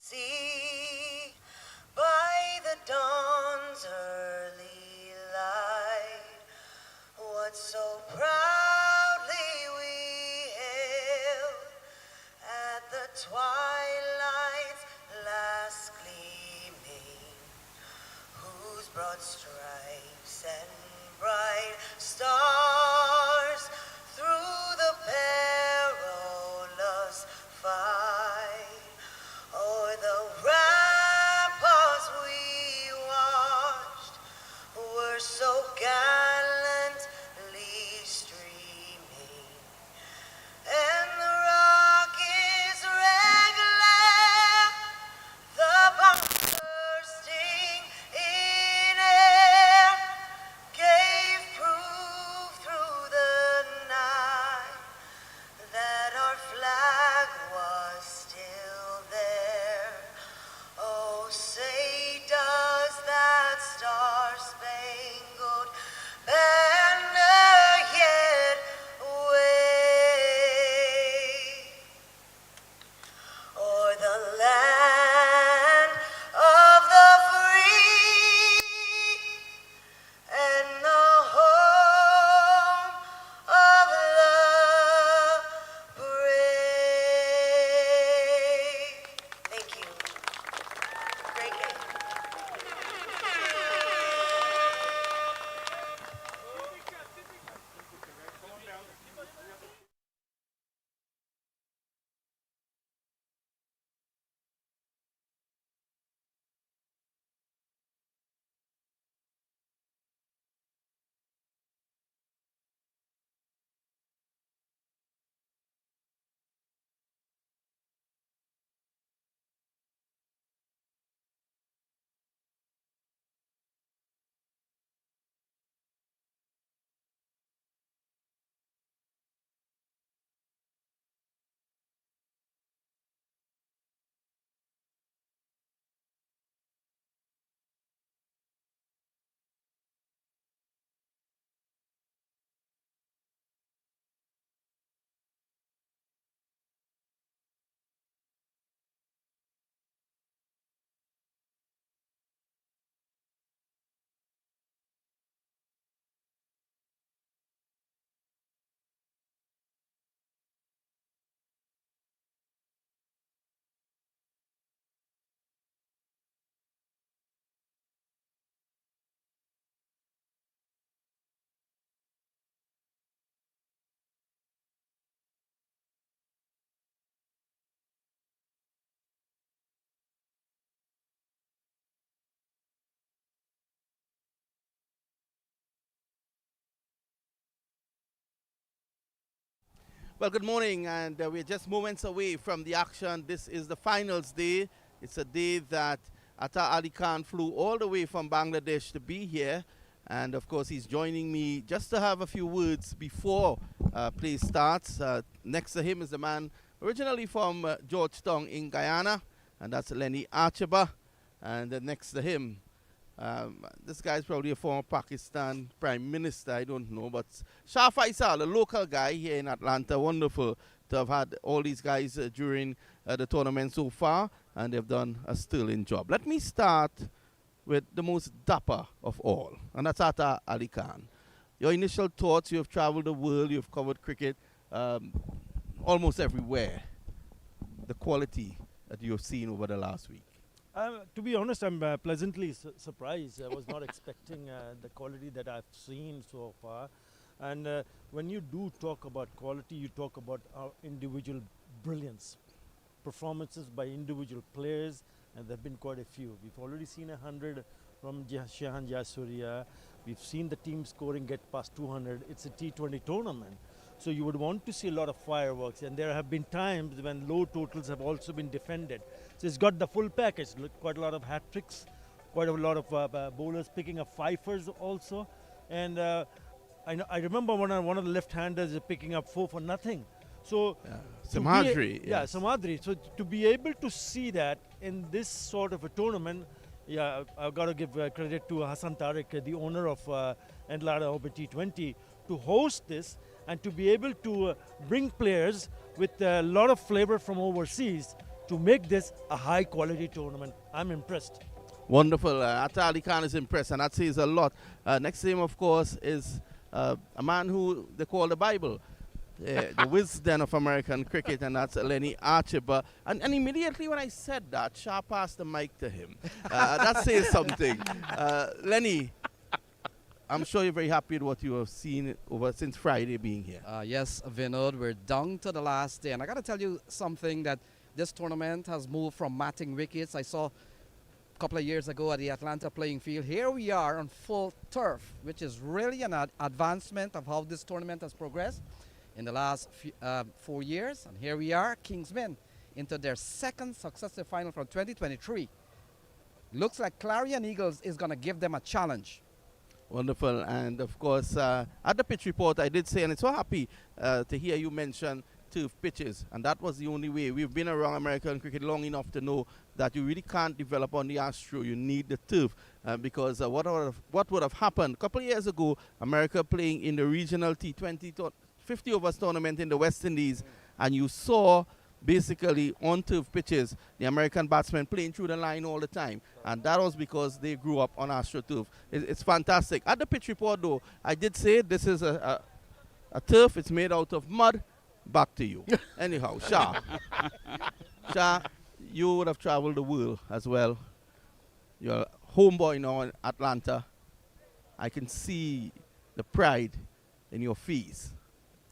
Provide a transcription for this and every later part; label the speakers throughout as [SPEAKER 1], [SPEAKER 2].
[SPEAKER 1] See, by the dawn's early light, what so proudly we hailed at the twilight's last gleaming, whose broad stripes and bright stars through the perilous fight o'er the ramparts we watched were so gallantly streaming, and the rocket's red glare, the bomb bursting in air, gave proof through the night that our flag was still there. Oh, say does that star-spangled banner yet wave o'er the land of the free and the home of the brave? Thank you. Great game.
[SPEAKER 2] Well, good morning, and we're just moments away from the action. This is the finals day. It's a day that Atta Ali Khan flew all the way from Bangladesh to be here. And of course, he's joining me just to have a few words before play starts. Next to him is the man originally from Georgetown in Guyana, and that's Lenny Archaba. And next to him, this guy's probably a former Pakistan prime minister, I don't know, but Shah Faisal, a local guy here in Atlanta. Wonderful to have had all these guys during the tournament so far, and they've done a sterling job. Let me start with the most dapper of all, and that's Atta Ali Khan. Your initial thoughts: you have traveled the world, you've covered cricket almost everywhere. The quality that you've seen over the last week.
[SPEAKER 3] To be honest, I'm pleasantly surprised. I was not expecting the quality that I've seen so far. And when you do talk about quality, you talk about our individual brilliance. Performances by individual players, and there have been quite a few. We've already seen 100 from Shahan Jayasuriya. We've seen the team scoring get past 200. It's a T20 tournament. So you would want to see a lot of fireworks, and there have been times when low totals have also been defended. So it's got the full package. Quite a lot of hat tricks, quite a lot of bowlers picking up fifers also, and I remember one of the left-handers picking up 4 for nothing. So
[SPEAKER 2] Samadri.
[SPEAKER 3] Yes. Samadri. So to be able to see that in this sort of a tournament, yeah, I've got to give credit to Hassan Tariq, the owner of Endlada Open T20, to host this and to be able to bring players with a lot of flavor from overseas to make this a high quality tournament. I'm impressed.
[SPEAKER 2] Wonderful. Atta Ali Khan is impressed, and that says a lot. Next to him, of course, is a man who they call the Bible, the wisdom of American cricket, and that's Lenny Archibald. And immediately when I said that, Shah passed the mic to him. That says something. Lenny, I'm sure you're very happy with what you have seen over since Friday being here.
[SPEAKER 4] Yes, Vinod, we're down to the last day. And I got to tell you something, that this tournament has moved from matting wickets. I saw a couple of years ago at the Atlanta playing field. Here we are on full turf, which is really an advancement of how this tournament has progressed in the last 4 years. And here we are, Kingsmen, into their second successive final from 2023. Looks like Clarion Eagles is going to give them a challenge.
[SPEAKER 2] Wonderful. And of course, at the pitch report, I did say, and I'm so happy to hear you mention turf pitches. And that was the only way. We've been around American cricket long enough to know that you really can't develop on the Astro. You need the turf because what would have happened a couple of years ago, America playing in the regional T20 50 overs tournament in the West Indies, and you saw basically on turf pitches, the American batsmen playing through the line all the time. And that was because they grew up on AstroTurf. It's fantastic. At the pitch report, though, I did say this is a turf. It's made out of mud. Back to you. Anyhow, Shah. Shah, you would have traveled the world as well. You're a homeboy now in Atlanta. I can see the pride in your face.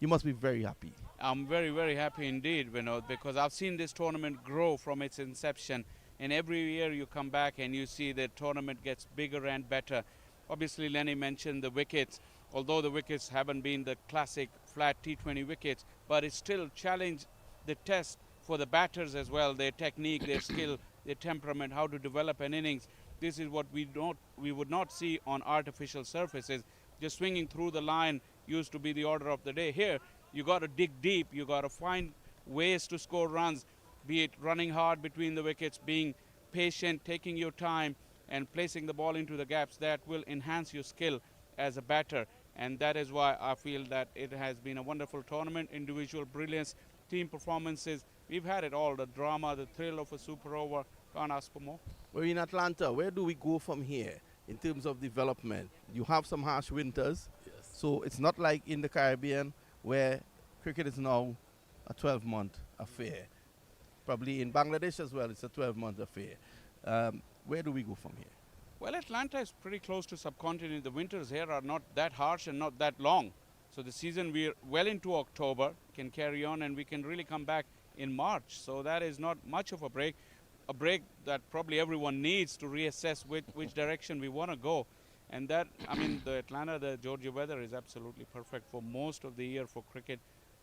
[SPEAKER 2] You must be very happy.
[SPEAKER 5] I'm very, very happy indeed, Vinod, because I've seen this tournament grow from its inception. And every year you come back and you see the tournament gets bigger and better. Obviously, Lenny mentioned the wickets. Although the wickets haven't been the classic flat T20 wickets, but it still challenged the test for the batters as well, their technique, their skill, their temperament, how to develop an innings. This is what we would not see on artificial surfaces. Just swinging through the line used to be the order of the day. Here, you got to dig deep. You got to find ways to score runs, be it running hard between the wickets, being patient, taking your time, and placing the ball into the gaps. That will enhance your skill as a batter. And that is why I feel that it has been a wonderful tournament. Individual brilliance, team performances. We've had it all, the drama, the thrill of a super over. Can't ask for more.
[SPEAKER 2] We're in Atlanta. Where do we go from here in terms of development? You have some harsh winters. Yes. So it's not like in the Caribbean where cricket is now a 12-month affair. Probably in Bangladesh as well, it's a 12-month affair. Where do we go from here?
[SPEAKER 5] Well, Atlanta is pretty close to subcontinent. The winters here are not that harsh and not that long. So the season, we're well into October, can carry on, and we can really come back in March. So that is not much of a break that probably everyone needs to reassess which direction we want to go. And that, I mean, the Atlanta, the Georgia weather is absolutely perfect for most of the year for cricket.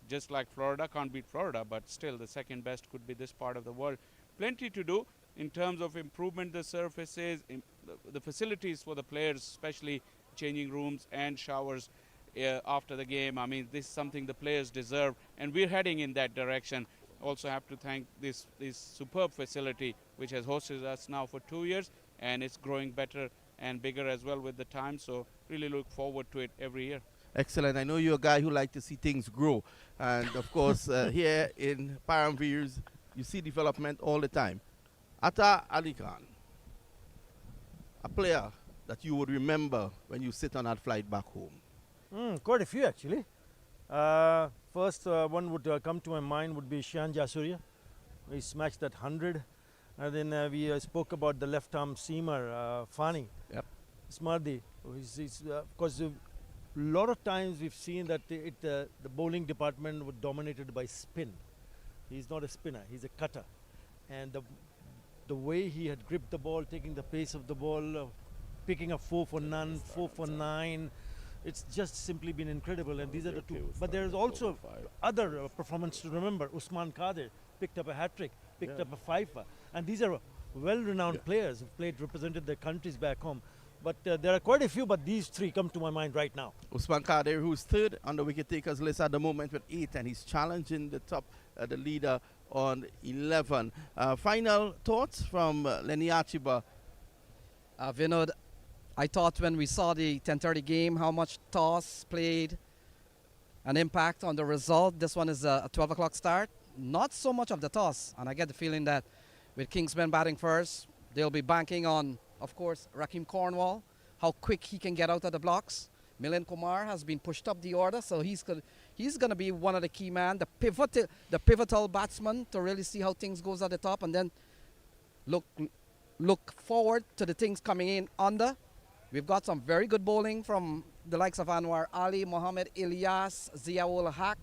[SPEAKER 5] Just like Florida, can't beat Florida, but still the second best could be this part of the world. Plenty to do in terms of improvement the surfaces, the facilities for the players, especially changing rooms and showers after the game. I mean, this is something the players deserve, and we're heading in that direction. Also have to thank this superb facility, which has hosted us now for 2 years, and it's growing better and bigger as well with the time. So really look forward to it every year.
[SPEAKER 2] Excellent. I know you're a guy who likes to see things grow. And, of course, here in Paramveers, you see development all the time. Atta Ali Khan, a player that you would remember when you sit on that flight back home.
[SPEAKER 3] Quite a few, actually. First one would come to my mind would be Shian Jasuria. He smashed that 100. And then we spoke about the left-arm seamer, Fani.
[SPEAKER 2] Yep.
[SPEAKER 3] Smardi. Of course, a lot of times we've seen that the bowling department was dominated by spin. He's not a spinner, he's a cutter. And the way he had gripped the ball, taking the pace of the ball, picking up 4 for none, 4 for 9, it's just simply been incredible. And these are the two. But there's also other performance to remember. Usman Khadir picked up a hat-trick, picked up a fifer. And these are well-renowned players who represented their countries back home. But there are quite a few, but these three come to my mind right now.
[SPEAKER 2] Usman Khadir, who's third on the wicket takers list at the moment with 8, and he's challenging the top, the leader on 11. Final thoughts from Lenny Archibald.
[SPEAKER 4] Vinod, I thought when we saw the 10:30 game, how much toss played an impact on the result. This one is a 12 o'clock start. not so much of the toss. And I get the feeling that with Kingsmen batting first, they'll be banking on, of course, Rakim Cornwall, how quick he can get out of the blocks. Milind Kumar has been pushed up the order, so he's going to be one of the key men, the pivotal batsman to really see how things goes at the top, and then look forward to the things coming in under. We've got some very good bowling from the likes of Anwar Ali, Mohammed Ilyas, Ziaul Haq.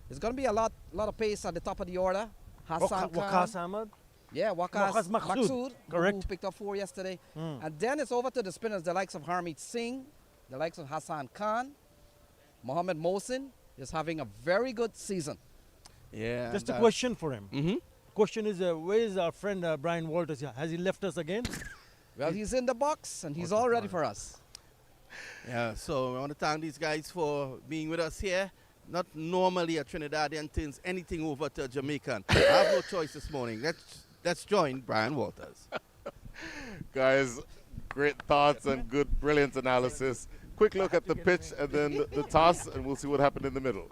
[SPEAKER 4] There's going to be a lot of pace at the top of the order. Hassan Khan.
[SPEAKER 3] Waqas Ahmed.
[SPEAKER 4] Yeah, Waqas Maqsood,
[SPEAKER 3] correct.
[SPEAKER 4] who picked up 4 yesterday. And then it's over to the spinners, the likes of Harmeet Singh, the likes of Hassan Khan. Mohammed Mohsin is having a very good season.
[SPEAKER 2] Yeah.
[SPEAKER 3] Just a question for him.
[SPEAKER 2] Mm-hmm.
[SPEAKER 3] Question is, where is our friend Brian Walters? Has he left us again?
[SPEAKER 4] Well, he's in the box and he's all ready for us.
[SPEAKER 2] Yeah, so I want to thank these guys for being with us here. Not normally a Trinidadian turns anything over to a Jamaican. I have no choice this morning. Let's join Brian Walters.
[SPEAKER 6] Guys, great thoughts and good, brilliant analysis. Quick look at the pitch and then the toss, and we'll see what happened in the middle.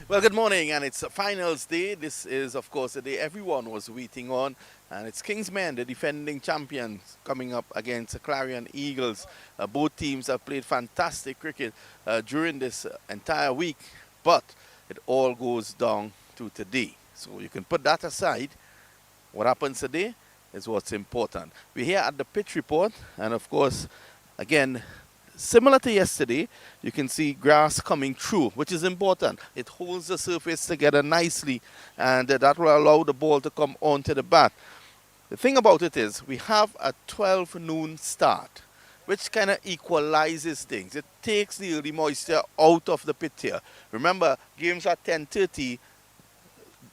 [SPEAKER 2] Well, good morning, and it's a finals day. This is, of course, the day everyone was waiting on, and it's Kingsmen, the defending champions, coming up against the Clarion Eagles. Both teams have played fantastic cricket during this entire week, but it all goes down to today. So you can put that aside. What happens today is what's important. We're here at the pitch report, and of course, again, similar to yesterday, you can see grass coming through, which is important. It holds the surface together nicely, and that will allow the ball to come onto the bat. The thing about it is we have a 12 noon start, which kind of equalizes things. It takes the early moisture out of the pitch here. Remember, games at 10:30,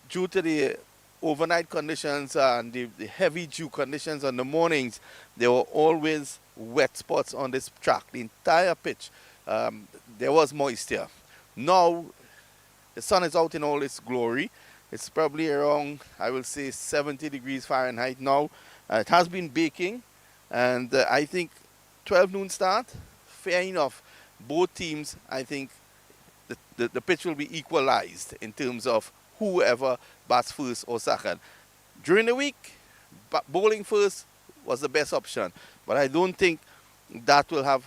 [SPEAKER 2] due to the overnight conditions and the heavy dew conditions on the mornings, there were always wet spots on this track. The entire pitch, there was moisture. Now, the sun is out in all its glory. It's probably around, I will say, 70 degrees Fahrenheit now. It has been baking, and I think 12 noon start, fair enough. Both teams, I think, the pitch will be equalized in terms of whoever bats first or second. During the week, bowling first was the best option, but I don't think that will have.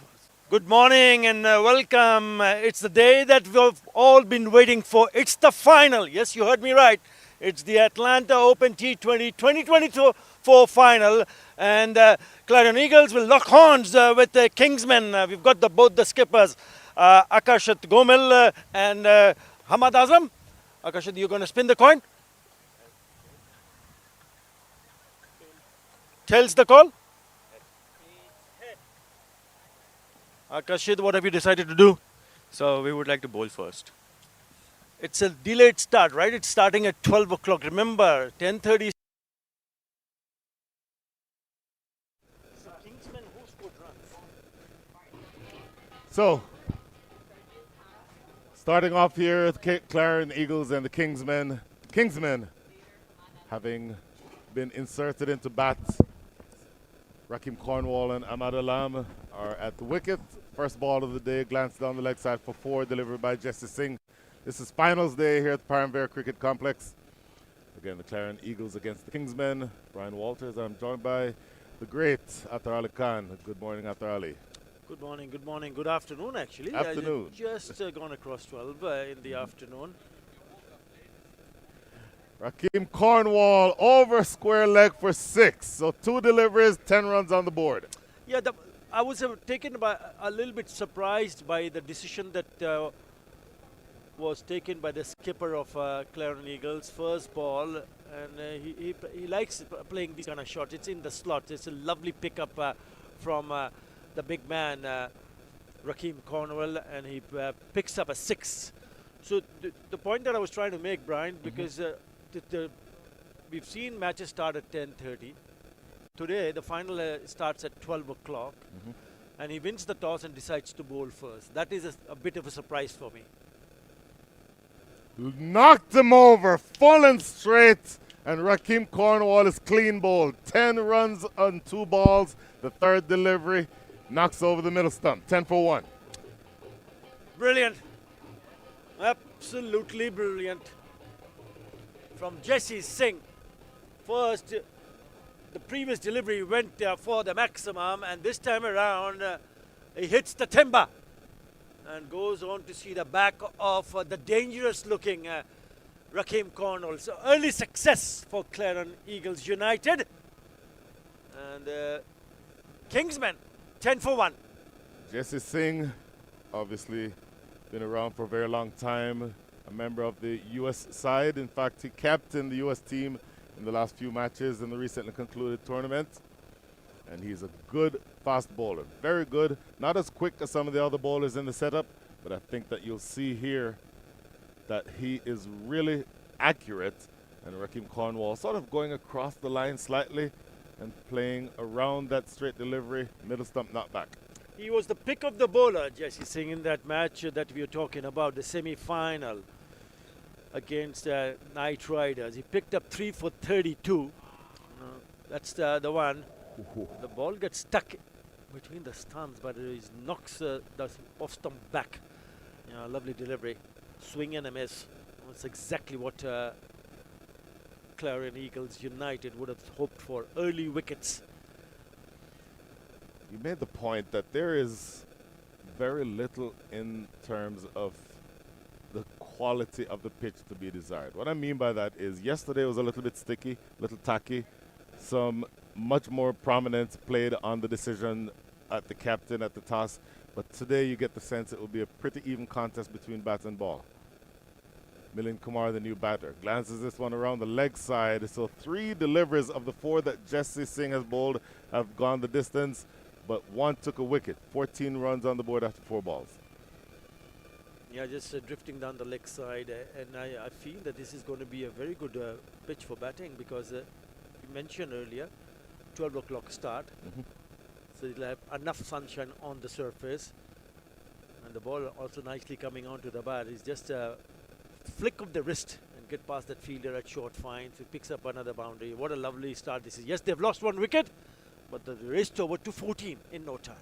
[SPEAKER 3] Good morning and welcome. It's the day that we've all been waiting for. It's the final. Yes, you heard me right. It's the Atlanta Open T20 2022 final. And Clarion Eagles will lock horns with the Kingsmen. We've got both the skippers, Akashat Gomel and Hamad Azam. Akashat, you're going to spin the coin? Tells the call? Akashid, what have you decided to do?
[SPEAKER 7] So we would like to bowl first.
[SPEAKER 3] It's a delayed start, right? It's starting at 12 o'clock. Remember, 10:30.
[SPEAKER 6] So, starting off here, the Clarion Eagles and the Kingsmen. Kingsmen having been inserted into bat. Rakim Cornwall and Ahmad Alam are at the wicket. First ball of the day, glance down the leg side for 4, delivered by Jesse Singh. This is finals day here at the Paramvere Cricket Complex. Again, the Clarion Eagles against the Kingsmen. Brian Walters, I'm joined by the great Atar Ali Khan. Good morning, Atar Ali.
[SPEAKER 3] Good morning, good morning, good afternoon actually.
[SPEAKER 6] Afternoon.
[SPEAKER 3] Just gone across 12 in the afternoon.
[SPEAKER 6] Rakim Cornwall over square leg for 6. So 2 deliveries, 10 runs on the board.
[SPEAKER 3] Yeah, I was taken by a little bit surprised by the decision that was taken by the skipper of Clarion Eagles. First ball, and he likes playing these kind of shots. It's in the slot. It's a lovely pickup from the big man, Rakim Cornwall, and he picks up a 6. So the point that I was trying to make, Brian, because we've seen matches start at 10:30. Today, the final starts at 12 o'clock, and he wins the toss and decides to bowl first. That is a bit of a surprise for me.
[SPEAKER 6] Knocked him over, full and straight, and Rakim Cornwall is clean bowled. 10 runs on 2 balls. The third delivery knocks over the middle stump. 10 for 1.
[SPEAKER 3] Brilliant. Absolutely brilliant. from Jesse Singh. First, the previous delivery went for the maximum, and this time around, he hits the timber and goes on to see the back of the dangerous-looking Rakim Cornwall. So early success for Clarion Eagles United. And Kingsmen, 10 for 1.
[SPEAKER 6] Jesse Singh, obviously been around for a very long time, a member of the U.S. side. In fact, he captained the U.S. team in the last few matches in the recently concluded tournament. And he's a good fast bowler, very good. Not as quick as some of the other bowlers in the setup, but I think that you'll see here that he is really accurate. And Rakim Cornwall sort of going across the line slightly and playing around that straight delivery, middle stump, not back.
[SPEAKER 3] He was the pick of the bowler, Jesse Singh, in that match that we were talking about, the semi-final against Knight Riders. He picked up 3 for 32. That's the one. The ball gets stuck between the stumps, but it knocks the off stump back. Lovely delivery. Swing and a miss. That's exactly what Clarion Eagles United would have hoped for. Early wickets.
[SPEAKER 6] You made the point that there is very little in terms of the quality of the pitch to be desired. What I mean by that is yesterday was a little bit sticky, a little tacky. Some much more prominence played on the decision at the captain at the toss. But today you get the sense it will be a pretty even contest between bat and ball. Milind Kumar, the new batter, glances this one around the leg side. So 3 deliveries of the 4 that Jesse Singh has bowled have gone the distance, but 1 took a wicket. 14 runs on the board after 4 balls.
[SPEAKER 3] Yeah, just drifting down the leg side, and I feel that this is going to be a very good pitch for batting because you mentioned earlier, 12 o'clock start, so it'll have enough sunshine on the surface, and the ball also nicely coming onto the bat. It's just a flick of the wrist and get past that fielder at short fine, so he picks up another boundary. What a lovely start this is. Yes, they've lost 1 wicket, but they raced over to 14 in no time.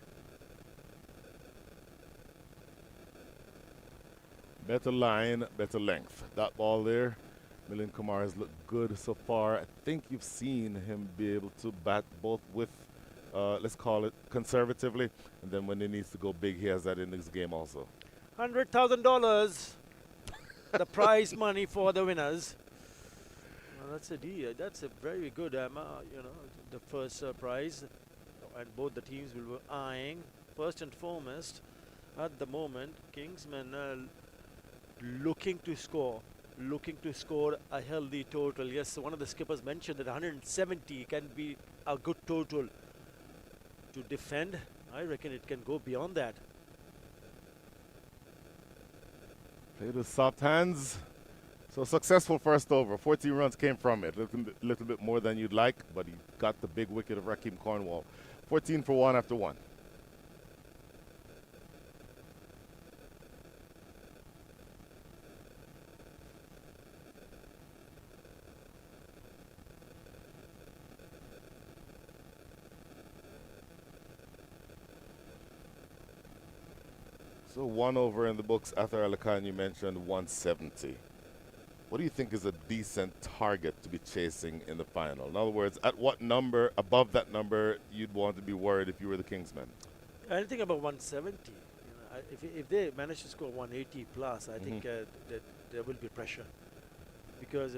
[SPEAKER 6] Better line, better length. That ball there, Milind Kumar has looked good so far. I think you've seen him be able to bat both with, let's call it conservatively, and then when he needs to go big, he has that in his game also.
[SPEAKER 3] $100,000, the prize money for the winners. That's a deal. That's a very good, the first prize, and both the teams will be eyeing. First and foremost, at the moment, Kingsmen looking to score a healthy total. Yes, one of the skippers mentioned that 170 can be a good total to defend. I reckon it can go beyond that.
[SPEAKER 6] Played with soft hands. So successful first over. 14 runs came from it. A little bit more than you'd like, but he got the big wicket of Rakim Cornwall. 14 for 1 after 1. So 1 over in the books. Athar Ali Khan, you mentioned 170. What do you think is a decent target to be chasing in the final? In other words, at what number, above that number, you'd want to be worried if you were the Kingsmen?
[SPEAKER 3] Anything about 170. If they manage to score 180 plus, I think that there will be pressure. Because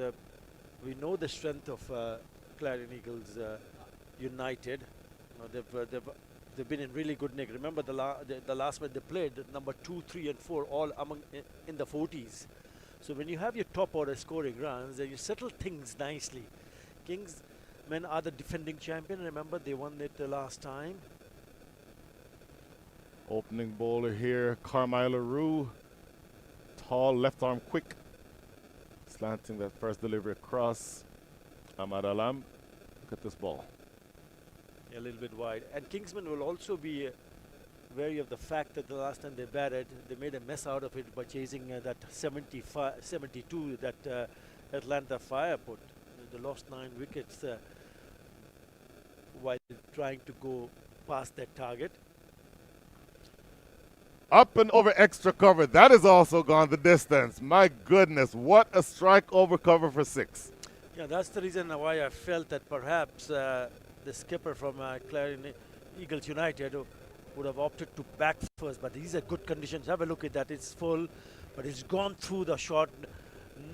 [SPEAKER 3] we know the strength of Clarion Eagles United. They've been in really good nick. Remember the last match they played, number 2, 3, and 4, all in the 40s. So when you have your top order scoring runs, then you settle things nicely. Kingsmen are the defending champion. Remember, they won it the last time.
[SPEAKER 6] Opening bowler here, Carmila Rue. Tall, left arm quick. Slanting that first delivery across. Ahmad Alam. Look at this ball.
[SPEAKER 3] A little bit wide. And Kingsmen will also be wary of the fact that the last time they batted, they made a mess out of it by chasing that 72 that Atlanta Fire put. They lost 9 wickets while trying to go past that target.
[SPEAKER 6] Up and over extra cover. That has also gone the distance. My goodness, what a strike over cover for 6.
[SPEAKER 3] Yeah, that's the reason why I felt that perhaps the skipper from Clarion Eagles United would have opted to back first, but these are good conditions. Have a look at that. It's full, but it's gone through the shot.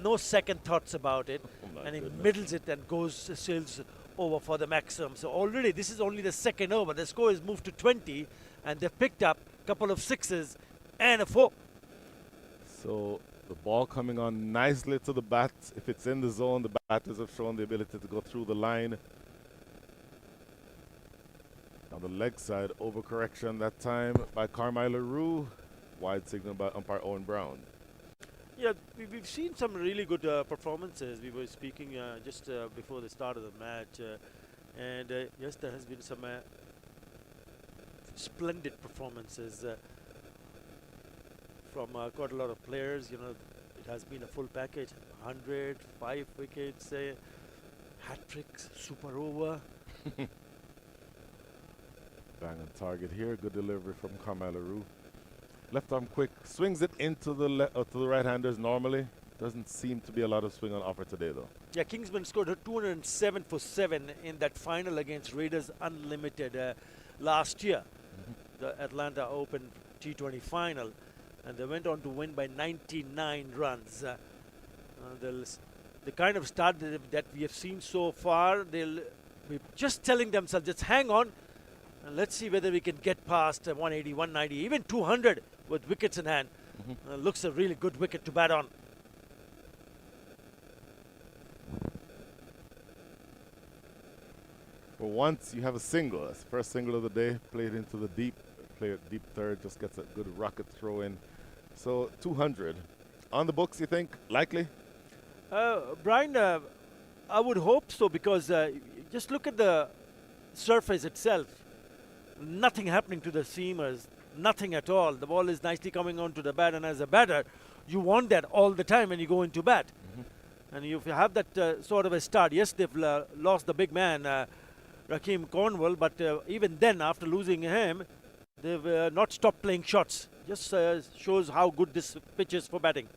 [SPEAKER 3] No second thoughts about it, and he middles it and sails over for the maximum. So already this is only the second over. The score is moved to 20, and they've picked up a couple of 6s and a 4.
[SPEAKER 6] So the ball coming on nicely to the bat. If it's in the zone, the batters have shown the ability to go through the line. On the leg side, overcorrection that time by Carmine LaRue. Wide signal by umpire Owen Brown.
[SPEAKER 3] Yeah, we've seen some really good performances. We were speaking just before the start of the match, and yes, there has been some splendid performances from quite a lot of players. You know, it has been a full package: 100, 5 wickets, hat tricks, super over.
[SPEAKER 6] Bang on target here. Good delivery from Carmine LaRue. Left arm quick, swings it into the to the right-handers normally. Doesn't seem to be a lot of swing on offer today, though.
[SPEAKER 3] Yeah, Kingsmen scored 207 for 7 in that final against Raiders Unlimited last year, the Atlanta Open T20 final, and they went on to win by 99 runs. The kind of start that we have seen so far, they'll be just telling themselves, just hang on, and let's see whether we can get past 180, 190, even 200 with wickets in hand. Looks a really good wicket to bat on.
[SPEAKER 6] For once, you have a single. That's the first single of the day. Played into the deep. Play it deep third. Just gets a good rocket throw in. So 200 on the books. You think likely?
[SPEAKER 3] Brian, I would hope so, because just look at the surface itself. Nothing happening to the seamers. Nothing at all. The ball is nicely coming onto the bat, and as a batter, you want that all the time when you go into bat. And if you have that sort of a start, yes, they've lost the big man, Raheem Cornwall, but even then, after losing him, they've not stopped playing shots. Just shows how good this pitch is for batting.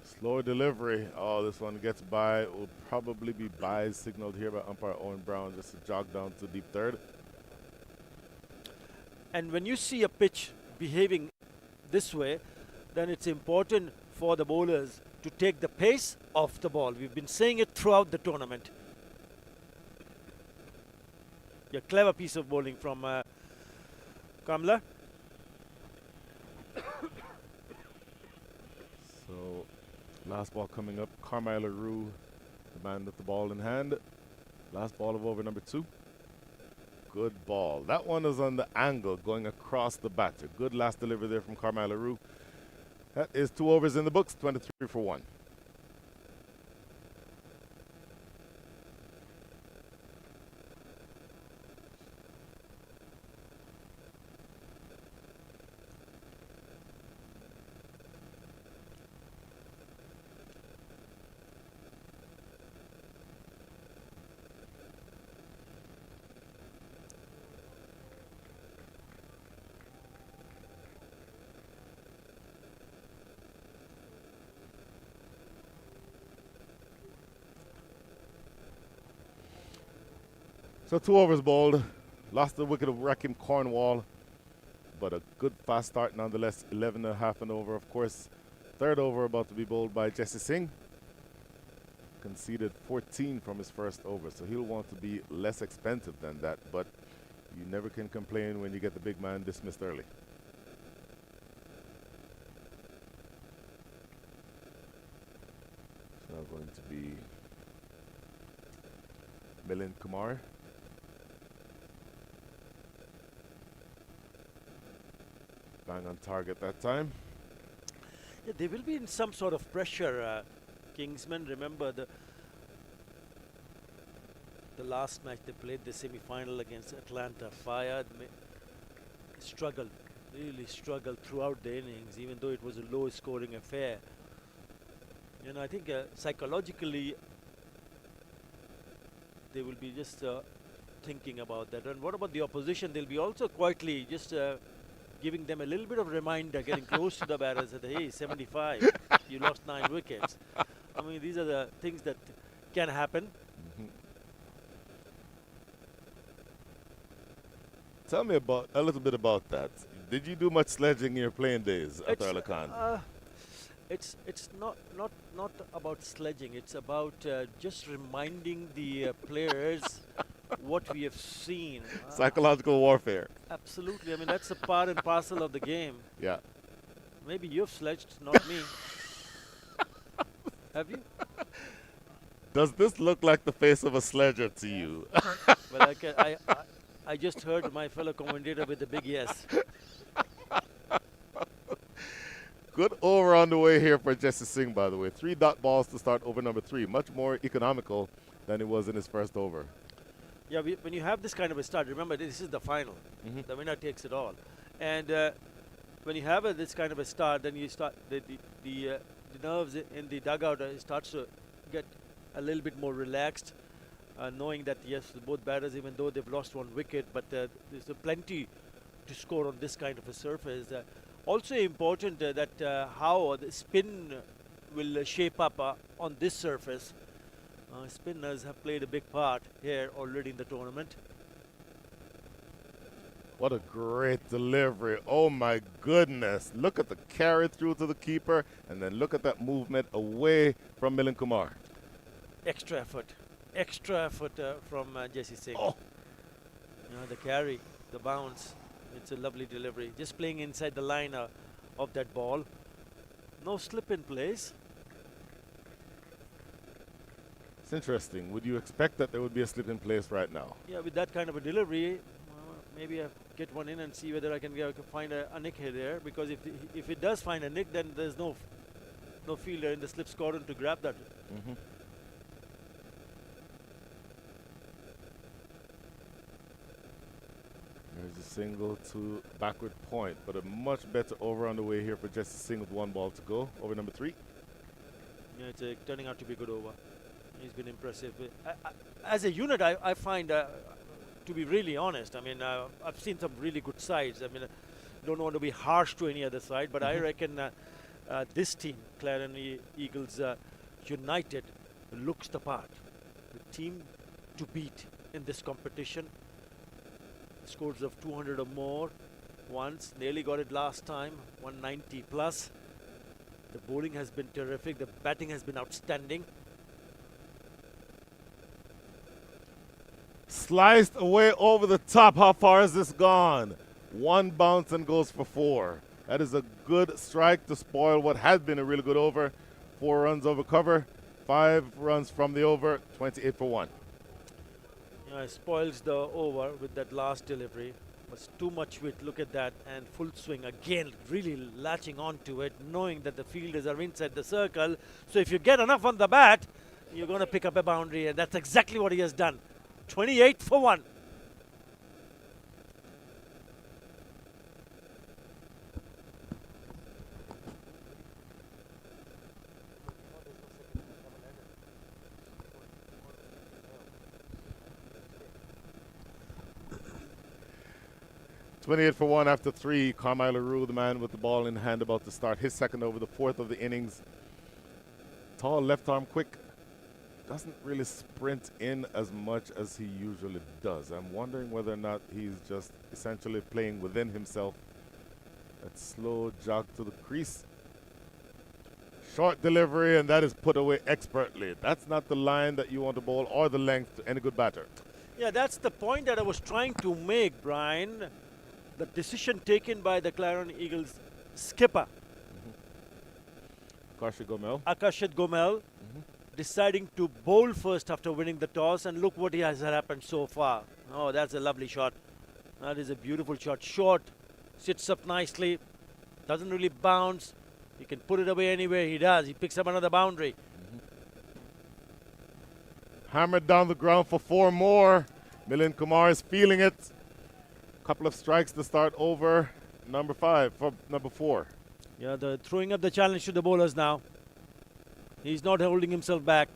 [SPEAKER 6] Slow delivery. Oh, this one gets by. Will probably be by signaled here by umpire Owen Brown, just to jog down to deep third.
[SPEAKER 3] And when you see a pitch behaving this way, then it's important for the bowlers to take the pace off the ball. We've been saying it throughout the tournament. A clever piece of bowling from Kamla.
[SPEAKER 6] So, last ball coming up. Carmine LaRue, the man with the ball in hand. Last ball of over number 2. Good ball. That one is on the angle going across the batter. Good last delivery there from Carmine LaRue. That is 2 overs in the books, 23 for 1. So 2 overs bowled. Lost the wicket of Raheem Cornwall, but a good fast start nonetheless. 11.5 and over, of course. Third over about to be bowled by Jesse Singh. Conceded 14 from his first over, so he'll want to be less expensive than that, but you never can complain when you get the big man dismissed early. It's now going to be Milind Kumar. Bang on target that time.
[SPEAKER 3] Yeah, they will be in some sort of pressure. Kingsmen, remember the last match they played, the semi-final against Atlanta Fire. Struggled, really struggled throughout the innings, even though it was a low-scoring affair. You know, I think psychologically they will be just thinking about that. And what about the opposition? They'll be also quietly just giving them a little bit of reminder, getting close to the batters that, hey, 75, you lost 9 wickets. I mean, these are the things that can happen.
[SPEAKER 6] Tell me about a little bit about that. Did you do much sledging in your playing days, Atar Ali Khan?
[SPEAKER 3] It's not about sledging. It's about just reminding the players what we have seen.
[SPEAKER 6] Psychological warfare.
[SPEAKER 3] Absolutely. I mean, that's a part and parcel of the game.
[SPEAKER 6] Yeah.
[SPEAKER 3] Maybe you've sledged, not me. Have you?
[SPEAKER 6] Does this look like the face of a sledger to you?
[SPEAKER 3] Well, I just heard my fellow commentator with a big yes.
[SPEAKER 6] Good over on the way here for Jesse Singh, by the way. 3 dot balls to start over number 3. Much more economical than it was in his first over.
[SPEAKER 3] Yeah, when you have this kind of a start, remember this is the final. The winner takes it all. And when you have this kind of a start, then you start the nerves in the dugout starts to get a little bit more relaxed, knowing that yes, both batters, even though they've lost 1 wicket, but there's plenty to score on this kind of a surface. Also important that how the spin will shape up on this surface. Spinners have played a big part here already in the tournament.
[SPEAKER 6] What a great delivery. Oh my goodness. Look at the carry through to the keeper, and then look at that movement away from Milind Kumar.
[SPEAKER 3] Extra effort from Jesse Singh.
[SPEAKER 6] Oh.
[SPEAKER 3] You know, the carry, the bounce. It's a lovely delivery. Just playing inside the line of that ball. No slip in place.
[SPEAKER 6] It's interesting. Would you expect that there would be a slip in place right now?
[SPEAKER 3] Yeah, with that kind of a delivery, maybe I get one in and see whether I can find a nick here there. Because if it does find a nick, then there's no fielder in the slip squadron to grab that.
[SPEAKER 6] There's a single to backward point, but a much better over on the way here for Jesse Singh with 1 ball to go. Over number 3.
[SPEAKER 3] Yeah, it's turning out to be a good over. He's been impressive. As a unit, I find, to be really honest, I mean, I've seen some really good sides. I mean, I don't want to be harsh to any other side, but I reckon this team, Clarion Eagles United, looks the part. The team to beat in this competition. Scores of 200 or more once. Nearly got it last time, 190 plus. The bowling has been terrific. The batting has been outstanding.
[SPEAKER 6] Sliced away over the top. How far has this gone? 1 bounce and goes for 4. That is a good strike to spoil what had been a really good over. 4 runs over cover, 5 runs from the over, 28 for 1.
[SPEAKER 3] Spoils the over with that last delivery. Was too much width. Look at that, and full swing again, really latching onto it, knowing that the fielders are inside the circle. So if you get enough on the bat, you're going to pick up a boundary, and that's exactly what he has done. 28 for 1.
[SPEAKER 6] $28 for 1 after 3. Carmine LaRue, the man with the ball in hand, about to start his second over, the 4th of the innings. Tall, left arm quick. Doesn't really sprint in as much as he usually does. I'm wondering whether or not he's just essentially playing within himself. That slow jog to the crease. Short delivery, and that is put away expertly. That's not the line that you want to bowl or the length to any good batter.
[SPEAKER 3] Yeah, that's the point that I was trying to make, Brian. The decision taken by the Clarion Eagles skipper, Akashat Gomel, deciding to bowl first after winning the toss, and look what has happened so far. Oh, that's a lovely shot. That is a beautiful shot. Short, sits up nicely, doesn't really bounce. He can put it away anywhere he does. He picks up another boundary.
[SPEAKER 6] Hammered down the ground for 4 more. Milind Kumar is feeling it. Couple of strikes to start over number 5 for number 4.
[SPEAKER 3] Yeah, they're throwing up the challenge to the bowlers now. He's not holding himself back.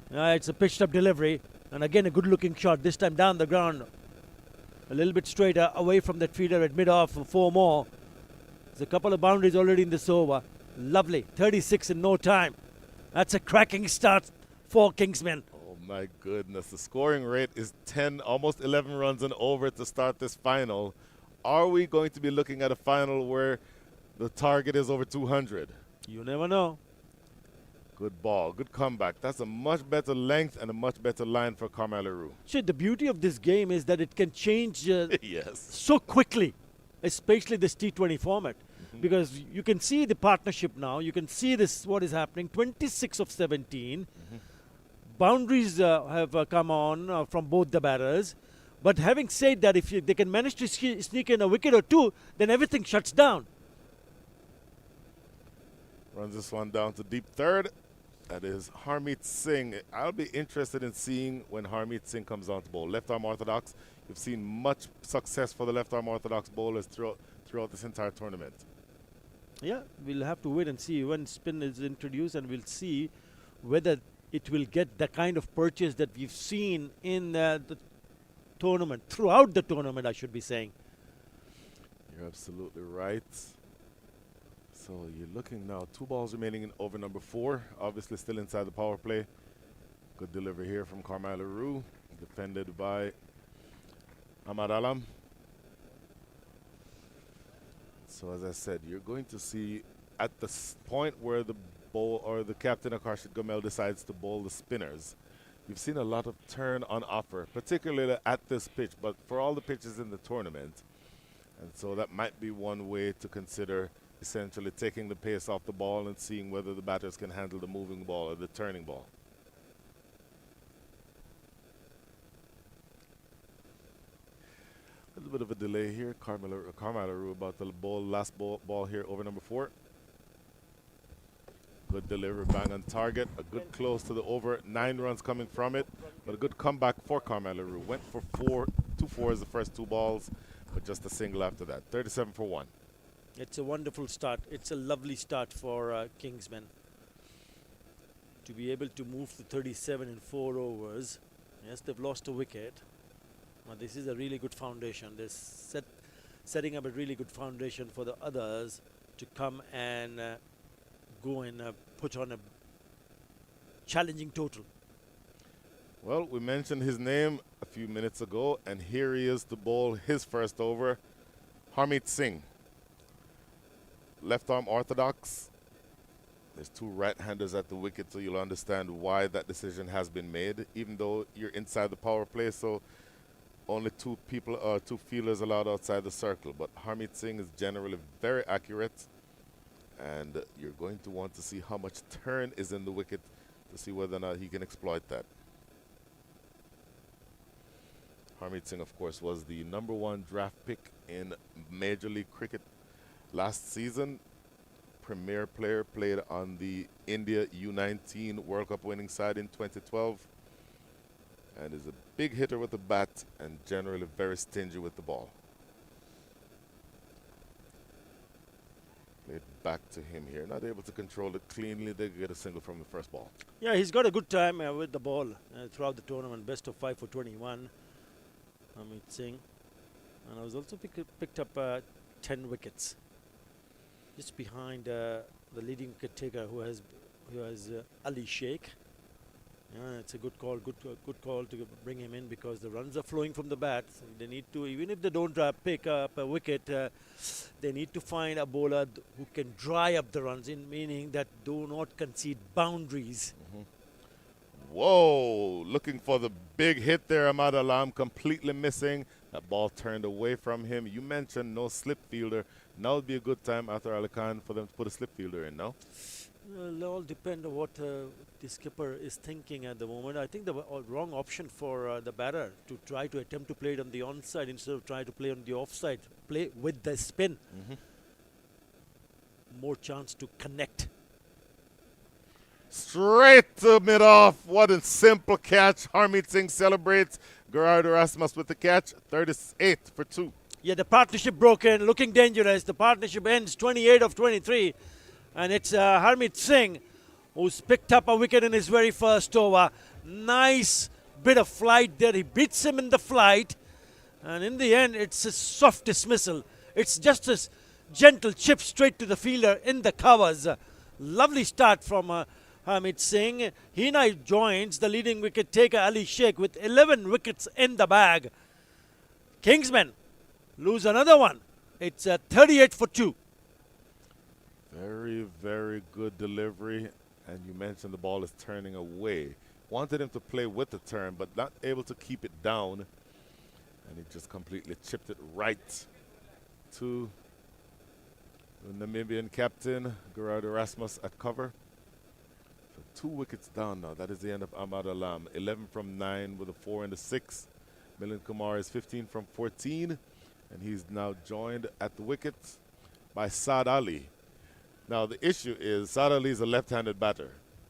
[SPEAKER 3] It's a pitched up delivery, and again a good looking shot, this time down the ground. a little bit straighter away from that feeder at mid-off for 4 more. There's a couple of boundaries already in this over. Lovely. 36 in no time. That's a cracking start for Kingsmen.
[SPEAKER 6] Oh my goodness, the scoring rate is 10, almost 11 runs and over to start this final. Are we going to be looking at a final where the target is over 200?
[SPEAKER 3] You never know.
[SPEAKER 6] Good ball, good comeback. That's a much better length and a much better line for Carmelo.
[SPEAKER 3] See, the beauty of this game is that it can change
[SPEAKER 6] Yes.
[SPEAKER 3] so quickly, especially this T20 format. Because you can see the partnership now. You can see this what is happening. 26 of 17. Boundaries have come on from both the batters. But having said that, if they can manage to sneak in a wicket or two, then everything shuts down.
[SPEAKER 6] Runs this one down to deep third. That is Harmeet Singh. I'll be interested in seeing when Harmeet Singh comes on to bowl. Left arm orthodox. You've seen much success for the left arm orthodox bowlers throughout this entire tournament.
[SPEAKER 3] Yeah, we'll have to wait and see when spin is introduced, and we'll see whether it will get the kind of purchase that we've seen in the tournament, throughout the tournament, I should be saying.
[SPEAKER 6] You're absolutely right. So you're looking now, 2 balls remaining in over number 4. Obviously still inside the power play. Good delivery here from Carmelo Rue, defended by Ahmad Alam. So as I said, you're going to see at the point where the bowl or the captain of Karshid Gomel decides to bowl the spinners, you've seen a lot of turn on offer, particularly at this pitch, but for all the pitches in the tournament. And so that might be one way to consider essentially taking the pace off the ball and seeing whether the batters can handle the moving ball or the turning ball. A little bit of a delay here. Carmelo about to bowl last ball here over number 4. Good delivery, bang on target. A good close to the over. 9 runs coming from it, but a good comeback for Carmelo. Went for 2 fours the first 2 balls, but just a single after that. 37 for 1.
[SPEAKER 3] It's a wonderful start. It's a lovely start for Kingsmen. To be able to move to 37 in 4 overs. Yes, they've lost a wicket. But this is a really good foundation. They're setting up a really good foundation for the others to come and go and put on a challenging total.
[SPEAKER 6] Well, we mentioned his name a few minutes ago, and here he is to bowl his first over. Harmeet Singh. Left arm orthodox. There's 2 right-handers at the wicket, so you'll understand why that decision has been made, even though you're inside the power play, so only 2 fielders allowed outside the circle. But Harmeet Singh is generally very accurate, and you're going to want to see how much turn is in the wicket to see whether or not he can exploit that. Harmeet Singh, of course, was the #1 draft pick in Major League Cricket last season. Premier player, played on the India U19 World Cup winning side in 2012, and is a big hitter with the bat and generally very stingy with the ball. Played back to him here. Not able to control it cleanly. They get a single from the first ball.
[SPEAKER 3] Yeah, he's got a good time with the ball throughout the tournament. Best of 5 for 21. Harmeet Singh. And I was also picked up 10 wickets. Just behind the leading wicket taker who has Ali Sheikh. Yeah, it's a good call to bring him in because the runs are flowing from the bat. So they need to, even if they don't pick up a wicket, they need to find a bowler who can dry up the runs, meaning that do not concede boundaries.
[SPEAKER 6] Whoa, looking for the big hit there, Ahmad Alam, completely missing. That ball turned away from him. You mentioned no slip fielder. Now would be a good time after Ali Khan for them to put a slip fielder in, no?
[SPEAKER 3] It'll all depend on what the skipper is thinking at the moment. I think the wrong option for the batter to try to attempt to play it on the onside instead of try to play on the offside. Play with the spin. More chance to connect.
[SPEAKER 6] Straight to mid-off. What a simple catch. Harmeet Singh celebrates. Gerard Erasmus with the catch. 38 for 2.
[SPEAKER 3] Yeah, the partnership broken, looking dangerous. The partnership ends 28 of 23. And it's Harmeet Singh who's picked up a wicket in his very first over. Nice bit of flight there. He beats him in the flight. And in the end, it's a soft dismissal. It's just a gentle chip straight to the fielder in the covers. Lovely start from Harmeet Singh. He now joins the leading wicket taker Ali Sheikh with 11 wickets in the bag. Kingsmen lose another one. It's 38 for 2.
[SPEAKER 6] Very, very good delivery. And you mentioned the ball is turning away. Wanted him to play with the turn, but not able to keep it down. And he just completely chipped it right to the Namibian captain, Gerard Erasmus, at cover. So 2 wickets down now. That is the end of Ahmad Alam. 11 from 9 with a 4 and a 6. Milind Kumar is 15 from 14. And he's now joined at the wickets by Saad Ali. Now the issue is Saad Ali is a left-handed batter.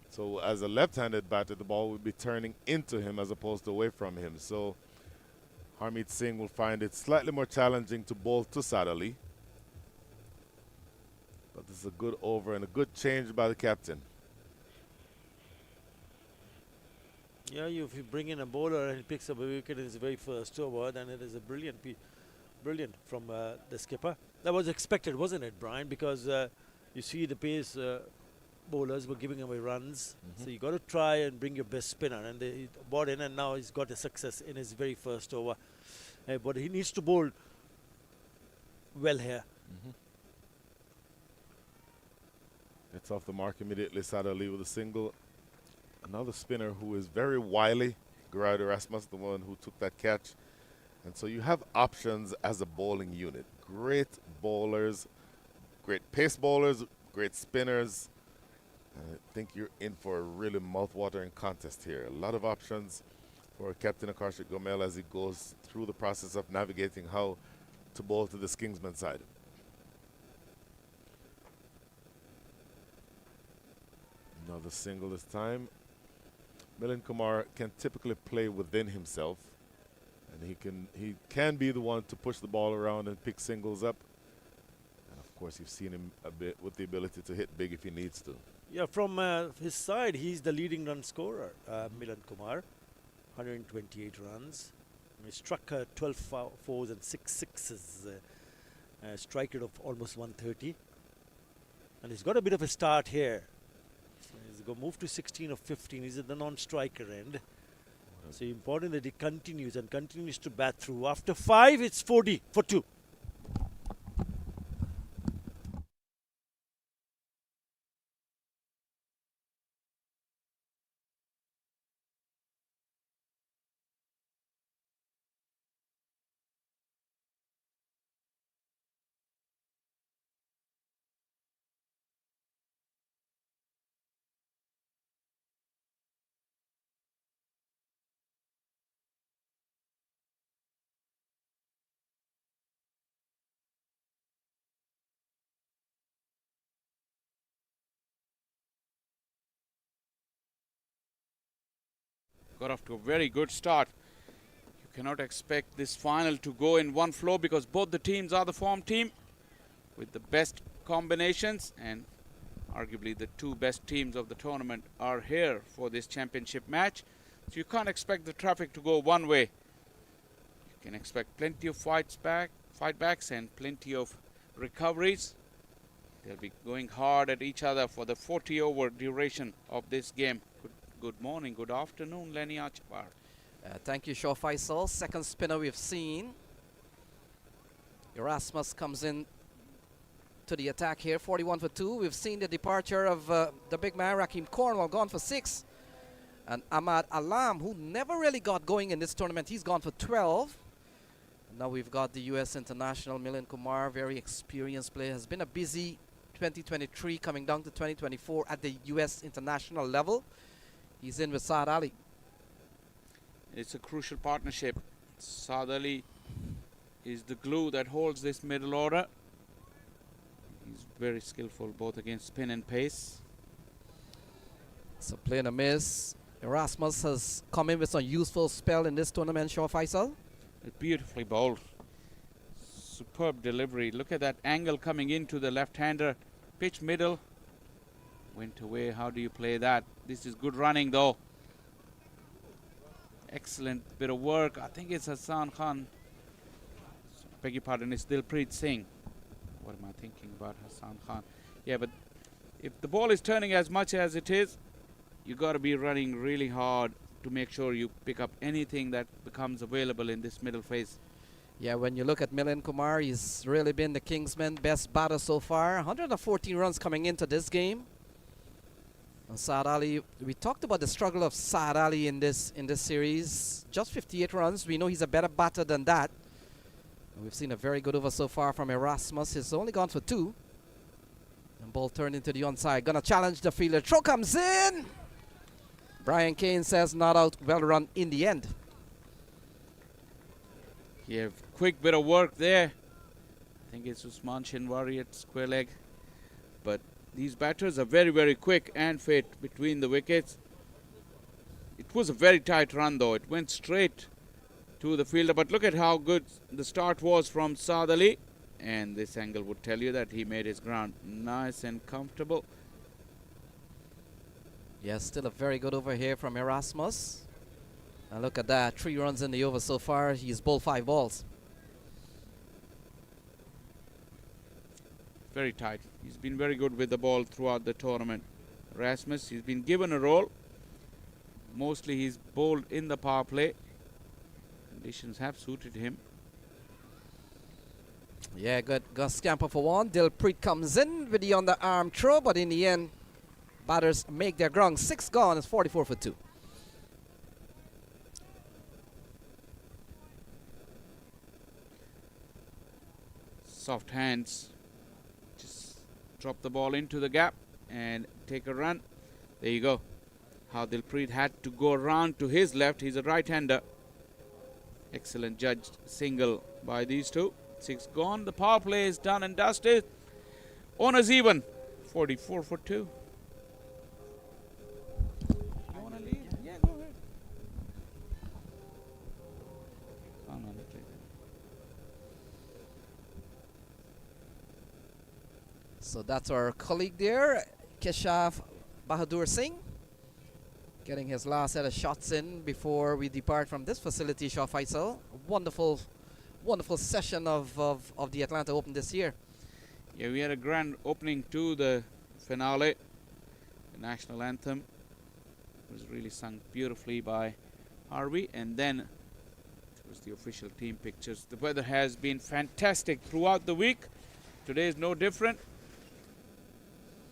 [SPEAKER 6] So as a left-handed batter, the ball would be turning into him as opposed to away from him. So Harmeet Singh will find it slightly more challenging to bowl to Saad Ali. But this is a good over and a good change by the captain.
[SPEAKER 3] Yeah, if you bring in a bowler and he picks up a wicket in his very first over, then it is a brilliant from the skipper. That was expected, wasn't it, Brian? Because you see the pace bowlers were giving away runs. So you got to try and bring your best spinner. And they bought in, and now he's got a success in his very first over. But he needs to bowl well here.
[SPEAKER 6] Gets off the mark immediately, Saad Ali with a single. Another spinner who is very wily, Gerard Erasmus, the one who took that catch. And so you have options as a bowling unit. Great bowlers, great pace bowlers, great spinners. I think you're in for a really mouth-watering contest here. A lot of options for Captain Akarshik Gomel as he goes through the process of navigating how to bowl to this Kingsman side. Another single this time. Milind Kumar can typically play within himself, and he can be the one to push the ball around and pick singles up. And of course, you've seen him a bit with the ability to hit big if he needs to.
[SPEAKER 3] Yeah, from his side, he's the leading run scorer, Milind Kumar, 128 runs. He struck 12 fours and 6 sixes, strike rate of almost 130. And he's got a bit of a start here. He's going to move to 16 or 15. He's at the non-striker end. So important that he continues to bat through. After 5, it's 40 for 2.
[SPEAKER 5] Got off to a very good start. You cannot expect this final to go in one flow because both the teams are the form team with the best combinations, and arguably the 2 best teams of the tournament are here for this championship match. So you can't expect the traffic to go one way. You can expect plenty of fight backs and plenty of recoveries. They'll be going hard at each other for the 40-over duration of this game. Good morning, good afternoon, Lenny Archibald.
[SPEAKER 4] Thank you, Shaw Faisal. Second spinner we've seen. Erasmus comes in to the attack here, 41 for 2. We've seen the departure of the big man, Rakeem Cornwall, gone for 6. And Ahmad Alam, who never really got going in this tournament, he's gone for 12. Now we've got the U.S. international, Milind Kumar, very experienced player. Has been a busy 2023 coming down to 2024 at the U.S. international level. He's in with Saad Ali.
[SPEAKER 5] It's a crucial partnership. Saad Ali is the glue that holds this middle order. He's very skillful both against spin and pace.
[SPEAKER 4] So playing a miss. Erasmus has come in with some useful spell in this tournament, Shaw Faisal.
[SPEAKER 5] Beautifully bowled. Superb delivery. Look at that angle coming into the left-hander. Pitch middle. Went away. How do you play that? This is good running though. Excellent bit of work. I think it's Hassan Khan beg your pardon, it's Dilpreet Singh. What am I thinking about? Hassan Khan. Yeah, but if the ball is turning as much as it is, you got to be running really hard to make sure you pick up anything that becomes available in this middle phase.
[SPEAKER 4] Yeah, when you look at Milind Kumar, he's really been the Kingsmen best batter so far. 114 runs coming into this game. And Saad Ali, we talked about the struggle of Saad Ali in this series. Just 58 runs. We know he's a better batter than that. And we've seen a very good over so far from Erasmus. He's only gone for 2. And ball turned into the onside. Gonna challenge the fielder. Throw comes in. Brian Kane says not out. Well run in the end.
[SPEAKER 5] Yeah, quick bit of work there. I think it's Usman Shinwari at square leg. But these batters are very, very quick and fit between the wickets. It was a very tight run though. It went straight to the fielder. But look at how good the start was from Saad Ali. And this angle would tell you that he made his ground nice and comfortable.
[SPEAKER 4] Yes, still a very good over here from Erasmus. And look at that, 3 runs in the over so far. He's bowled 5 balls.
[SPEAKER 5] Very tight. He's been very good with the ball throughout the tournament. Rasmus, he's been given a role. Mostly he's bowled in the power play. Conditions have suited him.
[SPEAKER 4] Yeah, good. Gus scamper for 1. Dilpreet comes in with the underarm throw, but in the end, batters make their ground. 6 gone. It's 44 for 2.
[SPEAKER 5] Soft hands. Just drop the ball into the gap and take a run. There you go. How Dilpreet had to go around to his left. He's a right-hander. Excellent judged single by these two. 6 gone. The power play is done and dusted. Owners even. 44 for 2. You want to lead? Yeah, go ahead. Oh, no, that's it.
[SPEAKER 4] So that's our colleague there, Keshav Bahadur Singh, getting his last set of shots in before we depart from this facility, Shah Faisal. Wonderful, wonderful session of the Atlanta Open this year.
[SPEAKER 5] Yeah, we had a grand opening to the finale. The national anthem was really sung beautifully by Harvey, and then it was the official team pictures. The weather has been fantastic throughout the week. Today is no different.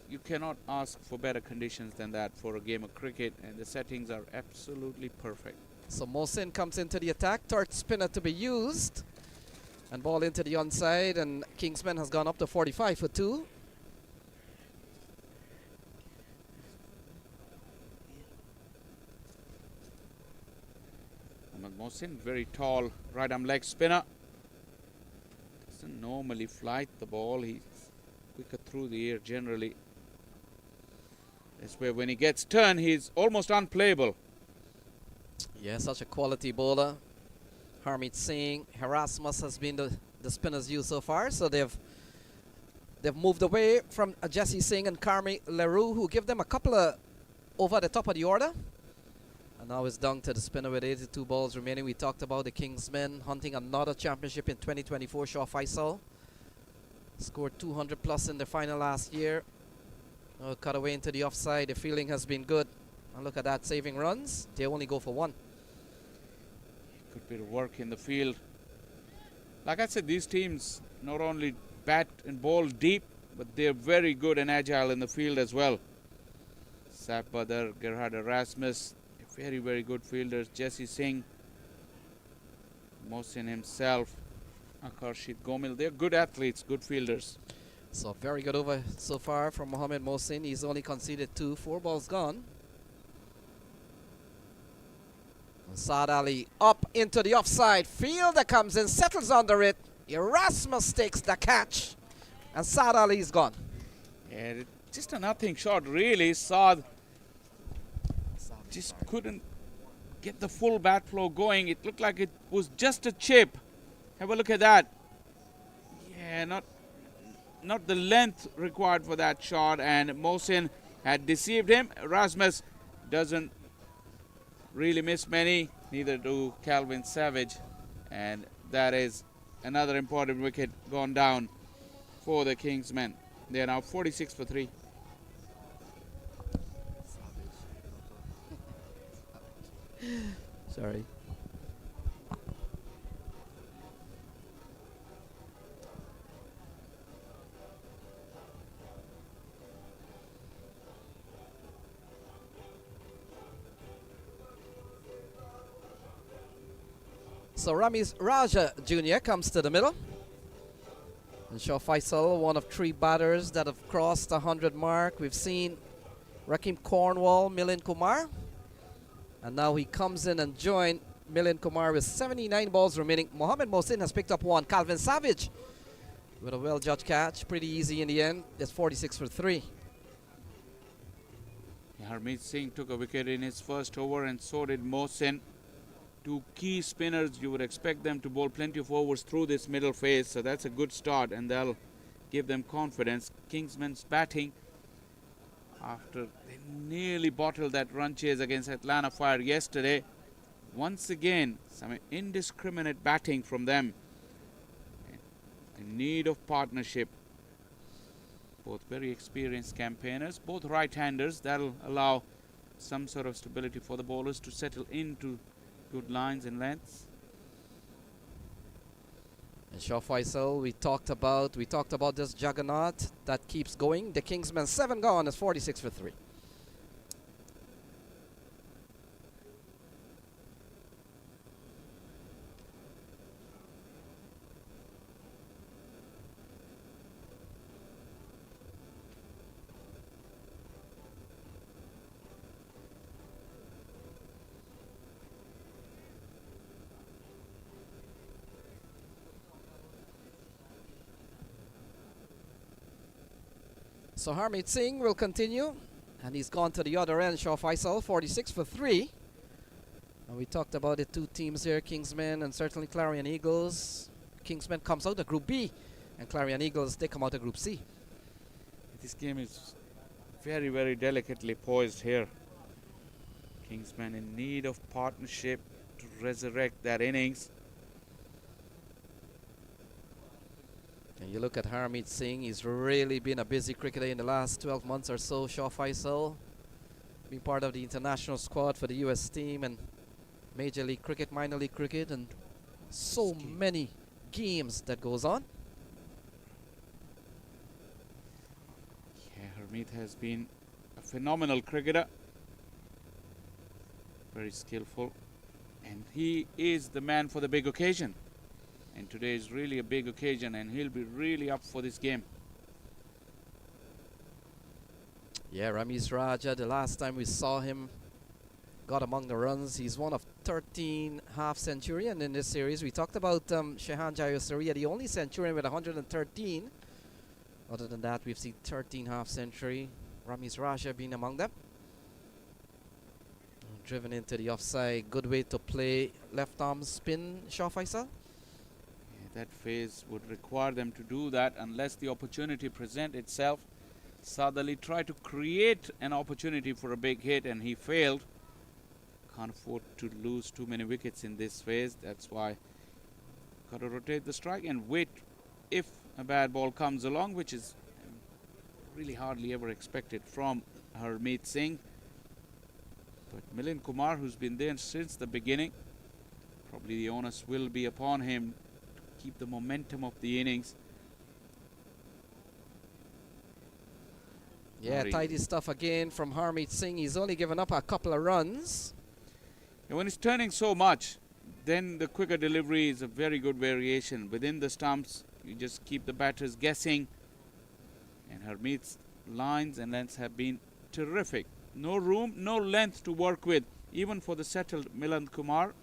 [SPEAKER 5] You cannot ask for better conditions than that for a game of cricket, and the settings are absolutely perfect.
[SPEAKER 4] So Mohsin comes into the attack, third spinner to be used, and ball into the onside, and Kingsman has gone up to 45 for 2.
[SPEAKER 5] Ahmed Mohsin, very tall right arm leg spinner. Doesn't normally flight the ball. He's quicker through the air generally. That's where when he gets turned, he's almost unplayable.
[SPEAKER 4] Yeah, such a quality bowler. Harmeet Singh, Erasmus has been the spinners used so far, so they've moved away from Jesse Singh and Karmi Leroux, who give them a couple of over the top of the order. And now it's down to the spinner with 82 balls remaining. We talked about the Kingsmen hunting another championship in 2024. Shah Faisal scored 200 plus in the final last year. Cut away into the offside. The fielding has been good. And look at that, saving runs. They only go for 1.
[SPEAKER 5] Good bit of work in the field. Like I said, these teams not only bat and bowl deep, but they're very good and agile in the field as well. Sap Badar, Gerhard Erasmus, very, very good fielders. Jesse Singh, Mohsin himself, Akarshit Gomil. They're good athletes, good fielders.
[SPEAKER 4] So very good over so far from Mohamed Mohsin. He's only conceded 2, 4 balls gone. And Saad Ali up into the offside. Fielder comes in, settles under it. Erasmus takes the catch. And Saad Ali is gone.
[SPEAKER 5] Yeah, just a nothing shot really. Saad just couldn't get the full bat flow going. It looked like it was just a chip. Have a look at that. Yeah, not the length required for that shot, and Mohsin had deceived him. Erasmus doesn't really miss many, neither do Calvin Savage, and that is another important wicket gone down for the Kingsmen. They are now 46 for 3.
[SPEAKER 4] Sorry. So Ramesh Raja Jr. comes to the middle. And Shah Faisal, one of 3 batters that have crossed the 100 mark. We've seen Rakim Cornwall, Milind Kumar. And now he comes in and joined Milind Kumar with 79 balls remaining. Mohammed Mohsin has picked up 1. Calvin Savage with a well-judged catch. Pretty easy in the end. It's 46 for 3.
[SPEAKER 5] Harmeet Singh took a wicket in his first over, and so did Mohsin. 2 key spinners. You would expect them to bowl plenty of overs through this middle phase, so that's a good start, and they'll give them confidence. Kingsmen's batting, after they nearly bottled that run chase against Atlanta Fire yesterday, once again some indiscriminate batting from them. In need of partnership. Both very experienced campaigners, both right-handers. That'll allow some sort of stability for the bowlers to settle into good lines and lengths.
[SPEAKER 4] And Shah Faisal, we talked about this juggernaut that keeps going. The Kingsmen 7 gone is 46 for 3. So Harmeet Singh will continue, and he's gone to the other end. Shah Faisal, 46 for 3. And we talked about the 2 teams here, Kingsmen and certainly Clarion Eagles. Kingsmen comes out of Group B, and Clarion Eagles, they come out of Group C.
[SPEAKER 5] This game is very, very delicately poised here. Kingsmen in need of partnership to resurrect that innings.
[SPEAKER 4] And you look at Harmeet Singh, he's really been a busy cricketer in the last 12 months or so. Shah Faisal, being part of the international squad for the US team and Major League Cricket, Minor League Cricket, and so many games that goes on.
[SPEAKER 5] Yeah, Harmeet has been a phenomenal cricketer. Very skillful. And he is the man for the big occasion. And today is really a big occasion, and he'll be really up for this game.
[SPEAKER 4] Yeah, Ramesh Raja, the last time we saw him, got among the runs. He's one of 13 half-centurion in this series. We talked about Shehan Jayasuriya, the only centurion with 113. Other than that, we've seen 13 half-century. Ramesh Raja being among them. Driven into the offside. Good way to play left arm spin, Shah Faisal.
[SPEAKER 5] That phase would require them to do that unless the opportunity present itself. Sadali tried to create an opportunity for a big hit, and he failed. Can't afford to lose too many wickets in this phase. That's why got to rotate the strike and wait if a bad ball comes along, which is really hardly ever expected from Harmeet Singh. But Milind Kumar, who's been there since the beginning, probably the onus will be upon him to keep the momentum of the innings.
[SPEAKER 4] Yeah, tidy stuff again from Harmeet Singh. He's only given up a couple of runs.
[SPEAKER 5] And when it's turning so much, then the quicker delivery is a very good variation. Within the stumps, you just keep the batters guessing. And Harmeet's lines and lengths have been terrific. No room, no length to work with, even for the settled Milind Kumar.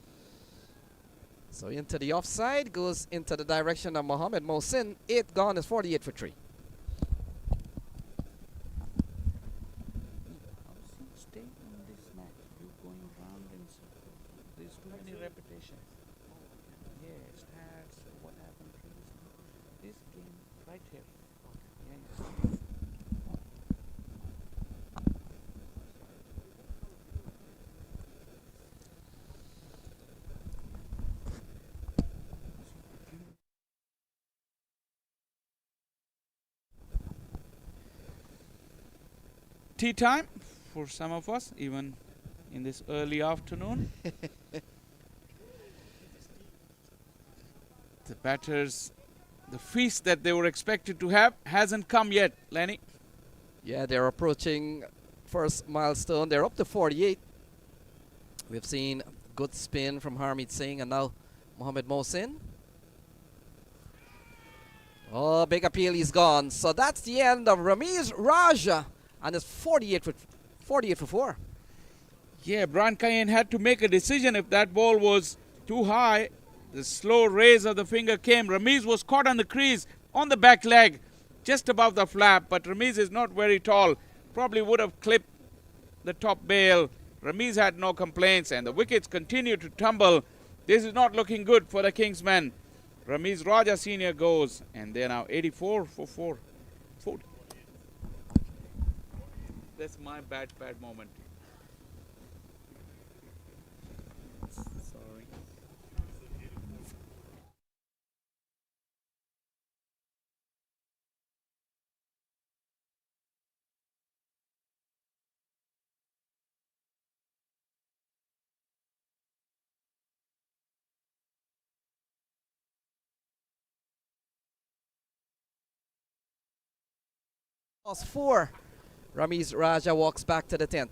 [SPEAKER 4] So into the offside, goes into the direction of Mohammed Mohsin. 8 gone is 48 for 3.
[SPEAKER 5] Stay in this match. You're going round and there's too many repetitions. Yes, that's what happened previously. This game right here. Yeah, yeah. tea time for some of us, even in this early afternoon. The batters, the feast that they were expected to have hasn't come yet, Lenny.
[SPEAKER 4] Yeah, they're approaching first milestone. They're up to 48. We've seen good spin from Harmeet Singh and now Mohammad Mohsin. Oh, big appeal, he's gone. So that's the end of Ramiz Raja, and it's 48 for 4.
[SPEAKER 5] Yeah, Brian Cayenne had to make a decision if that ball was too high. The slow raise of the finger came. Ramiz was caught on the crease, on the back leg, just above the flap, but Ramiz is not very tall. Probably would have clipped the top bail. Ramiz had no complaints, and the wickets continue to tumble. This is not looking good for the Kingsmen. Ramiz Raja Senior goes, and they're now 84 for 4. 40. That's my bad moment. Sorry.
[SPEAKER 4] Lost 4. Ramiz Raja walks back to the 10th.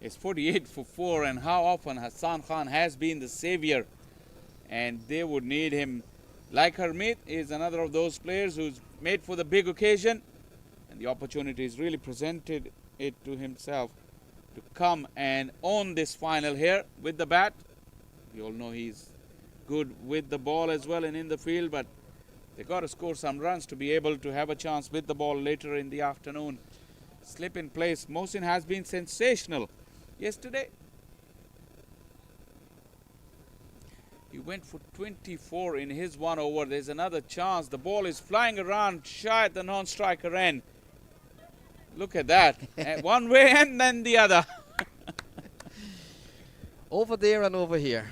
[SPEAKER 5] It's 48 for 4, and how often Hassan Khan has been the savior, and they would need him. Like Harmeet is another of those players who's made for the big occasion, and the opportunity is really presented it to himself to come and own this final here with the bat. We all know he's good with the ball as well and in the field, but they got to score some runs to be able to have a chance with the ball later in the afternoon. Slip in place. Mohsin has been sensational yesterday. He went for 24 in his 1 over. There's another chance. The ball is flying around shy at the non-striker end. Look at that. One way and then the other.
[SPEAKER 4] Over there and over here.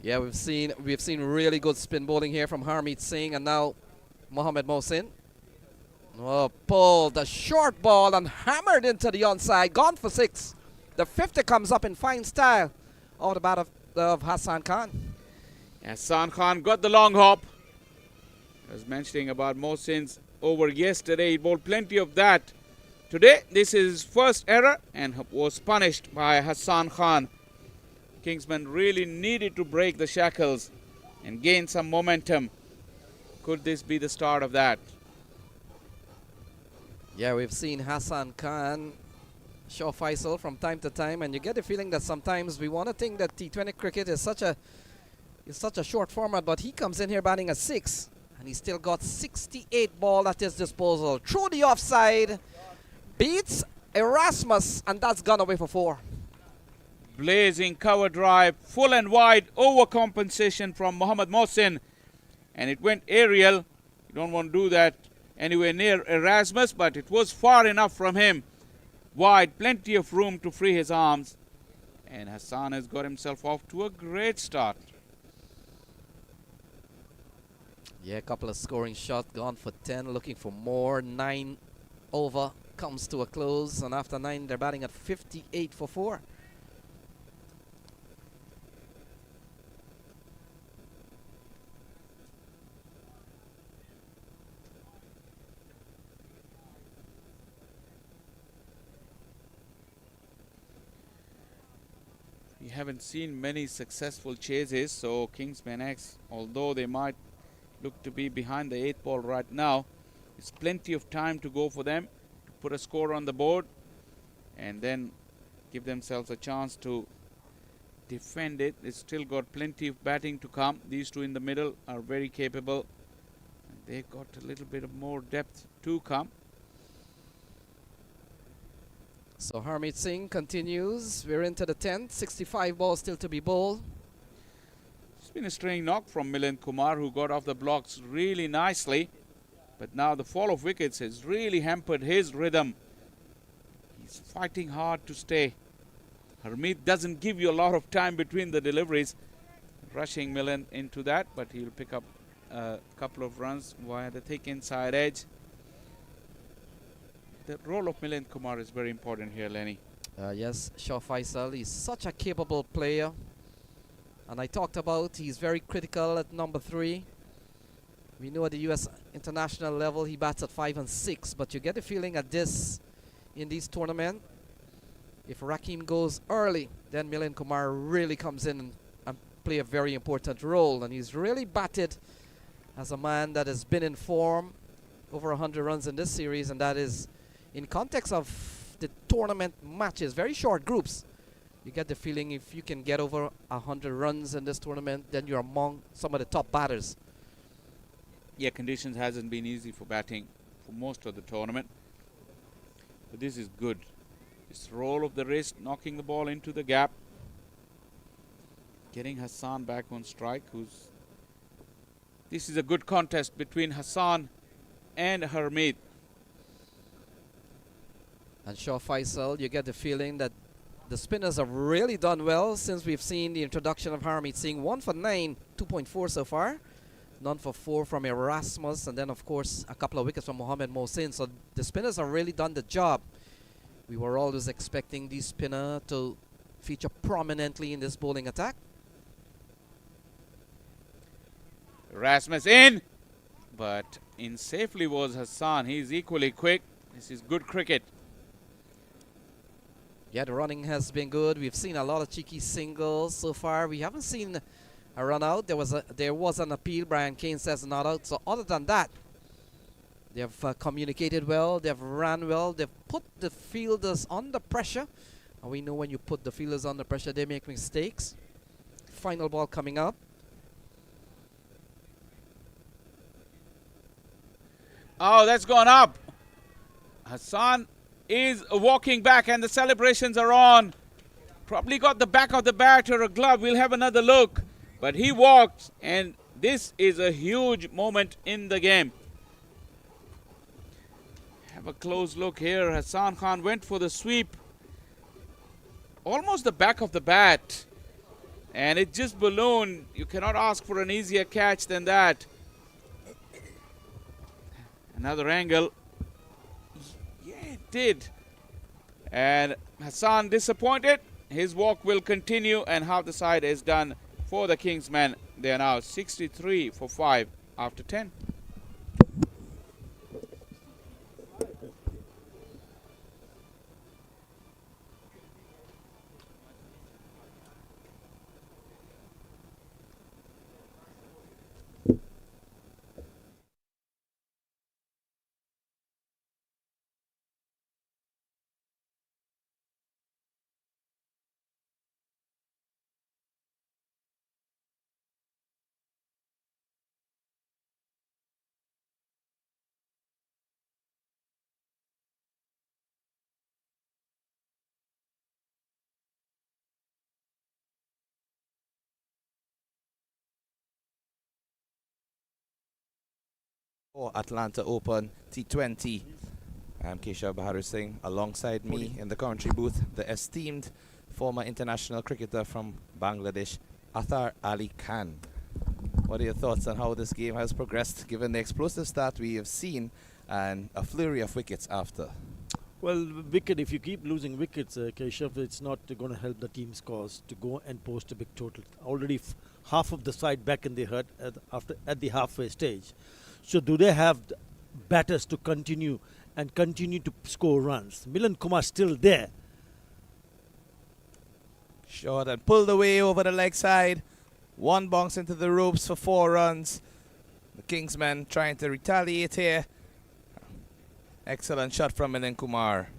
[SPEAKER 4] Yeah, we've seen really good spin bowling here from Harmeet Singh and now Mohammad Mohsin. Oh, pulled the short ball and hammered into the onside. Gone for 6. The 50 comes up in fine style out the bat of Hassan Khan.
[SPEAKER 5] Hassan Khan got the long hop. I was mentioning about Mohsin's over yesterday. He bowled plenty of that. Today, this is his first error and was punished by Hassan Khan. Kingsmen really needed to break the shackles and gain some momentum. Could this be the start of that?
[SPEAKER 4] Yeah, we've seen Hassan Khan show Faisal from time to time, and you get the feeling that sometimes we want to think that T20 cricket is such a short format, but he comes in here batting at 6, and he's still got 68 ball at his disposal. Through the offside, beats Erasmus, and that's gone away for 4.
[SPEAKER 5] Blazing cover drive, full and wide, overcompensation from Mohammad Mohsin, and it went aerial. You don't want to do that anywhere near Erasmus, but it was far enough from him. Wide, plenty of room to free his arms, and Hassan has got himself off to a great start.
[SPEAKER 4] Yeah, a couple of scoring shots, gone for 10, looking for more. 9 over comes to a close, and after 9 they're batting at 58 for 4.
[SPEAKER 5] We haven't seen many successful chases, so Kingsmen X, although they might look to be behind the 8th ball right now, there's plenty of time to go for them to put a score on the board and then give themselves a chance to defend it. They've still got plenty of batting to come. These two in the middle are very capable, and they've got a little bit of more depth to come.
[SPEAKER 4] So Harmeet Singh continues. We're into the 10th. 65 balls still to be bowled.
[SPEAKER 5] It's been a straying knock from Milind Kumar, who got off the blocks really nicely. But now the fall of wickets has really hampered his rhythm. He's fighting hard to stay. Harmeet doesn't give you a lot of time between the deliveries. Rushing Milind into that, but he'll pick up a couple of runs via the thick inside edge. The role of Milind Kumar is very important here, Lenny.
[SPEAKER 4] Yes, Shah Faisal, he's such a capable player. And I talked about he's very critical at number 3. We know at the US international level he bats at 5 and 6, but you get the feeling at this, in these tournaments, if Rakim goes early, then Milind Kumar really comes in and play a very important role. And he's really batted as a man that has been in form, over 100 runs in this series, and that is in context of the tournament matches, very short groups. You get the feeling if you can get over 100 runs in this tournament, then you're among some of the top batters.
[SPEAKER 5] Yeah, conditions hasn't been easy for batting for most of the tournament. But this is good. This roll of the wrist, knocking the ball into the gap. Getting Hassan back on strike. This is a good contest between Hassan and Harmeet.
[SPEAKER 4] And Shah Faisal, you get the feeling that the spinners have really done well since we've seen the introduction of Harmeet, seeing 1 for 9, 2.4 so far. None for 4 from Erasmus, and then of course a couple of wickets from Mohamed Mohsin. So the spinners have really done the job. We were always expecting the spinner to feature prominently in this bowling attack.
[SPEAKER 5] Erasmus in, but in safely was Hassan. He's equally quick. This is good cricket.
[SPEAKER 4] Yeah, the running has been good. We've seen a lot of cheeky singles so far. We haven't seen a run out. There was an appeal. Brian Kane says not out. So other than that, they've communicated well. They've ran well. They've put the fielders under pressure. And we know when you put the fielders under pressure, they make mistakes. Final ball coming up.
[SPEAKER 5] Oh, that's gone up. Hassan is walking back and the celebrations are on. Probably got the back of the bat or a glove. We'll have another look. But he walked, and this is a huge moment in the game. Have a close look here. Hassan Khan went for the sweep. Almost the back of the bat. And it just ballooned. You cannot ask for an easier catch than that. Another angle. Yeah, it did. And Hassan disappointed. His walk will continue, and half the side is done for the Kingsmen. They are now 63 for 5 after 10.
[SPEAKER 8] For Atlanta Open T20. I'm Keshav Bahadur Singh. Alongside me in the commentary booth, the esteemed former international cricketer from Bangladesh, Athar Ali Khan. What are your thoughts on how this game has progressed, given the explosive start we have seen and a flurry of wickets after?
[SPEAKER 3] Well, if you keep losing wickets, Keshav, it's not going to help the team's cause to go and post a big total. Already half of the side back in the hurt at the halfway stage. So do they have batters to continue to score runs? Milind Kumar still there.
[SPEAKER 8] Short and pulled away over the leg side. One bounce into the ropes for 4 runs. The Kingsmen trying to retaliate here. Excellent shot from Milind Kumar.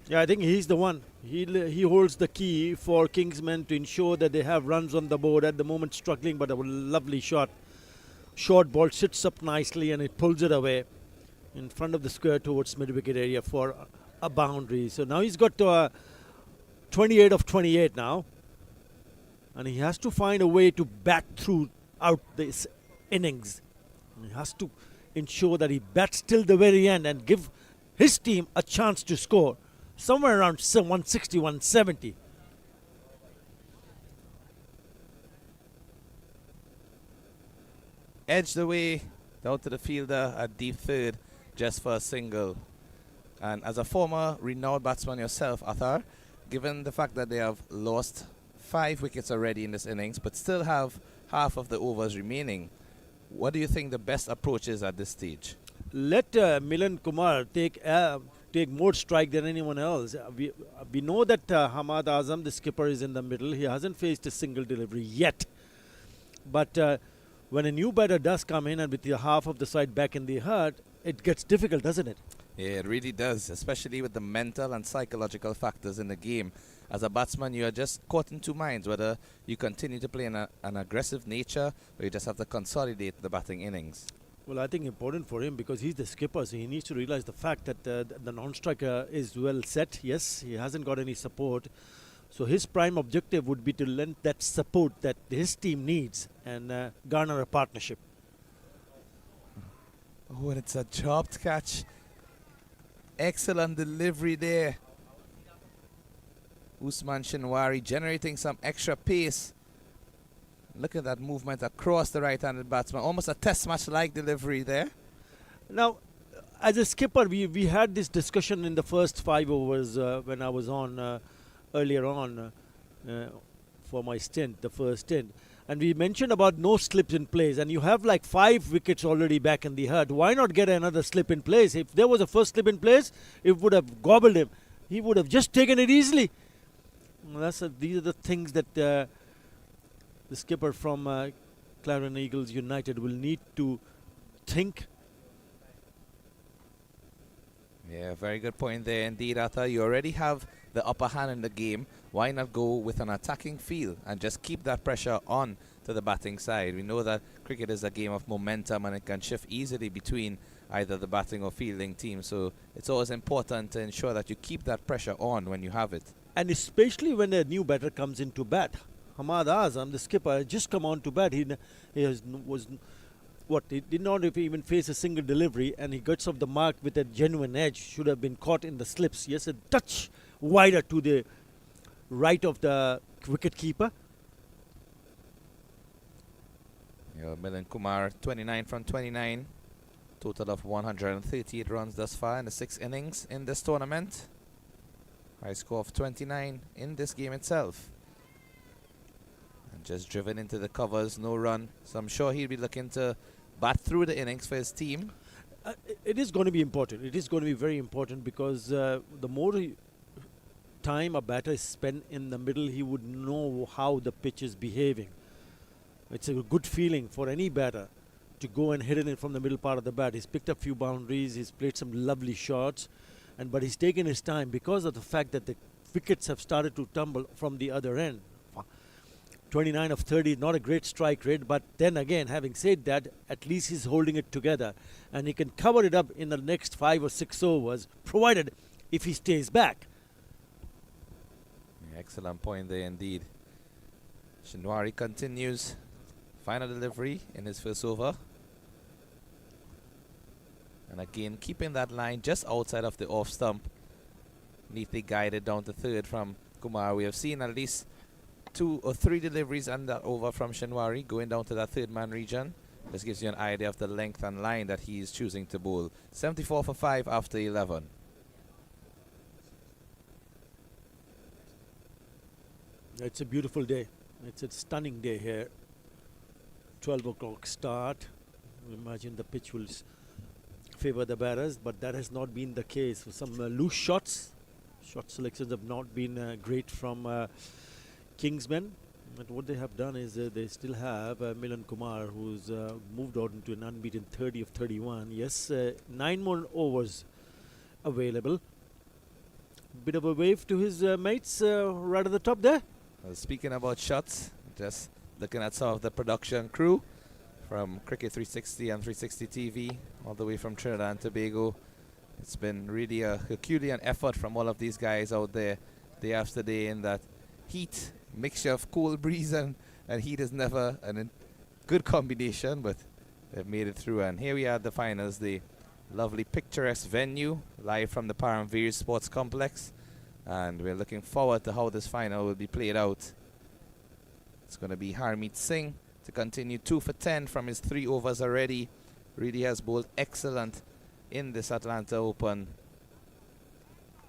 [SPEAKER 3] Yeah, I think he's the one. He holds the key for Kingsmen to ensure that they have runs on the board. At the moment struggling, but a lovely shot. Short ball sits up nicely and it pulls it away in front of the square towards mid-wicket area for a boundary. So now he's got 28 of 28 now. And he has to find a way to bat throughout this innings. And he has to ensure that he bats till the very end and give his team a chance to score somewhere around 160, 170.
[SPEAKER 8] Edged away down to the fielder at deep third just for a single. And as a former renowned batsman yourself, Athar, given the fact that they have lost 5 wickets already in this innings, but still have half of the overs remaining, what do you think the best approach is at this stage?
[SPEAKER 3] Let Milan Kumar take more strike than anyone else. We know that Hamad Azam, the skipper, is in the middle. He hasn't faced a single delivery yet. But when a new batter does come in and with the half of the side back in the hurt, it gets difficult, doesn't it?
[SPEAKER 8] Yeah, it really does, especially with the mental and psychological factors in the game. As a batsman, you are just caught in two minds, whether you continue to play in an aggressive nature or you just have to consolidate the batting innings.
[SPEAKER 3] Well, I think important for him because he's the skipper, so he needs to realize the fact that the non-striker is well set. Yes, he hasn't got any support. So his prime objective would be to lend that support that his team needs and garner a partnership.
[SPEAKER 8] Oh, and it's a chopped catch. Excellent delivery there. Usman Shinwari generating some extra pace. Look at that movement across the right-handed batsman. Almost a test match-like delivery there.
[SPEAKER 3] Now, as a skipper, we had this discussion in the first 5 overs when I was on earlier on for my stint, the first stint. And we mentioned about no slips in place. And you have like 5 wickets already back in the hurt. Why not get another slip in place? If there was a first slip in place, it would have gobbled him. He would have just taken it easily. Well, these are the things that the skipper from Clarion Eagles United will need to think.
[SPEAKER 8] Yeah, very good point there indeed, Atta. You already have the upper hand in the game. Why not go with an attacking feel and just keep that pressure on to the batting side? We know that cricket is a game of momentum and it can shift easily between either the batting or fielding team. So it's always important to ensure that you keep that pressure on when you have it.
[SPEAKER 3] And especially when a new batter comes into bat. Hamad Azam, the skipper, had just come on to bat. He did not even face a single delivery, and he gets off the mark with a genuine edge. Should have been caught in the slips. Yes, a touch wider to the right of the wicket keeper.
[SPEAKER 8] Yeah, Milan Kumar, 29 from 29. Total of 138 runs thus far in the 6 innings in this tournament. High score of 29 in this game itself. And just driven into the covers, no run. So I'm sure he'll be looking to bat through the innings for his team.
[SPEAKER 3] It is going to be important. It is going to be very important because the more time a batter is spent in the middle, he would know how the pitch is behaving. It's a good feeling for any batter to go and hit it in from the middle part of the bat. He's picked up few boundaries. He's played some lovely shots. But he's taken his time because of the fact that the wickets have started to tumble from the other end. 29 of 30 is not a great strike rate, but then again, having said that, at least he's holding it together and he can cover it up in the next 5 or 6 overs, provided if he stays back.
[SPEAKER 8] Yeah, excellent point there indeed. Shinwari continues. Final delivery in his first over. And again, keeping that line just outside of the off stump. Neatly guided down to third from Kumar. We have seen at least 2 or 3 deliveries and that over from Shinwari going down to that third man region. This gives you an idea of the length and line that he is choosing to bowl. 74 for 5 after 11.
[SPEAKER 3] It's a beautiful day. It's a stunning day here. 12 o'clock start. Imagine the pitch will favor the batters, but that has not been the case. Some loose shots. Shot selections have not been great from Kingsmen. But what they have done is they still have Milan Kumar, who's moved out into an unbeaten 30 of 31. Yes, 9 more overs available. Bit of a wave to his mates right at the top there.
[SPEAKER 8] Speaking about shots, just looking at some of the production crew from Cricket 360 and 360 TV, all the way from Trinidad and Tobago. It's been really a Herculean effort from all of these guys out there day after day in that heat. Mixture of cool breeze and heat is never a good combination, but they've made it through. And here we are at the finals, the lovely picturesque venue, live from the Paramveer Sports Complex. And we're looking forward to how this final will be played out. It's going to be Harmeet Singh to continue 2 for 10 from his 3 overs already. Really has bowled excellent in this Atlanta Open.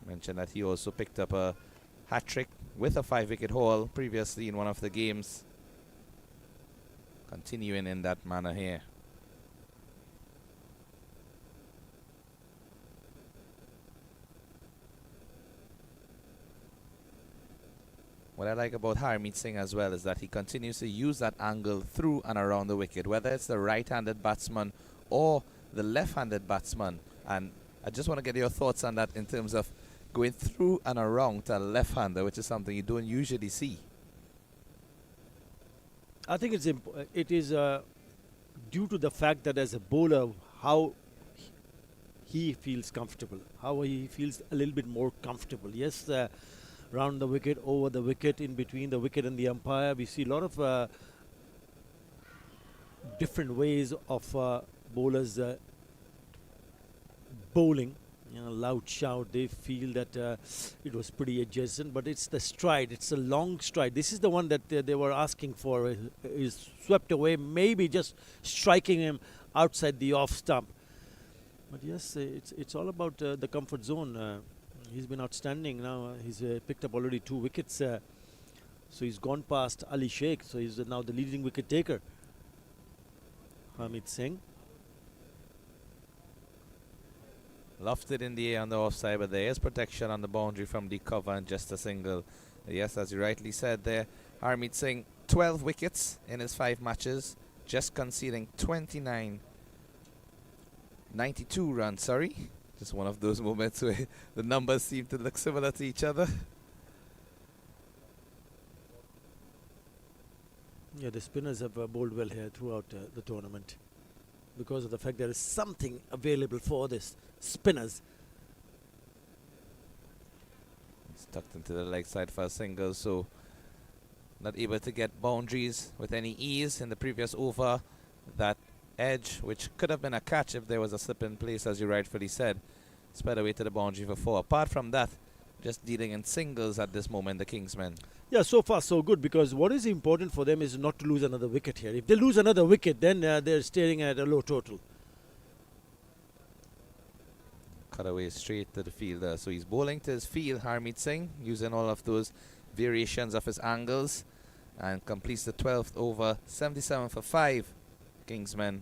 [SPEAKER 8] Mentioned that he also picked up a hat trick with a 5-wicket haul previously in one of the games. Continuing in that manner here. What I like about Harmeet Singh as well is that he continues to use that angle through and around the wicket, whether it's the right-handed batsman or the left-handed batsman. And I just want to get your thoughts on that in terms of going through and around to a left-hander, which is something you don't usually see.
[SPEAKER 3] I think it is due to the fact that as a bowler, how he feels comfortable, how he feels a little bit more comfortable. Yes, round the wicket, over the wicket, in between the wicket and the umpire. We see a lot of different ways of bowlers bowling. You know, loud shout, they feel that it was pretty adjacent, but it's the stride, it's a long stride. This is the one that they were asking for, is swept away, maybe just striking him outside the off stump. But yes, it's all about the comfort zone. He's been outstanding now. He's picked up already 2 wickets. So he's gone past Ali Sheikh. So he's now the leading wicket taker. Harmeet Singh.
[SPEAKER 8] Lofted in the air on the offside, but there is protection on the boundary from the cover and just a single. Yes, as you rightly said there, Harmeet Singh, 12 wickets in his 5 matches, just conceding 92 runs, sorry. Just one of those moments where the numbers seem to look similar to each other.
[SPEAKER 3] Yeah, the spinners have bowled well here throughout the tournament, because of the fact there is something available for this spinners.
[SPEAKER 8] It's tucked into the leg side for a single, so not able to get boundaries with any ease in the previous over. That edge, which could have been a catch if there was a slip in place, as you rightfully said, sped away to the boundary for 4. Apart from that, just dealing in singles at this moment, the Kingsmen.
[SPEAKER 3] Yeah, so far so good, because what is important for them is not to lose another wicket here. If they lose another wicket, then they're staring at a low total.
[SPEAKER 8] Cut away straight to the fielder. So he's bowling to his field, Harmeet Singh, using all of those variations of his angles, and completes the 12th over, 77 for 5. Kingsmen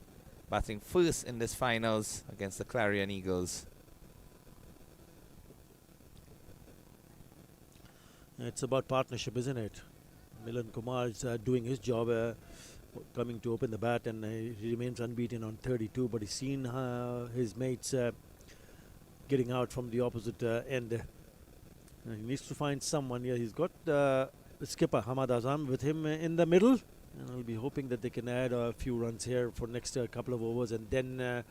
[SPEAKER 8] batting first in this finals against the Clarion Eagles.
[SPEAKER 3] It's about partnership, isn't it? Milan Kumar is doing his job, coming to open the bat, and he remains unbeaten on 32, but he's seen his mates getting out from the opposite end. He needs to find someone. Yeah, he's got the skipper Hamad Azam with him in the middle, and I'll be hoping that they can add a few runs here for next couple of overs, and then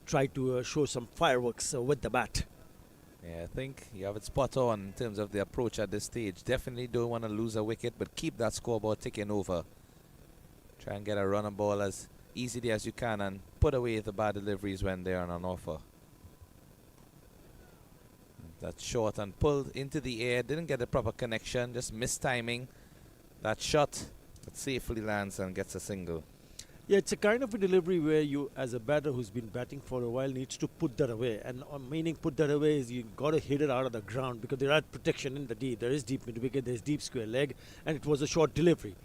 [SPEAKER 3] try to show some fireworks with the bat.
[SPEAKER 8] Yeah, I think you have it spot on in terms of the approach at this stage. Definitely don't want to lose a wicket, but keep that scoreboard ticking over. Try and get a run and ball as easily as you can, and put away the bad deliveries when they are on offer. That's short and pulled into the air. Didn't get the proper connection, just missed timing. That shot, but safely lands and gets a single.
[SPEAKER 3] Yeah, it's a kind of a delivery where you, as a batter who's been batting for a while, needs to put that away. And meaning put that away is you got to hit it out of the ground, because there are protection in the deep. There is deep mid wicket, there's deep square leg, and it was a short delivery.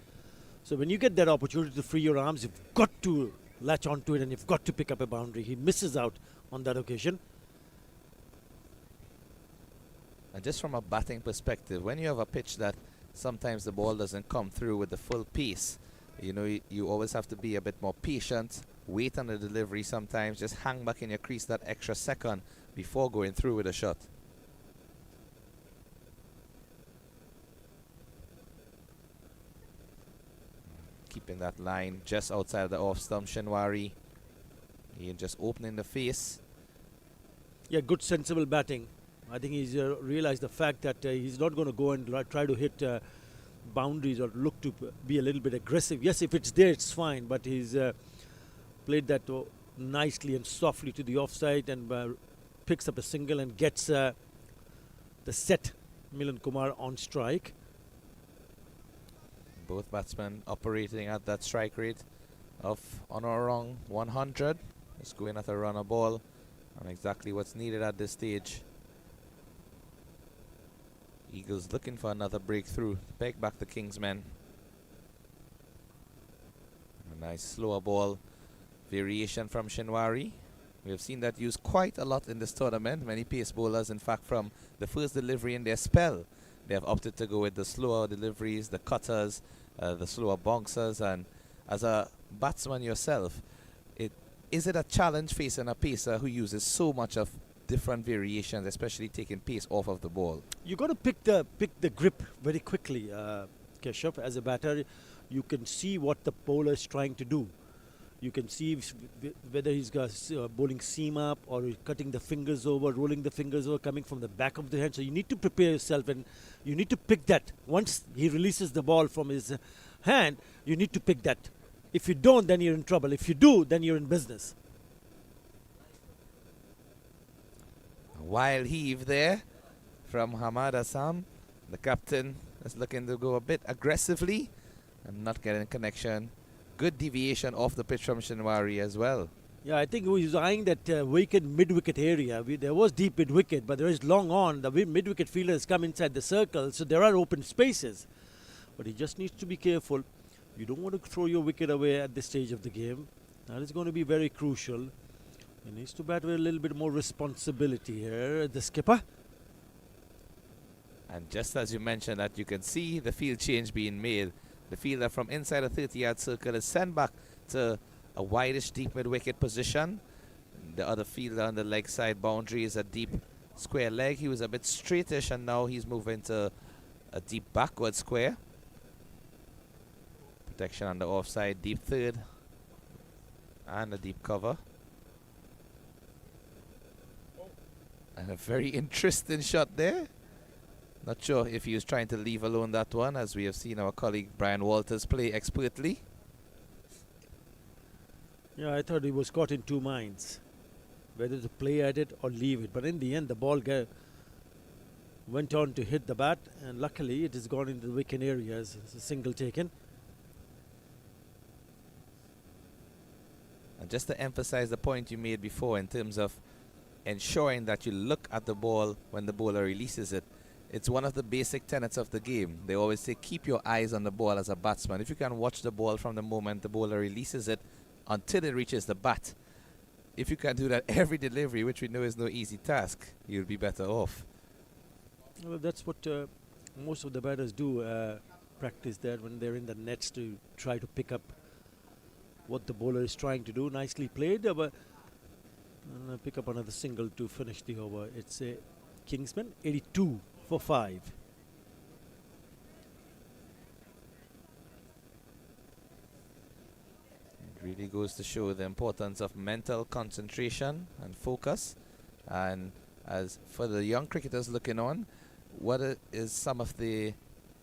[SPEAKER 3] So when you get that opportunity to free your arms, you've got to latch onto it, and you've got to pick up a boundary. He misses out on that occasion.
[SPEAKER 8] And just from a batting perspective, when you have a pitch that sometimes the ball doesn't come through with the full pace, you know, you always have to be a bit more patient, wait on the delivery sometimes, just hang back in your crease that extra second before going through with a shot. Keeping that line just outside the off stump, Shinwari. He just opening the face.
[SPEAKER 3] Yeah, good sensible batting. I think he's realized the fact that he's not going to go and try to hit boundaries or look to be a little bit aggressive. Yes, if it's there, it's fine, but he's played that nicely and softly to the offside, and picks up a single and gets the set Milan Kumar on strike.
[SPEAKER 8] Both batsmen operating at that strike rate of on or around 100. Just going at a runner ball, and exactly what's needed at this stage. Eagles looking for another breakthrough. Peg back the Kingsmen. A nice slower ball variation from Shinwari. We have seen that used quite a lot in this tournament. Many pace bowlers, in fact, from the first delivery in their spell, they have opted to go with the slower deliveries, the cutters, the slower bouncers. And as a batsman yourself, is it a challenge facing a pacer who uses so much of different variations, especially taking pace off of the ball?
[SPEAKER 3] You got to pick the grip very quickly, Keshav. As a batter, you can see what the bowler is trying to do. You can see whether he's got bowling seam up or cutting the fingers over, rolling the fingers over, coming from the back of the hand. So you need to prepare yourself, and you need to pick that. Once he releases the ball from his hand, you need to pick that. If you don't, then you're in trouble. If you do, then you're in business.
[SPEAKER 8] A wild heave there from Hamad Assam. The captain is looking to go a bit aggressively and not getting connection. Good deviation off the pitch from Shinwari as well.
[SPEAKER 3] Yeah, I think he was eyeing that mid-wicket area. There was deep mid-wicket, but there is long on. The mid-wicket fielder has come inside the circle, so there are open spaces. But he just needs to be careful. You don't want to throw your wicket away at this stage of the game. That is going to be very crucial. He needs to bat with a little bit more responsibility here, the skipper.
[SPEAKER 8] And just as you mentioned that, you can see the field change being made. The fielder from inside a 30-yard circle is sent back to a wideish deep mid-wicket position. The other fielder on the leg side boundary is a deep square leg. He was a bit straightish, and now he's moving to a deep backward square. Protection on the offside, deep third, and a deep cover. And a very interesting shot there. Not sure if he was trying to leave alone that one, as we have seen our colleague Brian Walters play expertly.
[SPEAKER 3] Yeah, I thought he was caught in two minds, whether to play at it or leave it. But in the end, the ball went on to hit the bat, and luckily it has gone into the wicket area as a single taken.
[SPEAKER 8] And just to emphasize the point you made before in terms of ensuring that you look at the ball when the bowler releases it, it's one of the basic tenets of the game. They always say keep your eyes on the ball as a batsman. If you can watch the ball from the moment the bowler releases it until it reaches the bat, if you can do that every delivery, which we know is no easy task, you'll be better off.
[SPEAKER 3] Well, that's what most of the batters do, practice that when they're in the nets to try to pick up what the bowler is trying to do. Nicely played, but pick up another single to finish the over. It's a Kingsmen 82 for 5.
[SPEAKER 8] It really goes to show the importance of mental concentration and focus. And as for the young cricketers looking on, what is some of the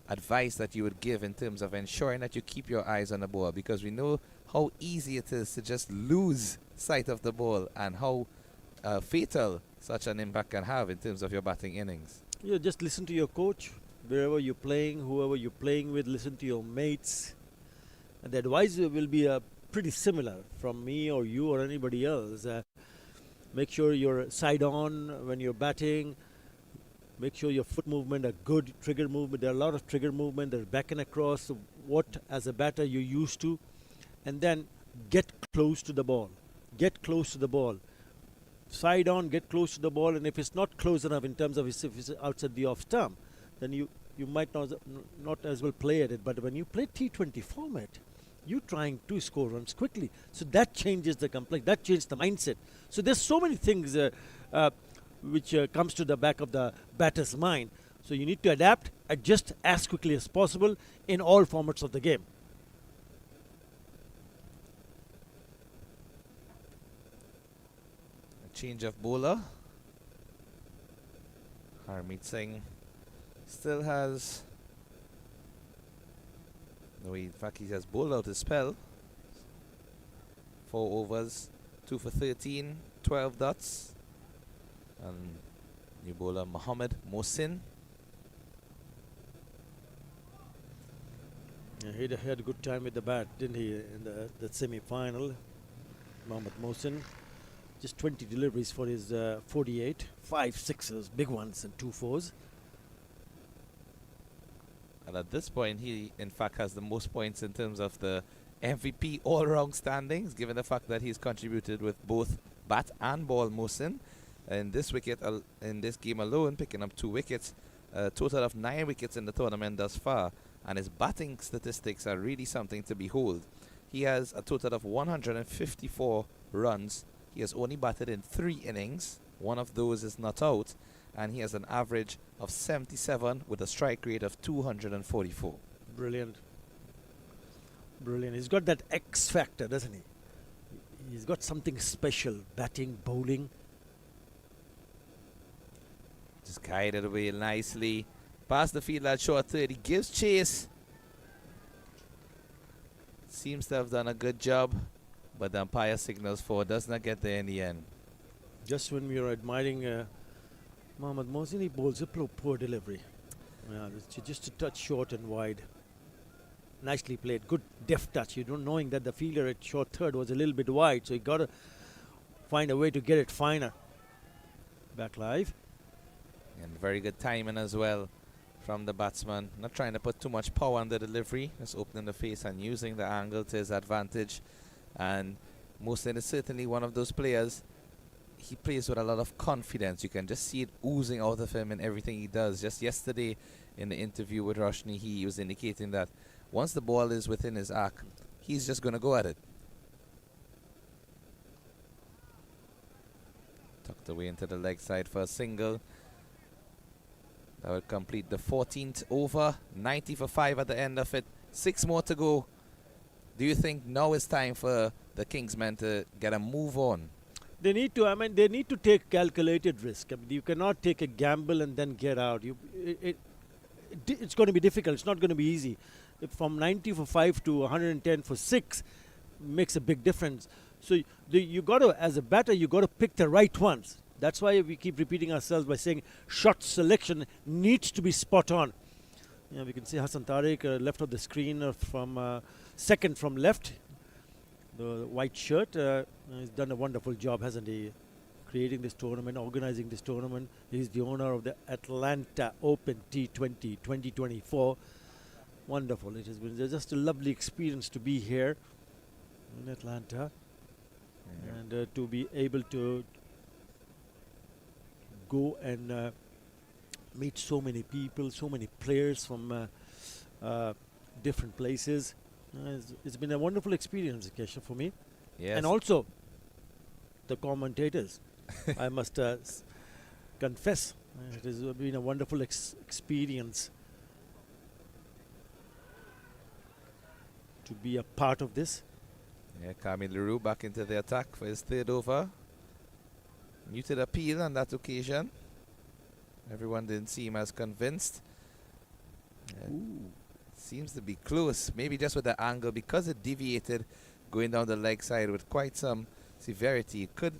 [SPEAKER 8] advice that you would give in terms of ensuring that you keep your eyes on the ball? Because we know how easy it is to just lose sight of the ball and how fatal such an impact can have in terms of your batting innings.
[SPEAKER 3] Yeah, just listen to your coach, wherever you're playing, whoever you're playing with, listen to your mates. And the advice will be pretty similar from me or you or anybody else. Make sure you're side on when you're batting. Make sure your foot movement are good, trigger movement. There are a lot of trigger movement. There's back and across, what as a batter you're used to. And then get close to the ball. Get close to the ball. Side on, get close to the ball, and if it's not close enough in terms of if it's outside the off stump, then you might not as well play at it. But when you play T20 format, you're trying to score runs quickly. So that changes the complex, that changes the mindset. So there's so many things which comes to the back of the batter's mind. So you need to adapt, adjust as quickly as possible in all formats of the game.
[SPEAKER 8] Change of bowler. Harmeet Singh still has, no, in fact he has bowled out his spell. 4 overs, 2 for 13, 12 dots. And new bowler Mohammad Mohsin.
[SPEAKER 3] Yeah, he had a good time with the bat, didn't he, in the semi-final. Mohammad Mohsin. Just 20 deliveries for his 48. 5 sixes, big ones, and 2 fours.
[SPEAKER 8] And at this point, he in fact has the most points in terms of the MVP all-round standings, given the fact that he's contributed with both bat and ball Mohsin. In this in this game alone, picking up 2 wickets, a total of 9 wickets in the tournament thus far, and his batting statistics are really something to behold. He has a total of 154 runs. He has only batted in 3 innings. One of those is not out, and he has an average of 77 with a strike rate of 244.
[SPEAKER 3] Brilliant. Brilliant. He's got that X factor, doesn't he? He's got something special. Batting, bowling.
[SPEAKER 8] Just guided away nicely. Past the field at short 30. Gives chase. Seems to have done a good job, but the umpire signals for does not get there in the end.
[SPEAKER 3] Just when we were admiring Mohammad Mohsin, he bowls a poor delivery. It's just a touch short and wide. Nicely played. Good deft touch. You don't knowing that the fielder at short third was a little bit wide, so he got to find a way to get it finer. Back live.
[SPEAKER 8] And very good timing as well from the batsman. Not trying to put too much power on the delivery, just opening the face and using the angle to his advantage. And Mohsin is certainly one of those players. He plays with a lot of confidence. You can just see it oozing out of him in everything he does. Just yesterday in the interview with Roshni, he was indicating that once the ball is within his arc, he's just going to go at it. Tucked away into the leg side for a single. That would complete the 14th over. 90 for 5 at the end of it. 6 more to go. Do you think now is time for the Kingsmen to get a move on?
[SPEAKER 3] They need to. I mean, they need to take calculated risk. I mean, you cannot take a gamble and then get out. It's going to be difficult. It's not going to be easy. If from 90 for 5 to 110 for 6 makes a big difference. So you got to, as a batter, you got to pick the right ones. That's why we keep repeating ourselves by saying shot selection needs to be spot on. Yeah, we can see Hassan Tariq left of the screen from second from left. The white shirt. He's done a wonderful job, hasn't he? Creating this tournament, organizing this tournament. He's the owner of the Atlanta Open T20 2024. Wonderful. It has been just a lovely experience to be here in Atlanta. And to be able to go and meet so many people, so many players from different places. It's been a wonderful experience, Kesha, for me.
[SPEAKER 8] Yes.
[SPEAKER 3] And also the commentators. I must confess, it has been a wonderful experience to be a part of this.
[SPEAKER 8] Yeah, Kamil Leroux back into the attack for his 3rd over. Muted appeal on that occasion. Everyone didn't seem as convinced. Seems to be close, maybe just with the angle, because it deviated going down the leg side with quite some severity. It could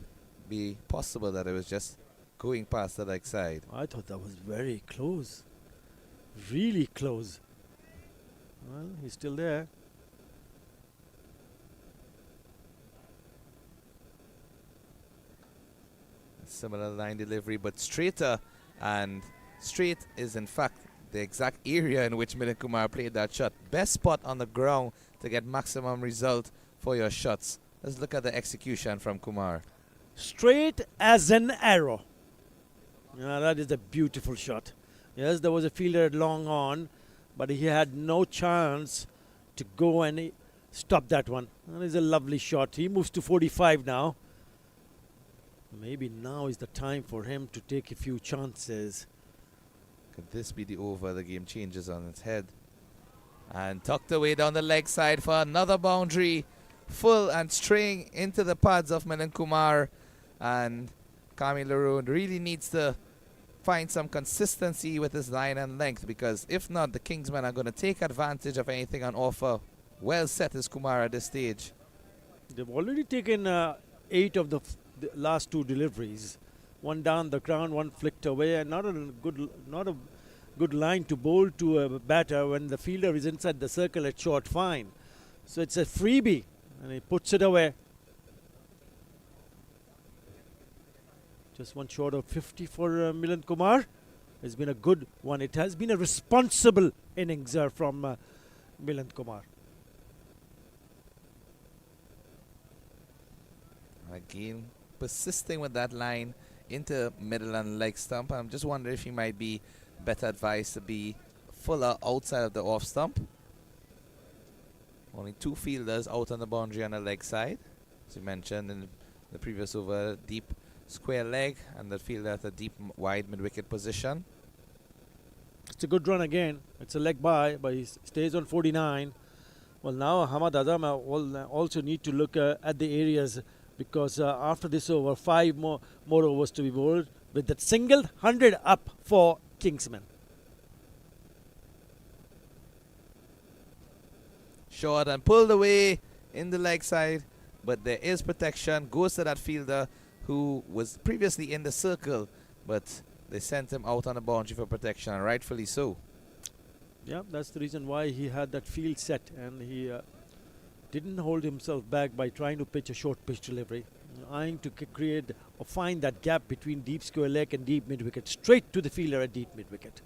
[SPEAKER 8] be possible that it was just going past the leg side.
[SPEAKER 3] I thought that was very close. Really close. Well, he's still there.
[SPEAKER 8] Similar line delivery, but straighter, and straight is in fact the exact area in which Milind Kumar played that shot. Best spot on the ground to get maximum result for your shots. Let's look at the execution from Kumar.
[SPEAKER 3] Straight as an arrow. That is a beautiful shot. Yes, there was a fielder long on, but he had no chance to go and stop that one. That is a lovely shot. He moves to 45 now. Maybe now is the time for him to take a few chances.
[SPEAKER 8] Could this be the over? The game changes on its head. And tucked away down the leg side for another boundary. Full and straying into the pads of Milind Kumar. And Kamil Leroux really needs to find some consistency with his line and length, because if not, the Kingsmen are going to take advantage of anything on offer. Well set is Kumar at this stage.
[SPEAKER 3] They've already taken 8 of the last 2 deliveries. One down the ground, one flicked away, and not a good line to bowl to a batter when the fielder is inside the circle at short fine. So it's a freebie, and he puts it away. Just one short of 50 for Milind Kumar. It's been a good one. It has been a responsible innings from Milind Kumar.
[SPEAKER 8] Again, persisting with that line into middle and leg stump. I'm just wondering if he might be better advised to be fuller outside of the off stump. Only 2 fielders out on the boundary on the leg side. As you mentioned in the previous over, deep square leg, and the fielder at a deep wide mid-wicket position.
[SPEAKER 3] It's a good run again. It's a leg by, but he stays on 49. Well, now Hamad Azam will also need to look at the areas, because after this over, 5 more overs to be bowled, with that single 100 up for Kingsmen.
[SPEAKER 8] Short and pulled away in the leg side, but there is protection. Goes to that fielder who was previously in the circle, but they sent him out on the boundary for protection, and rightfully so.
[SPEAKER 3] Yeah, that's the reason why he had that field set, and he didn't hold himself back by trying to pitch a short pitch delivery, trying to create or find that gap between deep square leg and deep mid-wicket, straight to the fielder at deep mid-wicket.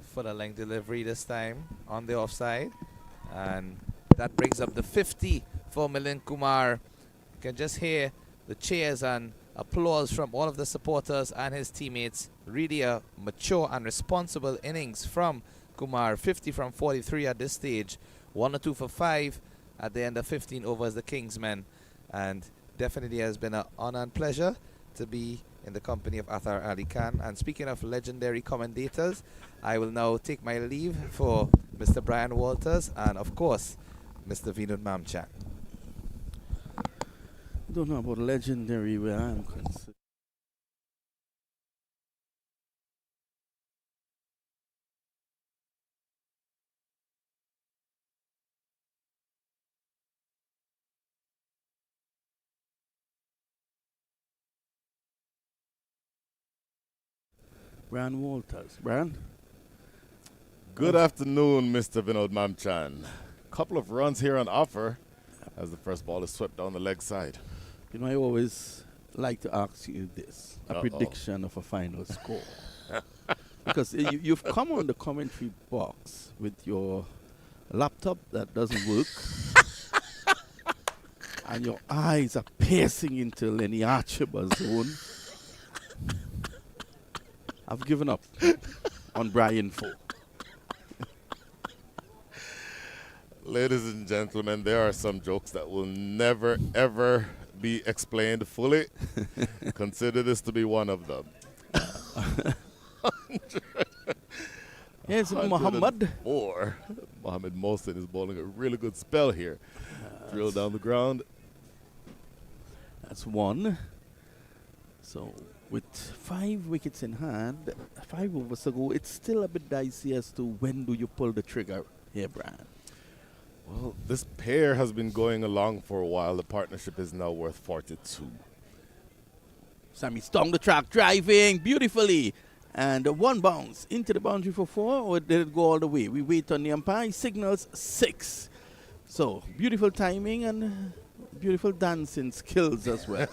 [SPEAKER 8] For the length delivery this time on the offside, and that brings up the 50 for Milind Kumar. You can just hear the cheers and applause from all of the supporters and his teammates. Really a mature and responsible innings from Kumar. 50 from 43 at this stage. 1 or 2 for 5 at the end of 15 overs, the Kingsmen. And definitely has been an honor and pleasure to be in the company of Athar Ali Khan. And speaking of legendary commentators, I will now take my leave for Mr. Brian Walters and, of course, Mr. Vinod Mamchan.
[SPEAKER 2] I don't know about legendary where I'm concerned. Brian Walters. Brian?
[SPEAKER 6] Good afternoon, Mr. Vinod Mamchan. Couple of runs here on offer as the first ball is swept down the leg side.
[SPEAKER 2] You know, I always like to ask you this, a
[SPEAKER 6] Uh-oh.
[SPEAKER 2] prediction of a final score. Because you've come on the commentary box with your laptop that doesn't work, and your eyes are piercing into Lenny Archibald's zone. I've given up on Brian Foe.
[SPEAKER 6] Ladies and gentlemen, there are some jokes that will never, ever be explained fully. Consider this to be one of them.
[SPEAKER 2] Yes, Muhammad.
[SPEAKER 6] Mohammed Mohsin is bowling a really good spell here. Drill down the ground.
[SPEAKER 2] That's one. So, with 5 wickets in hand, 5 overs to go, it's still a bit dicey as to when do you pull the trigger here, Brian.
[SPEAKER 6] Well, this pair has been going along for a while. The partnership is now worth 42.
[SPEAKER 2] Sammy's down the track, driving beautifully. And one bounce into the boundary for 4, or did it go all the way? We wait on the umpire. He signals 6. So, beautiful timing and beautiful dancing skills as well.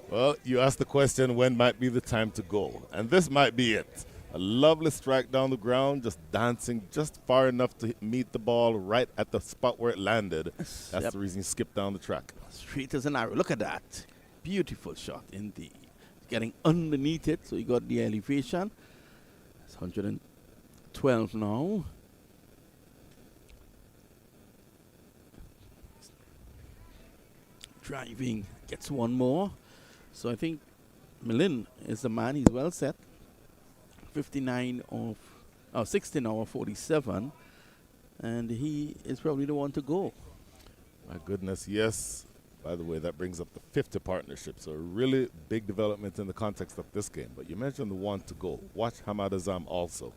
[SPEAKER 6] Well, you asked the question, when might be the time to go? And this might be it. A lovely strike down the ground, just dancing just far enough to meet the ball right at the spot where it landed. That's the reason he skipped down the track.
[SPEAKER 2] Straight as an arrow. Look at that. Beautiful shot indeed. Getting underneath it, so you got the elevation. It's 112 now. Driving, gets one more. So I think Milind is the man. He's well set. 69 of 16 over 47, and he is probably the one to go.
[SPEAKER 6] My goodness, yes. By the way, that brings up the 50 partnership. So a really big development in the context of this game. But you mentioned the one to go. Watch Hamad Azam also,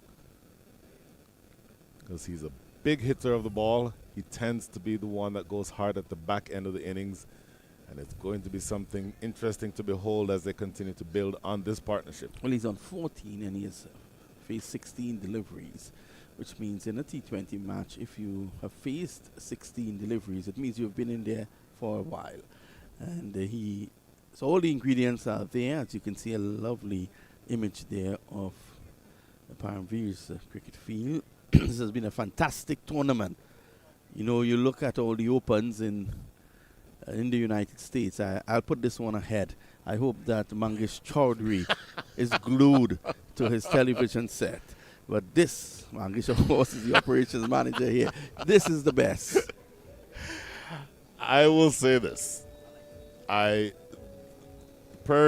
[SPEAKER 6] because he's a big hitter of the ball. He tends to be the one that goes hard at the back end of the innings. And it's going to be something interesting to behold as they continue to build on this partnership.
[SPEAKER 2] Well, he's on 14 and he has faced 16 deliveries, which means in a T20 match, if you have faced 16 deliveries, it means you've been in there for a while. And he So all the ingredients are there. As you can see, a lovely image there of the Paramveers cricket field. This has been a fantastic tournament. You know, you look at all the opens in the United States. I'll put this one ahead. I hope that Mangesh Chaudhary is glued to his television set. But this, Mangesh, of course, is the operations manager here. This is the best.
[SPEAKER 6] I will say this. Prairie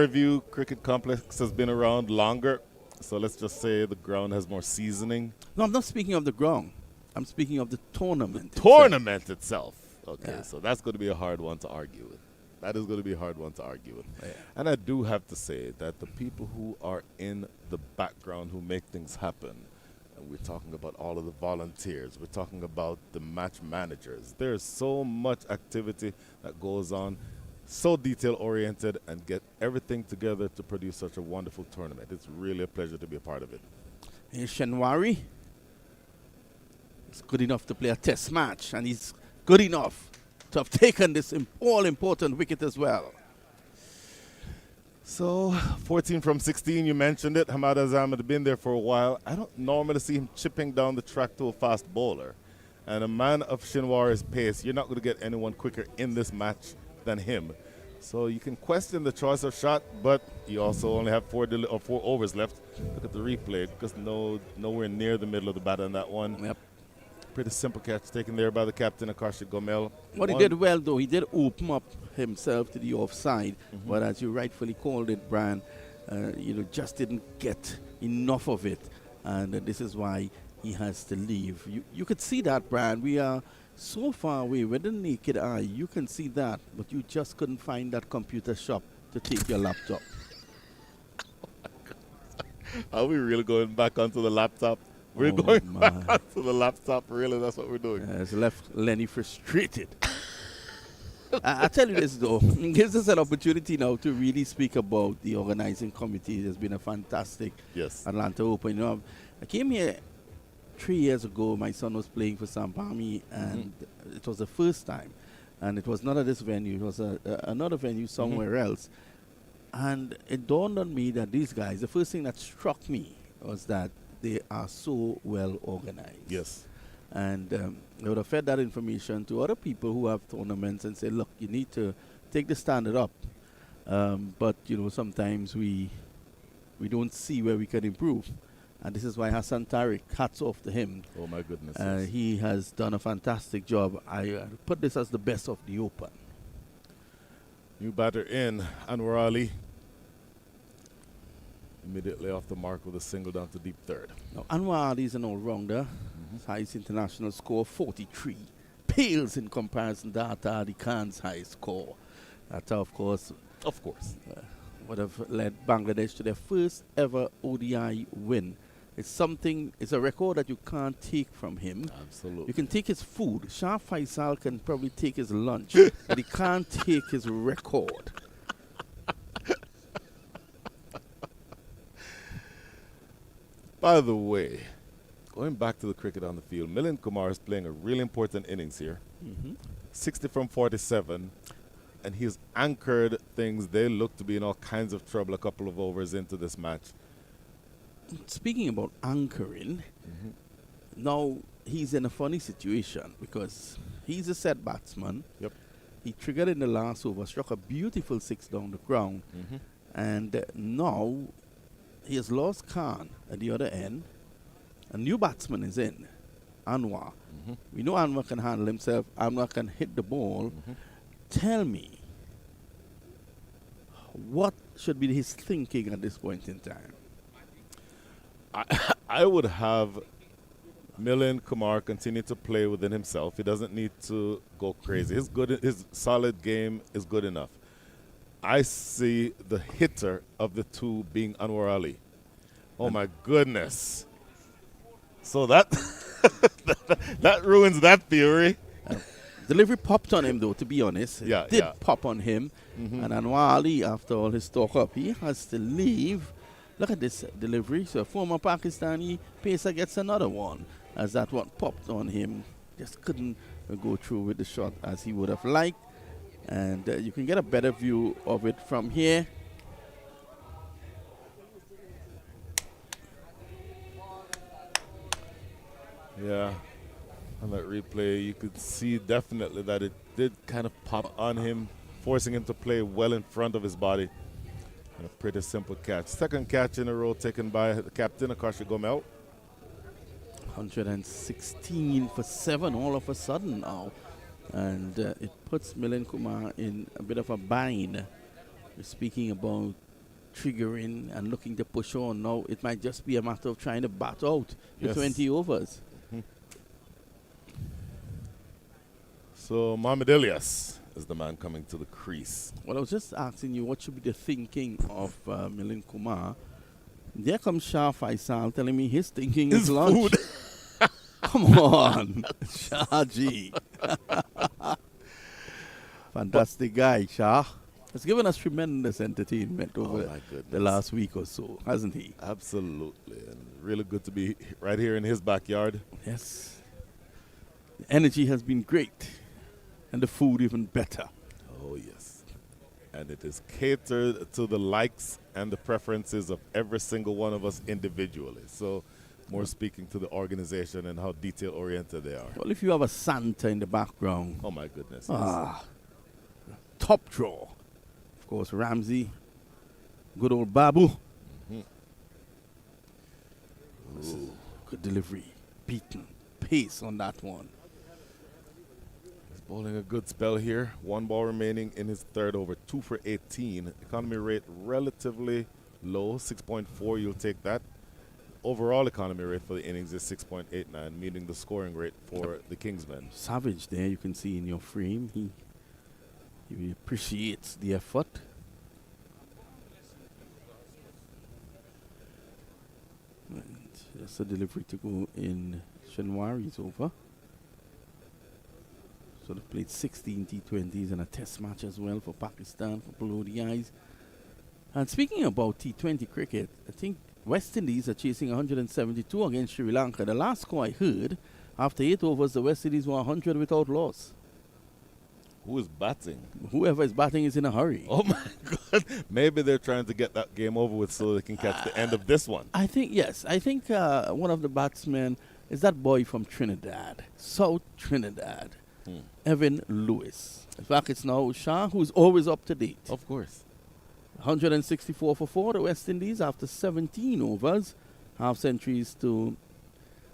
[SPEAKER 6] View Cricket Complex has been around longer, so let's just say the ground has more seasoning.
[SPEAKER 2] No, I'm not speaking of the ground. I'm speaking of the tournament.
[SPEAKER 6] Tournament itself. Okay,
[SPEAKER 2] Yeah.
[SPEAKER 6] so that's going to be a hard one to argue with. That is going to be a hard one to argue with.
[SPEAKER 2] Yeah.
[SPEAKER 6] And I do have to say that the people who are in the background who make things happen, and we're talking about all of the volunteers, we're talking about the match managers. There's so much activity that goes on, so detail-oriented, and get everything together to produce such a wonderful tournament. It's really a pleasure to be a part of it.
[SPEAKER 2] Here's Shenwari. He's good enough to play a test match, and he's good enough to have taken this all-important wicket as well.
[SPEAKER 6] So, 14 from 16, you mentioned it. Hamad Azam had been there for a while. I don't normally see him chipping down the track to a fast bowler. And a man of Shinwari's pace, you're not going to get anyone quicker in this match than him. So you can question the choice of shot, but you also only have 4 overs left. Look at the replay, because nowhere near the middle of the bat on that one.
[SPEAKER 2] Yep.
[SPEAKER 6] Pretty simple catch taken there by the captain, Akashi Gomel.
[SPEAKER 2] What he did well, though, he did open up himself to the offside. But as you rightfully called it, Brian, just didn't get enough of it. And this is why he has to leave. You could see that, Brian. We are so far away with the naked eye. You can see that, but you just couldn't find that computer shop to take your laptop.
[SPEAKER 6] Are we really going back onto the laptop? We're going back onto the laptop, really? That's what we're doing.
[SPEAKER 2] It's left Lenny frustrated. I tell you this, though. It gives us an opportunity now to really speak about the organizing committee. It's been a fantastic Atlanta Open. You know, I came here 3 years ago. My son was playing for Sampami, and it was the first time. And it was not at this venue. It was another venue somewhere else. And it dawned on me that these guys, the first thing that struck me was that they are so well organized.
[SPEAKER 6] Yes.
[SPEAKER 2] And they would have fed that information to other people who have tournaments and say, look, you need to take the standard up. But, you know, sometimes we don't see where we can improve. And this is why Hassan Tariq, hats off to him.
[SPEAKER 6] Oh, my goodness. Yes.
[SPEAKER 2] He has done a fantastic job. I put this as the best of the Open.
[SPEAKER 6] New batter in, Anwar Ali. Immediately off the mark with a single down to deep third.
[SPEAKER 2] Now, Anwar Ali is an all-rounder. His highest international score, 43. Pales in comparison to Atta Ali Khan's high score. Atta, of course, would have led Bangladesh to their first ever ODI win. It's a record that you can't take from him.
[SPEAKER 6] Absolutely.
[SPEAKER 2] You can take his food. Shah Faisal can probably take his lunch, but he can't take his record.
[SPEAKER 6] By the way, going back to the cricket on the field, Milind Kumar is playing a really important innings here. 60 from 47, and he's anchored things. They look to be in all kinds of trouble a couple of overs into this match.
[SPEAKER 2] Speaking about anchoring, now he's in a funny situation because he's a set batsman.
[SPEAKER 6] Yep.
[SPEAKER 2] He triggered in the last over, struck a beautiful 6 down the ground, and now he has lost Khan at the other end. A new batsman is in, Anwar. We know Anwar can handle himself. Anwar can hit the ball. Tell me, what should be his thinking at this point in time?
[SPEAKER 6] I would have Milind Kumar continue to play within himself. He doesn't need to go crazy. His solid game is good enough. I see the hitter of the two being Anwar Ali. Oh, my goodness. So that that ruins that theory.
[SPEAKER 2] Delivery popped on him, though, to be honest.
[SPEAKER 6] Yeah,
[SPEAKER 2] it did pop on him. And Anwar Ali, after all his talk up, he has to leave. Look at this delivery. So former Pakistani pacer gets another one, as that one popped on him. Just couldn't go through with the shot as he would have liked. And you can get a better view of it from here.
[SPEAKER 6] Yeah. On that replay, you could see definitely that it did kind of pop on him, forcing him to play well in front of his body. And a pretty simple catch. Second catch in a row taken by the captain, Akashi Gomel.
[SPEAKER 2] 116 for 7 all of a sudden now. And it puts Milind Kumar in a bit of a bind. We're speaking about triggering and looking to push on. Now it might just be a matter of trying to bat out the
[SPEAKER 6] Yes.
[SPEAKER 2] 20 overs.
[SPEAKER 6] So Mohamed Elias is the man coming to the crease.
[SPEAKER 2] Well, I was just asking you what should be the thinking of Milind Kumar. There comes Shah Faisal telling me his thinking is lunch. Come on, Shah G. Fantastic guy, Shah. Has given us tremendous entertainment over
[SPEAKER 6] my goodness.
[SPEAKER 2] the last week or so, hasn't he?
[SPEAKER 6] Absolutely. And really good to be right here in his backyard.
[SPEAKER 2] Yes. The energy has been great. And the food even better.
[SPEAKER 6] Oh, yes. And it is catered to the likes and the preferences of every single one of us individually. So, more speaking to the organization and how detail-oriented they are.
[SPEAKER 2] Well, if you have a Santa in the background,
[SPEAKER 6] Oh, my goodness. Yes.
[SPEAKER 2] top draw. Of course, Ramsey, good old Babu. Good delivery, beaten, pace on that one.
[SPEAKER 6] He's bowling a good spell here. 1 ball remaining in his third over. 2 for 18. Economy rate relatively low, 6.4. You'll take that. Overall economy rate for the innings is 6.89, meaning the scoring rate for the Kingsmen.
[SPEAKER 2] Savage there, you can see in your frame. He appreciates the effort. And just a delivery to go in Shanwari's over. So they've played 16 T20s and a test match as well for Pakistan for below the eyes. And speaking about T20 cricket, I think West Indies are chasing 172 against Sri Lanka. The last score I heard, after 8 overs, the West Indies were 100 without loss.
[SPEAKER 6] Who is batting?
[SPEAKER 2] Whoever is batting is in a hurry.
[SPEAKER 6] Oh, my God. Maybe they're trying to get that game over with so they can catch the end of this one.
[SPEAKER 2] I think, yes. I think one of the batsmen is that boy from Trinidad, South Trinidad, Evan Lewis. In fact, it's now Shah, who's always up to date.
[SPEAKER 6] Of course.
[SPEAKER 2] 164 for 4, the West Indies, after 17 overs. Half centuries to,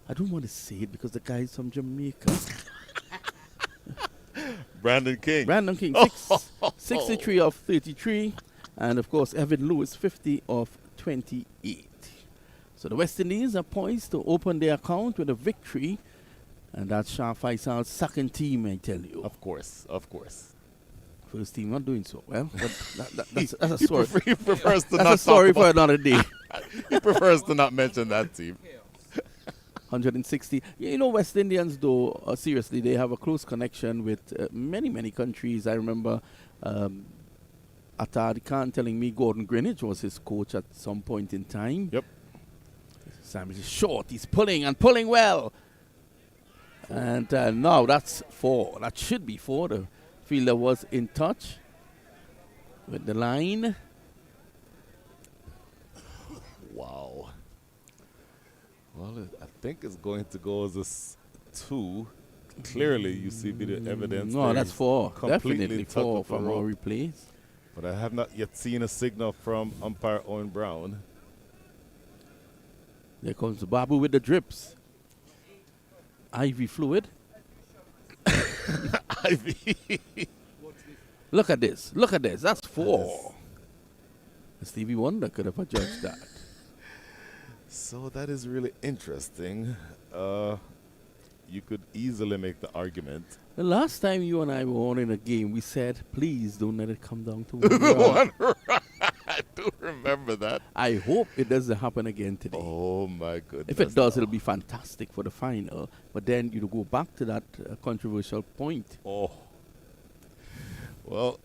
[SPEAKER 2] I don't want to say it because the guy's from Jamaica.
[SPEAKER 6] Brandon King.
[SPEAKER 2] Brandon King, 63 of 33. And, of course, Evan Lewis, 50 of 28. So the West Indies are poised to open their account with a victory. And that's Shah Faisal's second team, I tell you.
[SPEAKER 6] Of course, of course.
[SPEAKER 2] First team not doing so well. But that's a story.
[SPEAKER 6] He prefers to
[SPEAKER 2] That's
[SPEAKER 6] not
[SPEAKER 2] a story
[SPEAKER 6] talk
[SPEAKER 2] for
[SPEAKER 6] about
[SPEAKER 2] another day.
[SPEAKER 6] He prefers to not mention that team.
[SPEAKER 2] 160. You know, West Indians, though, seriously, they have a close connection with many, many countries. I remember Atad Khan telling me Gordon Greenwich was his coach at some point in time.
[SPEAKER 6] Yep.
[SPEAKER 2] Sam is short. He's pulling and pulling well. And now that's 4. That should be 4. The fielder was in touch with the line.
[SPEAKER 6] Wow. Well, I think it's going to go as a 2. Clearly, you see the evidence.
[SPEAKER 2] No,
[SPEAKER 6] there.
[SPEAKER 2] that's
[SPEAKER 6] He's
[SPEAKER 2] 4.
[SPEAKER 6] completely
[SPEAKER 2] Definitely
[SPEAKER 6] tucked
[SPEAKER 2] 4
[SPEAKER 6] up the
[SPEAKER 2] from our
[SPEAKER 6] rope.
[SPEAKER 2] replays.
[SPEAKER 6] But I have not yet seen a signal from umpire Owen Brown.
[SPEAKER 2] There comes Babu with the drips. Ivy fluid.
[SPEAKER 6] Ivy.
[SPEAKER 2] Look at this. Look at this. That's 4. Stevie Wonder could have judged that.
[SPEAKER 6] So that is really interesting. You could easily make the argument.
[SPEAKER 2] The last time you and I were on in a game, we said, please don't let it come down to 1 run.
[SPEAKER 6] I do remember that.
[SPEAKER 2] I hope it doesn't happen again today.
[SPEAKER 6] Oh, my goodness.
[SPEAKER 2] If it does, it'll be fantastic for the final. But then you go back to that controversial point.
[SPEAKER 6] Oh. Well,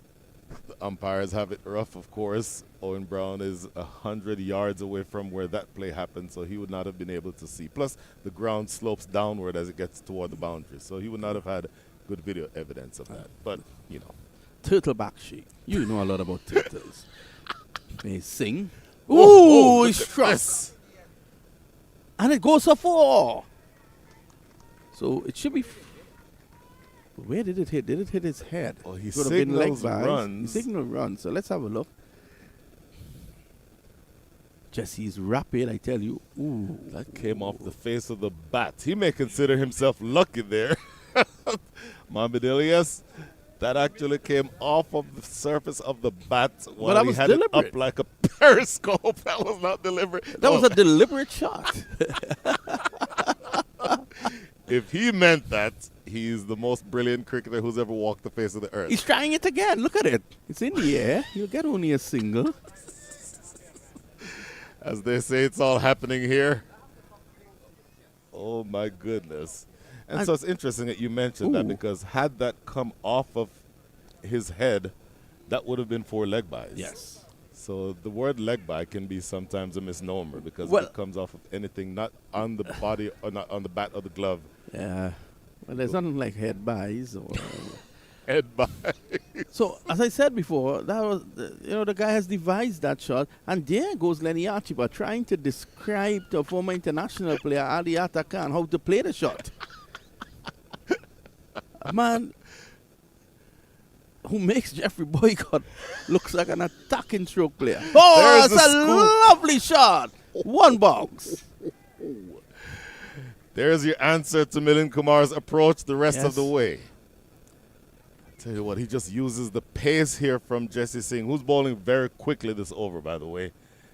[SPEAKER 6] the umpires have it rough, of course. Owen Brown is 100 yards away from where that play happened, so he would not have been able to see. Plus, the ground slopes downward as it gets toward the boundary, so he would not have had good video evidence of that. But, you know.
[SPEAKER 2] turtleback shake. You know a lot about turtles. They sing.
[SPEAKER 6] Oh,
[SPEAKER 2] Ooh,
[SPEAKER 6] look
[SPEAKER 2] it's
[SPEAKER 6] at
[SPEAKER 2] struck.
[SPEAKER 6] this.
[SPEAKER 2] And it goes for 4. So it should be. Where did it hit? Did it hit his head?
[SPEAKER 6] Oh, he
[SPEAKER 2] It would have been leg
[SPEAKER 6] signals
[SPEAKER 2] buys.
[SPEAKER 6] runs.
[SPEAKER 2] He signal runs. So let's have a look. Jesse's rapid, I tell you. Ooh.
[SPEAKER 6] That came off the face of the bat. He may consider himself lucky there. Mohammed, that actually came off of the surface of the bat while
[SPEAKER 2] that
[SPEAKER 6] he
[SPEAKER 2] was
[SPEAKER 6] had it
[SPEAKER 2] deliberate.
[SPEAKER 6] up like a periscope. That was not deliberate.
[SPEAKER 2] That was
[SPEAKER 6] Oh,
[SPEAKER 2] a deliberate shot.
[SPEAKER 6] if he meant that, he's the most brilliant cricketer who's ever walked the face of the earth.
[SPEAKER 2] He's trying it again. Look at it. It's in the air. You'll get only a single.
[SPEAKER 6] As they say, it's all happening here. Oh, my goodness. And so it's interesting that you mentioned that,
[SPEAKER 2] Ooh.
[SPEAKER 6] because had that come off of his head, that would have been 4 leg buys.
[SPEAKER 2] Yes.
[SPEAKER 6] So the word leg buy can be sometimes a misnomer, because
[SPEAKER 2] Well-
[SPEAKER 6] if it comes off of anything not on the body or not on the bat or the glove.
[SPEAKER 2] Yeah. Well, there's nothing like head buys. Or
[SPEAKER 6] Head buy.
[SPEAKER 2] so, as I said before, that was the guy has devised that shot, and there goes Lenny Archibald trying to describe to a former international player Ali Atakan how to play the shot. A man who makes Jeffrey Boycott looks like an attacking stroke player. Oh,
[SPEAKER 6] There's
[SPEAKER 2] that's
[SPEAKER 6] the
[SPEAKER 2] a
[SPEAKER 6] scoop.
[SPEAKER 2] lovely shot. 1 box.
[SPEAKER 6] There's your answer to Milind Kumar's approach the rest of
[SPEAKER 2] Yes.
[SPEAKER 6] the way. Tell you what, he just uses the pace here from Jesse Singh, who's bowling very quickly this over, by the way.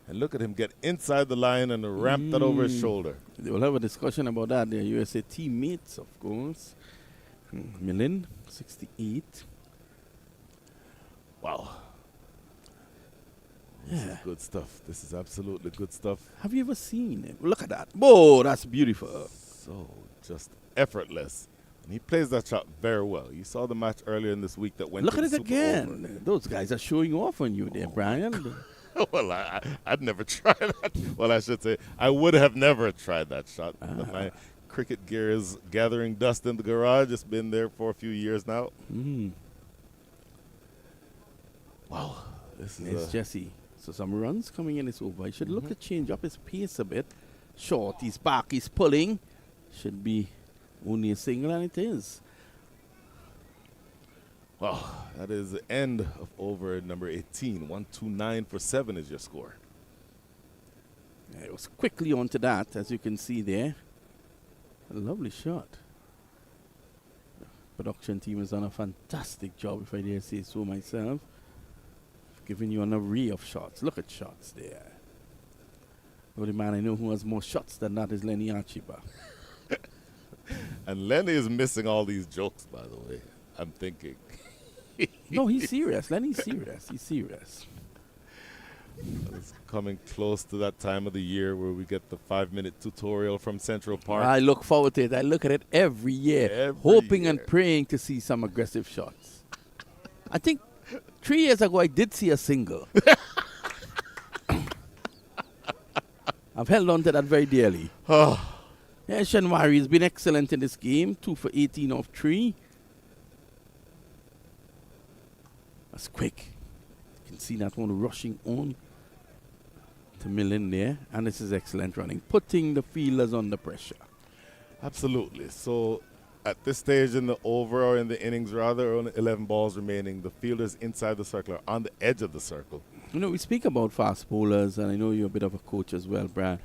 [SPEAKER 6] And look at him get inside the line and ramp that over his shoulder.
[SPEAKER 2] They will have a discussion about that. They're USA teammates, of course. Milind, 68.
[SPEAKER 6] Wow. This is good stuff. This is absolutely good stuff.
[SPEAKER 2] Have you ever seen him? Look at that. Whoa, that's beautiful.
[SPEAKER 6] So just effortless. And he plays that shot very well. You saw the match earlier in this week that went
[SPEAKER 2] Look
[SPEAKER 6] to
[SPEAKER 2] at it
[SPEAKER 6] the Super
[SPEAKER 2] again. Those guys are showing off on you there, Brian.
[SPEAKER 6] Over. Well, I'd never tried that. Well, I should say, I would have never tried that shot. But my cricket gear is gathering dust in the garage. It's been there for a few years now. Wow. This is
[SPEAKER 2] It's Jesse. So some runs coming in this over. He should look to change up his pace a bit. Short, he's back, he's pulling. Should be only a single, and it is.
[SPEAKER 6] wow. That is the end of over number 18. 129 for 7 is your score.
[SPEAKER 2] Yeah, it was quickly onto that, as you can see there. A lovely shot. Production team has done a fantastic job, if I dare say so myself. Giving you an array of shots. Look at shots there. The only man I know who has more shots than that is Lenny Archibald.
[SPEAKER 6] And Lenny is missing all these jokes, by the way. I'm thinking.
[SPEAKER 2] No, he's serious. Lenny's serious. He's serious.
[SPEAKER 6] It's coming close to that time of the year where we get the 5-minute tutorial from Central Park.
[SPEAKER 2] I look forward to it. I look at it every year,
[SPEAKER 6] Every
[SPEAKER 2] hoping
[SPEAKER 6] year.
[SPEAKER 2] and praying to see some aggressive shots. I think 3 years ago I did see a single. I've held on to that very dearly. Yeah, Shanwari has been excellent in this game. 2 for 18 off 3. That's quick. You can see that one rushing on to Milind there. And this is excellent running, putting the fielders under pressure.
[SPEAKER 6] Absolutely. So at this stage in the over, or in the innings rather, only 11 balls remaining. The fielders inside the circle are on the edge of the circle.
[SPEAKER 2] You know, we speak about fast bowlers, and I know you're a bit of a coach as well, Brad.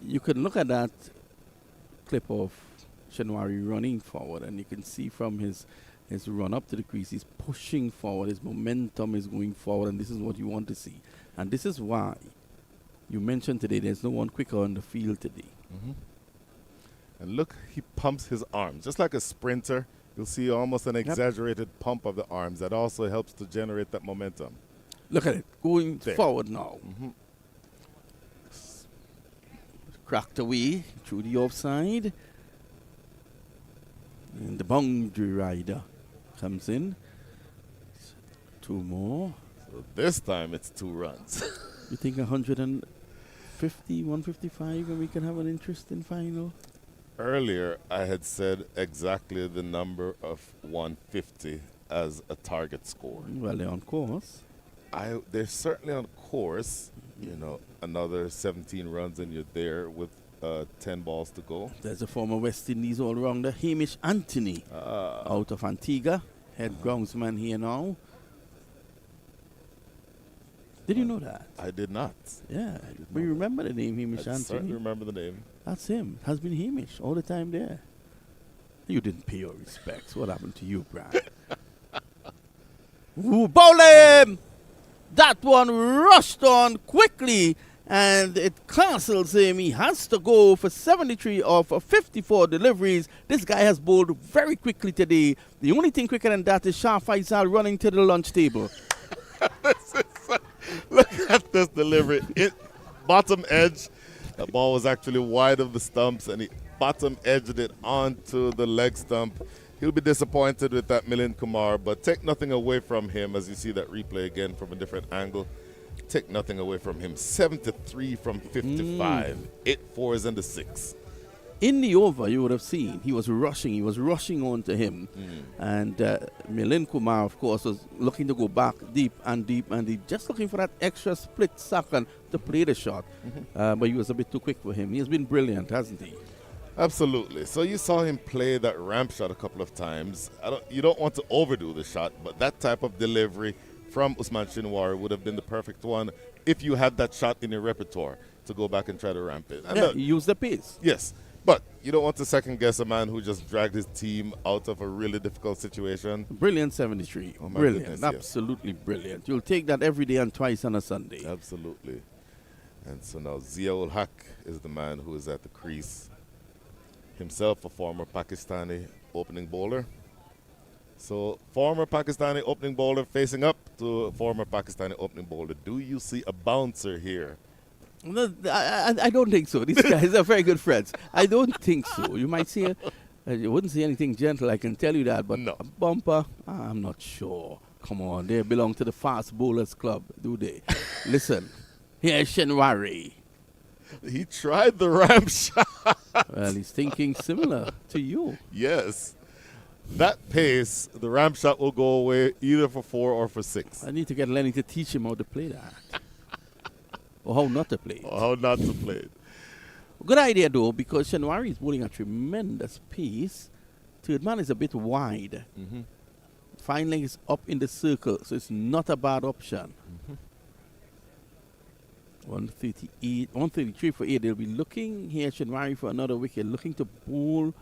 [SPEAKER 2] You can look at that clip of Shanwari running forward, and you can see from his run up to the crease, he's pushing forward, his momentum is going forward, and this is what you want to see. And this is why you mentioned today there's no one quicker on the field today.
[SPEAKER 6] And look, he pumps his arms. Just like a sprinter, you'll see almost an exaggerated pump of the arms. That also helps to generate that momentum.
[SPEAKER 2] Look at it, going
[SPEAKER 6] There.
[SPEAKER 2] forward now. Cracked away through the offside. And the boundary rider comes in. 2 more.
[SPEAKER 6] So this time it's 2 runs.
[SPEAKER 2] You think 150, 155, and we can have an interesting final?
[SPEAKER 6] Earlier, I had said exactly the number of 150, as a target score.
[SPEAKER 2] Well, they're on course.
[SPEAKER 6] They're certainly on course. You know, another 17 runs and you're there with 10 balls to go.
[SPEAKER 2] There's a former West Indies all-rounder, Hamish Anthony, out of Antigua, head groundsman here now. Did you know that?
[SPEAKER 6] I did not.
[SPEAKER 2] Yeah, we remember the name Hamish
[SPEAKER 6] I
[SPEAKER 2] Anthony.
[SPEAKER 6] certainly remember the name.
[SPEAKER 2] That's him. Has been Hamish all the time there. You didn't pay your respects. What happened to you, Brian? Ooh, bowl him! That one rushed on quickly, and it castles him. He has to go for 73 of 54 deliveries. This guy has bowled very quickly today. The only thing quicker than that is Shah Faisal running to the lunch table.
[SPEAKER 6] Look at this delivery. Bottom edge. The ball was actually wide of the stumps, and he bottom edged it onto the leg stump. He'll be disappointed with that Milind Kumar, but take nothing away from him as you see that replay again from a different angle. Take nothing away from him. 73 from 55. 8 fours and a 6.
[SPEAKER 2] In the over, you would have seen he was rushing on to him. And Milind Kumar, of course, was looking to go back deep and deep, just looking for that extra split second to play the shot. But he was a bit too quick for him. He has been brilliant, hasn't he?
[SPEAKER 6] Absolutely. So you saw him play that ramp shot a couple of times. You don't want to overdo the shot, but that type of delivery from Usman Shinwari would have been the perfect one if you had that shot in your repertoire to go back and try to ramp it.
[SPEAKER 2] Yeah, use the pace.
[SPEAKER 6] Yes, but you don't want to second guess a man who just dragged his team out of a really difficult situation.
[SPEAKER 2] Brilliant 73.
[SPEAKER 6] Oh my
[SPEAKER 2] Brilliant.
[SPEAKER 6] goodness, yes.
[SPEAKER 2] Absolutely brilliant. You'll take that every day and twice on a Sunday.
[SPEAKER 6] Absolutely. And so now Zia-ul Haq is the man who is at the crease. Himself a former Pakistani opening bowler. So former Pakistani opening bowler facing up to a former Pakistani opening bowler. Do you see a bouncer here?
[SPEAKER 2] No, I don't think so. These guys are very good friends. I don't think so. You might see, you wouldn't see anything gentle, I can tell you that. But
[SPEAKER 6] No.
[SPEAKER 2] a bumper, I'm not sure. Come on, they belong to the Fast Bowlers Club, do they? Listen, here's Shinwari.
[SPEAKER 6] He tried the ramp shot.
[SPEAKER 2] Well, he's thinking similar to you.
[SPEAKER 6] Yes. That pace, the ramp shot will go away either for 4 or for 6.
[SPEAKER 2] I need to get Lenny to teach him how to play that. Or how not to play it.
[SPEAKER 6] Or how not to play it.
[SPEAKER 2] Good idea, though, because Shinwari is bowling a tremendous pace. Third man is a bit wide. Fine leg is up in the circle, so it's not a bad option. 138, 133 for 8. They'll be looking here, Shinwari, for another wicket, looking to bowl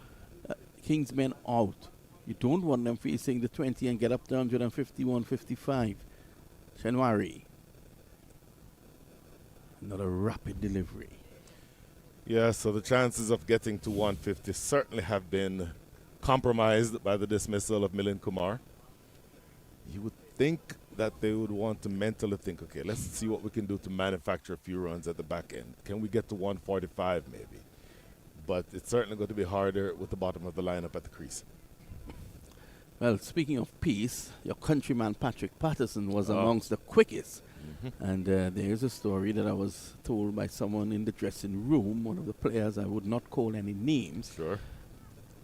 [SPEAKER 2] Kingsmen out. You don't want them facing the 20 and get up to 151, 55. Shinwari. Another rapid delivery.
[SPEAKER 6] Yeah, so the chances of getting to 150 certainly have been compromised by the dismissal of Milind Kumar. You would think that they would want to mentally think, okay, let's see what we can do to manufacture a few runs at the back end. Can we get to 145 maybe? But it's certainly going to be harder with the bottom of the lineup at the crease.
[SPEAKER 2] Well, speaking of peace, your countryman Patrick Patterson was amongst the quickest. And there's a story that I was told by someone in the dressing room, one of the players, I would not call any names.
[SPEAKER 6] Sure.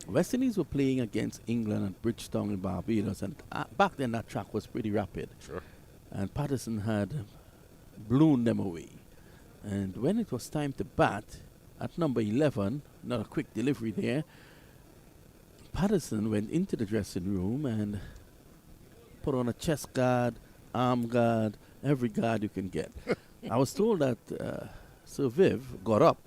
[SPEAKER 2] West Indies were playing against England at Bridgetown in Barbados, and back then that track was pretty rapid.
[SPEAKER 6] Sure.
[SPEAKER 2] And Patterson had blown them away. And when it was time to bat, at number 11, not a quick delivery there, Patterson went into the dressing room and put on a chest guard, arm guard, every guard you can get. I was told that Sir Viv got up,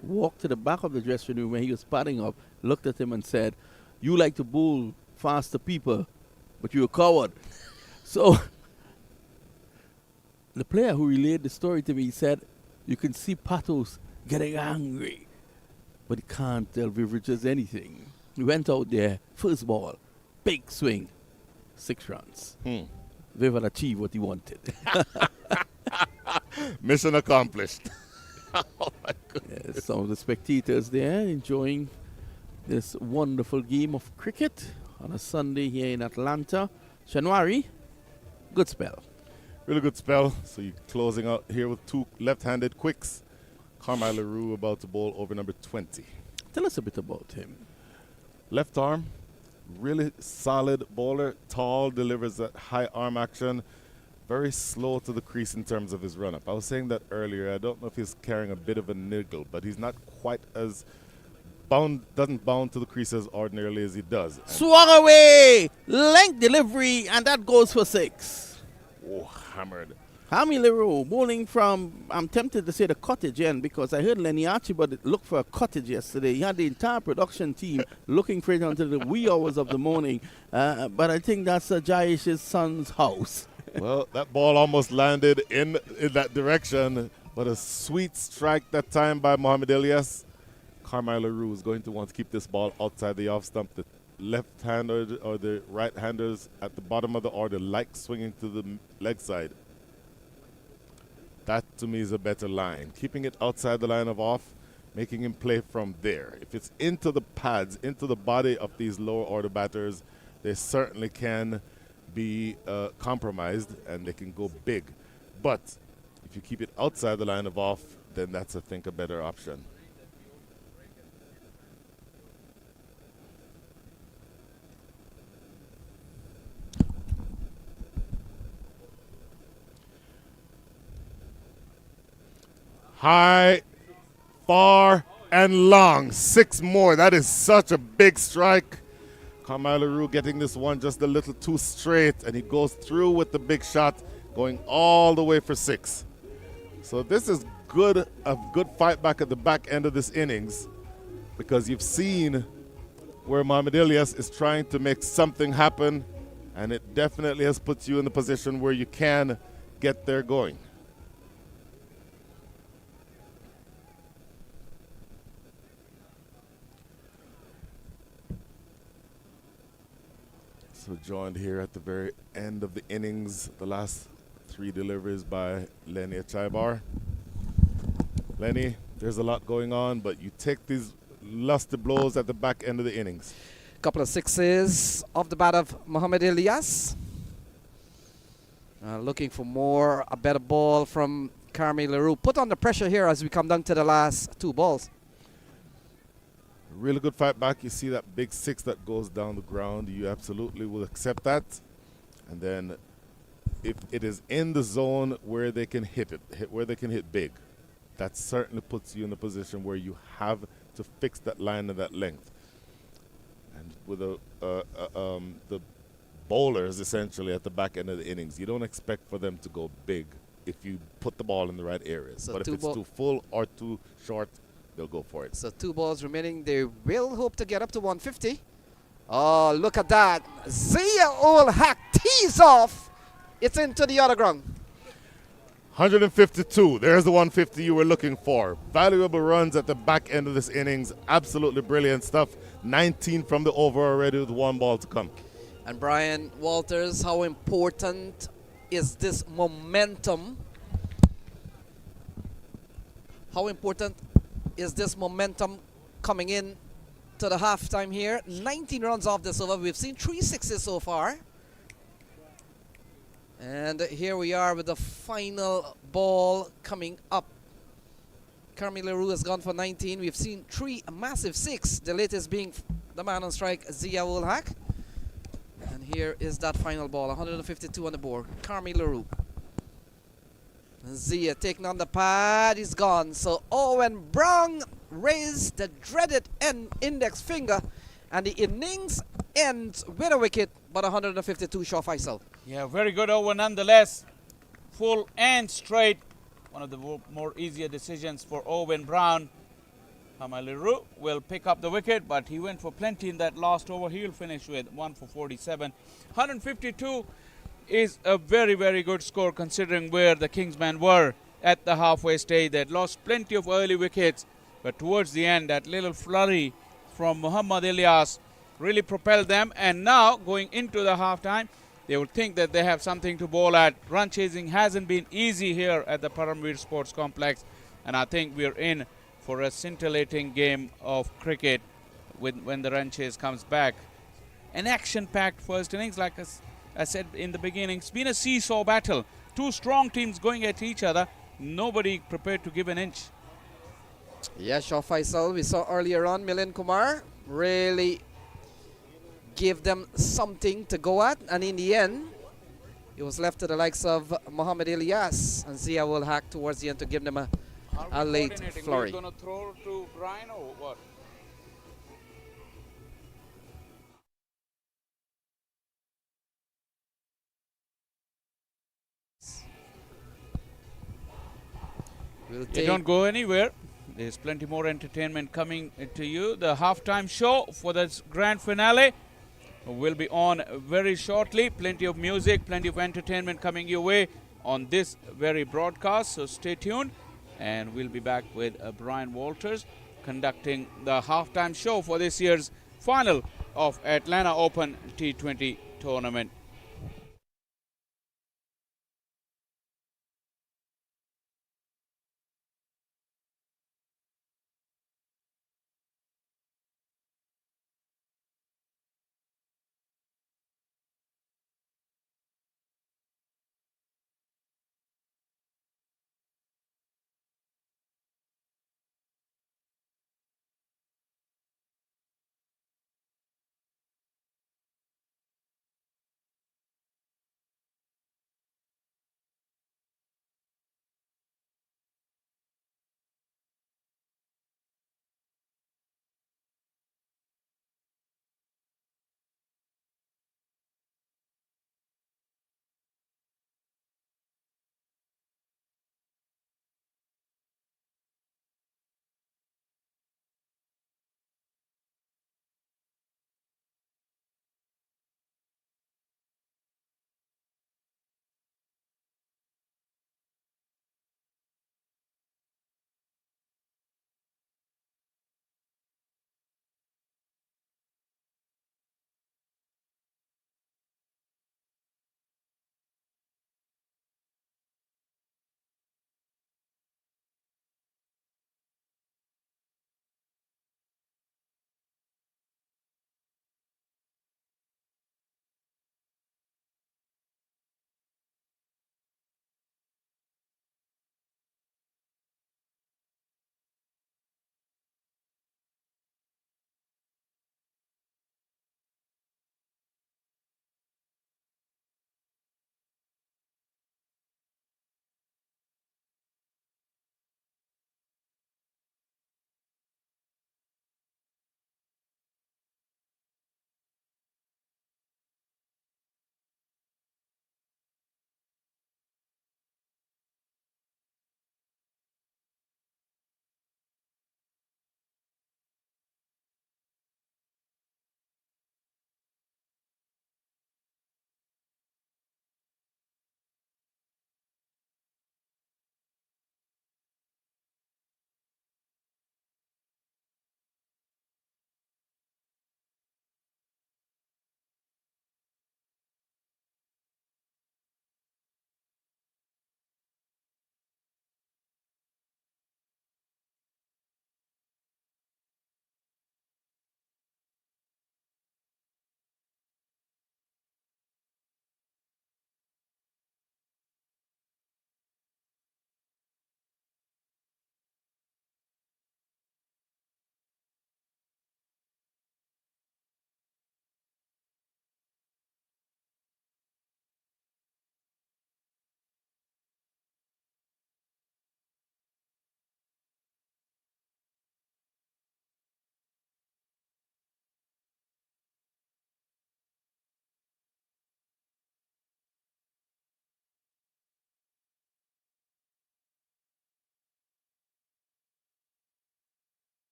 [SPEAKER 2] walked to the back of the dressing room where he was padding up, looked at him and said, "You like to bowl faster people, but you're a coward." So the player who relayed the story to me said, you can see Patos getting angry, but he can't tell Viv Richards anything. He went out there, first ball, big swing, 6 runs. Viv had achieved what he wanted.
[SPEAKER 6] Mission accomplished. Oh my goodness.
[SPEAKER 2] Yes, some of the spectators there enjoying this wonderful game of cricket on a Sunday here in Atlanta. Shinwari, good spell.
[SPEAKER 6] Really good spell. So you're closing out here with 2 left-handed quicks. Carmine LaRue about to bowl over number 20.
[SPEAKER 2] Tell us a bit about him.
[SPEAKER 6] Left arm, Really solid bowler, tall, delivers that high arm action, very slow to the crease in terms of his run-up. I was saying that earlier. I don't know if he's carrying a bit of a niggle, but he's not quite as doesn't bound to the crease as ordinarily as he does.
[SPEAKER 2] Swung away, length delivery, and that goes for 6.
[SPEAKER 6] Oh, hammered.
[SPEAKER 2] Hami Leroux bowling from, I'm tempted to say the cottage end because I heard Lenny Archibald look for a cottage yesterday. He had the entire production team looking for it until the wee hours of the morning. But I think that's Jaish's son's house.
[SPEAKER 6] Well, that ball almost landed in that direction, but a sweet strike that time by Mohamed Elias. Carmine Leroux is going to want to keep this ball outside the off stump. The left-hander or the right-handers at the bottom of the order like swinging to the leg side. That, to me, is a better line. Keeping it outside the line of off, making him play from there. If it's into the pads, into the body of these lower order batters, they certainly can be compromised and they can go big. But if you keep it outside the line of off, then that's, I think, a better option. High, far, and long. 6 more. That is such a big strike. Carmine Leroux getting this one just a little too straight, and he goes through with the big shot, going all the way for 6. So this is good, a good fight back at the back end of this innings, because you've seen where Mohamed Elias is trying to make something happen, and it definitely has put you in the position where you can get there going. So joined here at the very end of the innings, the last 3 deliveries by Lenny Achaibar. Lenny, there's a lot going on, but you take these lusty blows at the back end of the innings.
[SPEAKER 4] Couple of 6s off the bat of Mohamed Elias. Looking for more, a better ball from Carmine Leroux. Put on the pressure here as we come down to the last 2 balls.
[SPEAKER 6] Really good fight back. You see that big 6 that goes down the ground. You absolutely will accept that. And then if it is in the zone where they can hit it, where they can hit big, that certainly puts you in a position where you have to fix that line and that length. And with the bowlers essentially at the back end of the innings, you don't expect for them to go big if you put the ball in the right areas.
[SPEAKER 4] So
[SPEAKER 6] but if it's too full or too short, they'll go for it.
[SPEAKER 4] So 2 balls remaining. They will hope to get up to 150. Oh, look at that. Zia Ul Haq tees off. It's into the other ground.
[SPEAKER 6] 152. There's the 150 you were looking for. Valuable runs at the back end of this innings. Absolutely brilliant stuff. 19 from the over already with 1 ball to come.
[SPEAKER 4] And Brian Walters, how important is this momentum? How important is this momentum coming in to the halftime here? 19 runs off this over. We've seen 3 6s so far. And here we are with the final ball coming up. Carmine Leroux has gone for 19. We've seen 3 massive 6. The latest being the man on strike, Zia Ul Haq. And here is that final ball. 152 on the board. Carmine Leroux. Zia taking on the pad. He's gone. So Owen Brown raised the dreaded index finger. And the innings ends with a wicket, but 152 short Faisal.
[SPEAKER 5] Yeah, very good over nonetheless. Full and straight. One of the more easier decisions for Owen Brown. Carmine Leroux will pick up the wicket, but he went for plenty in that last over. He'll finish with 1 for 47. 152 is a very, very good score considering where the Kingsmen were at the halfway stage. They had lost plenty of early wickets, but towards the end, that little flurry from Mohamed Elias really propelled them. And now, going into the halftime, they will think that they have something to bowl at. Run chasing hasn't been easy here at the Paramveer Sports Complex, and I think we're in for a scintillating game of cricket when the run chase comes back. An action-packed first innings, like I said in the beginning. It's been a seesaw battle. 2 strong teams going at each other. Nobody prepared to give an inch.
[SPEAKER 4] Yeah, Shah Faisal, we saw earlier on Milind Kumar really gave them something to go at, and in the end, it was left to the likes of Mohamed Ilyas and Zia will hack towards the end to give them a late flurry.
[SPEAKER 5] We're going to throw to Brian or what?
[SPEAKER 4] We'll
[SPEAKER 5] You don't go anywhere. There's plenty more entertainment coming to you. The halftime show for this grand finale will be on very shortly. Plenty of music, plenty of entertainment coming your way on this very broadcast. So stay tuned. And we'll be back with Brian Walters conducting the halftime show for this year's final of Atlanta Open T20 tournament.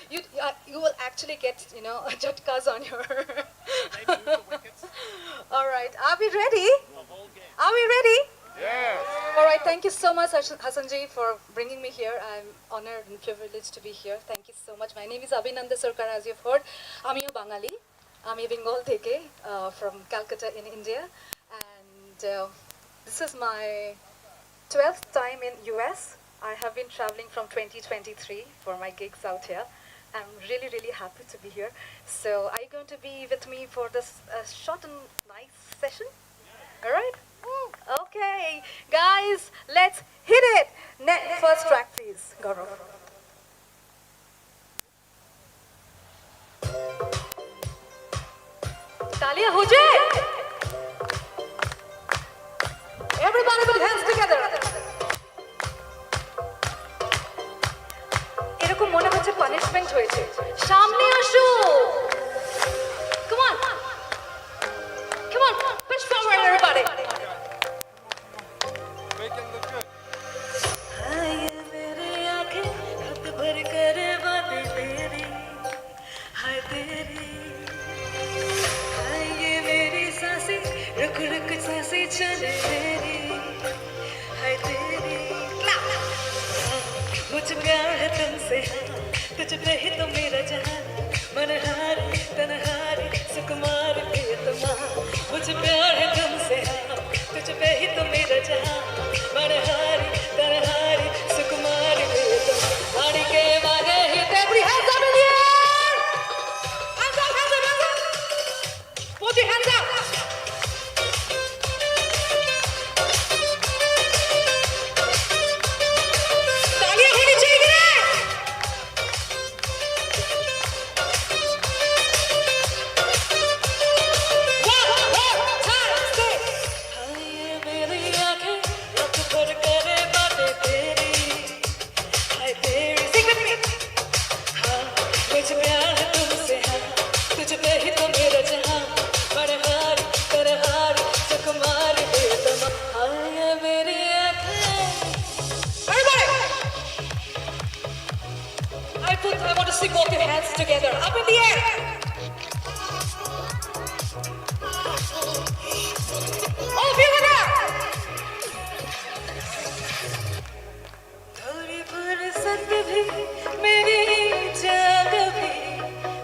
[SPEAKER 9] You will actually get, jhatkas on your. All right, are we ready? Are we ready? Yes. All right, thank you so much, Hassanji, for bringing me here. I'm honored and privileged to be here. Thank you so
[SPEAKER 10] so much. My name is Abhinanda Sarkar, as you've heard. I'm a Bangali. I'm a Bengal থেকে, from Calcutta in India. And this is my 12th time in US. I have been traveling from 2023 for my gigs out here. I'm really, really happy to be here. So are you going to be with me for this short and nice session? All right? Okay. Guys, let's hit it. First track, please. Gaurav. Talia ho jaye. Everybody put hands together. এরকম মনে হচ্ছে punishment হয়েছে। সামনে আসো। Come on. Come on. Push forward, everybody.
[SPEAKER 1] हाय मेरे आंखें हाथ भर कर बातें तेरी हाय तेरी हाय ये मेरी सांसें रुक रुक सांसें चले तेरी हाय तेरी मुझ प्यार है तुमसे तुझ पे ही तो मेरा जहां मनहारी तनहारी सुकुमार प्रियतमा मुझ प्यार है तुमसे तुझ पे ही तो मेरा जहां मनहारी तनहारी सुकुमार प्रियतमा आड़ी के मांगे ही तेरी hands up in the air hands up hands up hands up put your hands up तालियां होनी चाहिए I want to see both your hands together, up in the air. All of you in there. थोड़ी फुर्सत भी मेरी जाग भी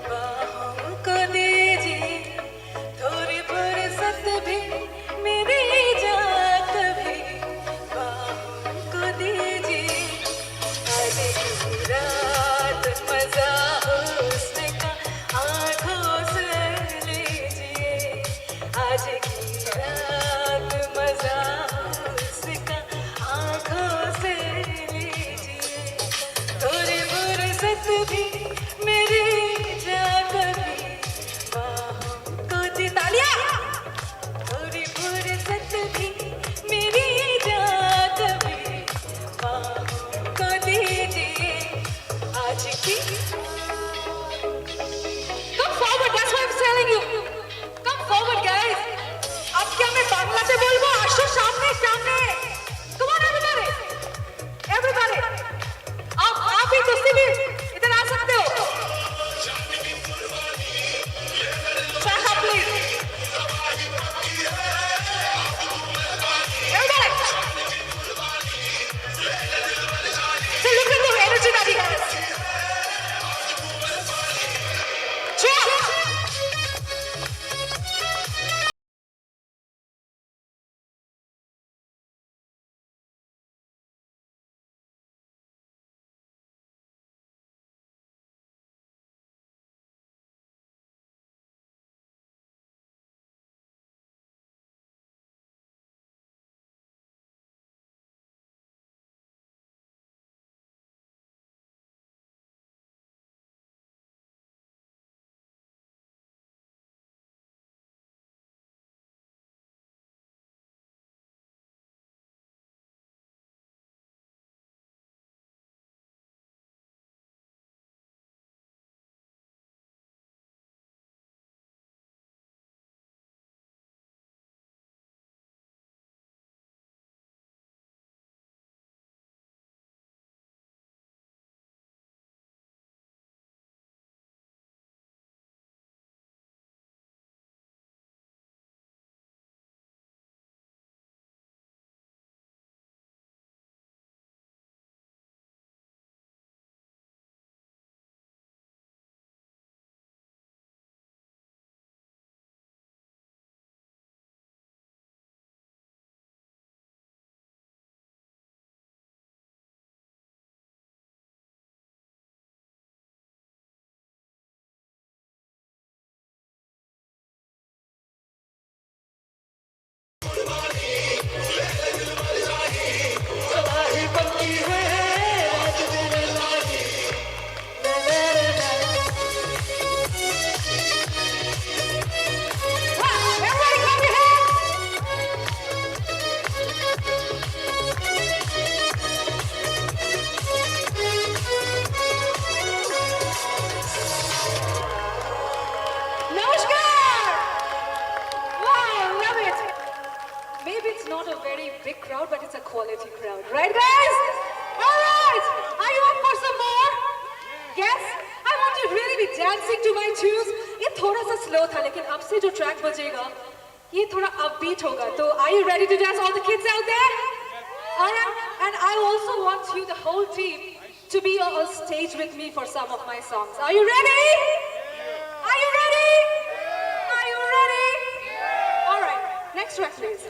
[SPEAKER 1] बाहों को दीजिए थोड़ी फुर्सत भी मेरी जाग भी बाहों को दीजिए आज की रात मजा हुस्न का आज
[SPEAKER 10] quality crowd. Right, guys? All right. Are you up for some more? Yes? I want you to really be dancing to my tunes. ये थोड़ा सा slow था, लेकिन अब से जो track बजेगा, ये थोड़ा upbeat होगा. So, are you ready to dance, all the kids out there? All right. And I also want you, the whole team, to be on stage with me for some of my songs. Are you ready? Are you ready? Are you ready? All right. Next track, please.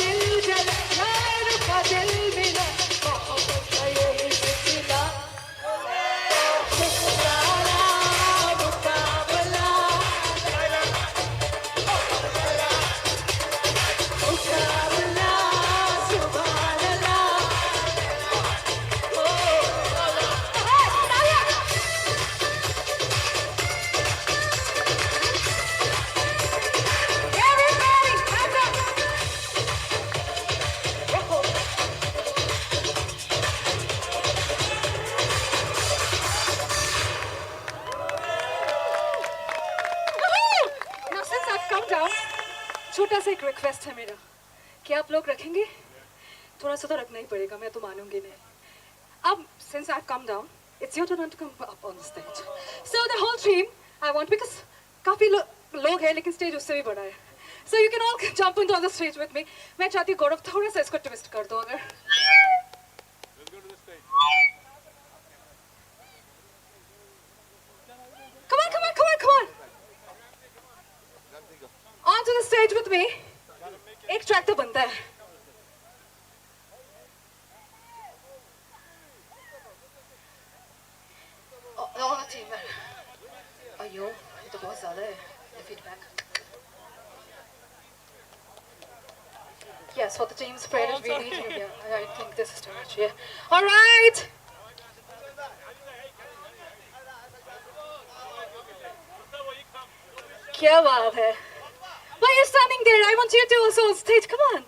[SPEAKER 1] दिल जला दिल में
[SPEAKER 10] छोटा सा एक request है मेरा कि आप लोग रखेंगे थोड़ा सा तो रखना ही पड़ेगा मैं तो मानूंगी नहीं अब since I've come down it's your turn to come up on the stage so the whole team I want because काफी लोग हैं लेकिन स्टेज उससे भी बड़ा है so you can all jump into on the stage with me मैं चाहती हूँ गौरव थोड़ा सा इसको ट्विस्ट कर दो अगर come on come on come on come on onto the stage with me एक ट्रैक तो बनता है और टीम है अयो ये तो बहुत ज़्यादा है the feedback yes for the team spread we need you here I think this is too much yeah all right क्या बात है why are you standing there I want you to also on stage come on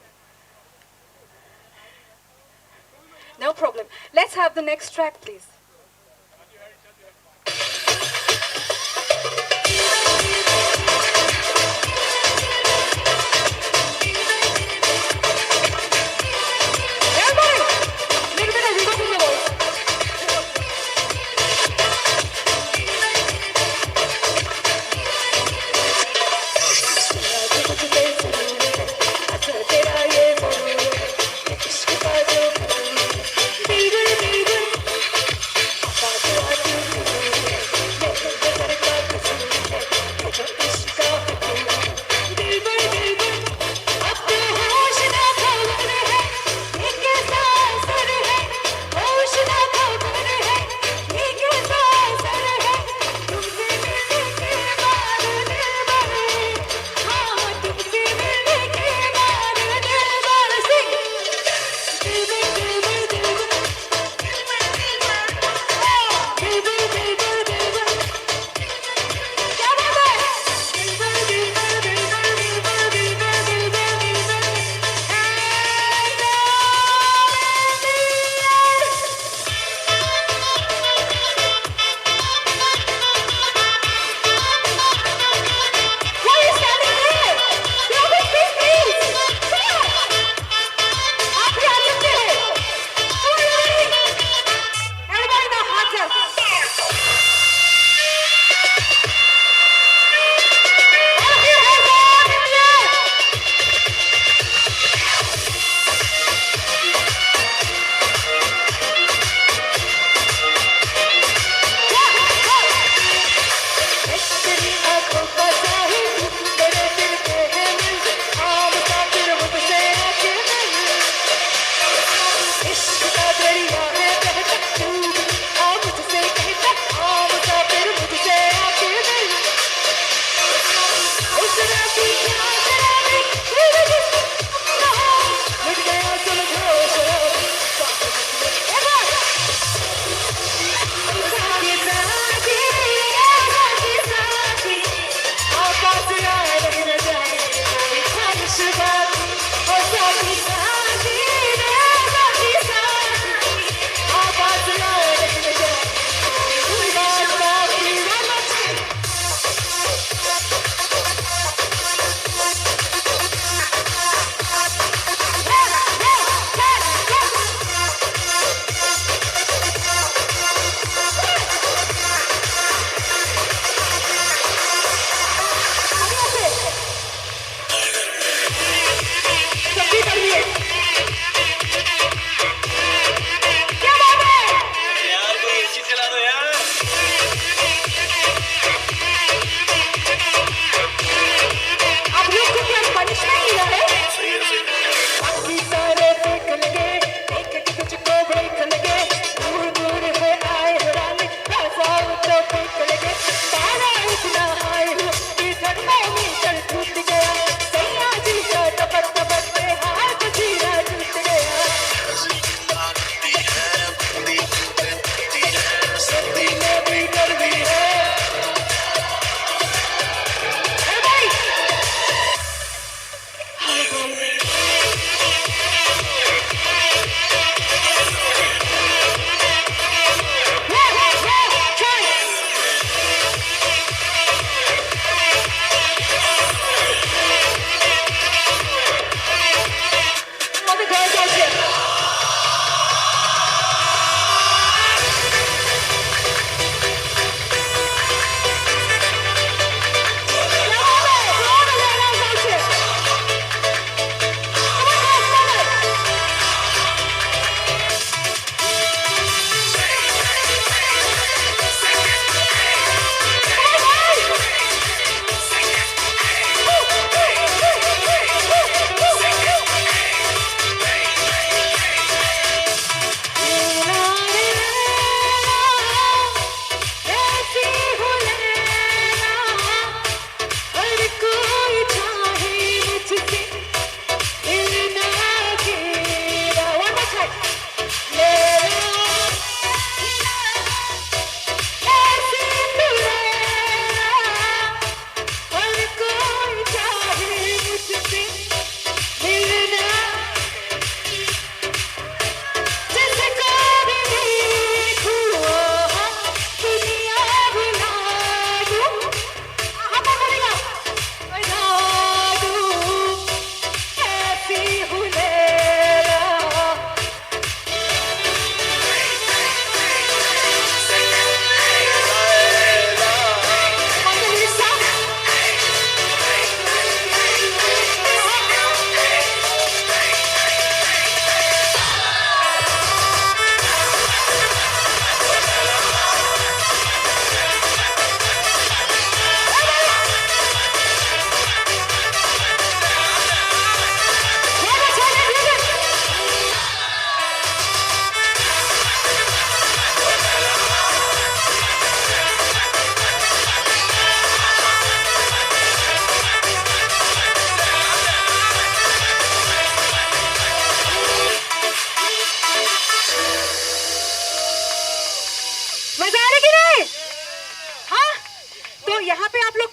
[SPEAKER 10] no problem let's have the next track please आप यहाँ सकते हैं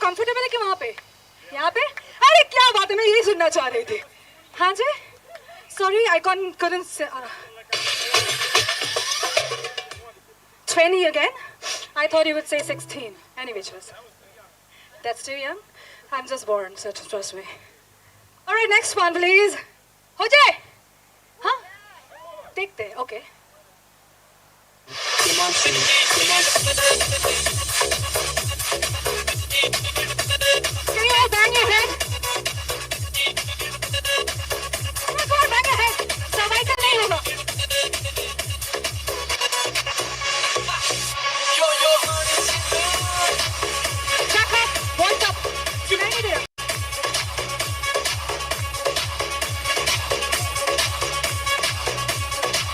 [SPEAKER 10] comfortable है कि वहाँ पे? यहाँ पे? अरे क्या बात है, मैं यही सुनना चाह रही थी. हाँ जी? Sorry, I couldn't say. 20 again? I thought you would say 16. Any which was. That's too young? I'm just born, so trust me. Alright, next one, please. हो जाए? हाँ? देखते हैं, okay. Can you all bang your head? Come on, bang your head. Cervical नहीं होगा. Back up, voice up. सुनाई नहीं दे रहा.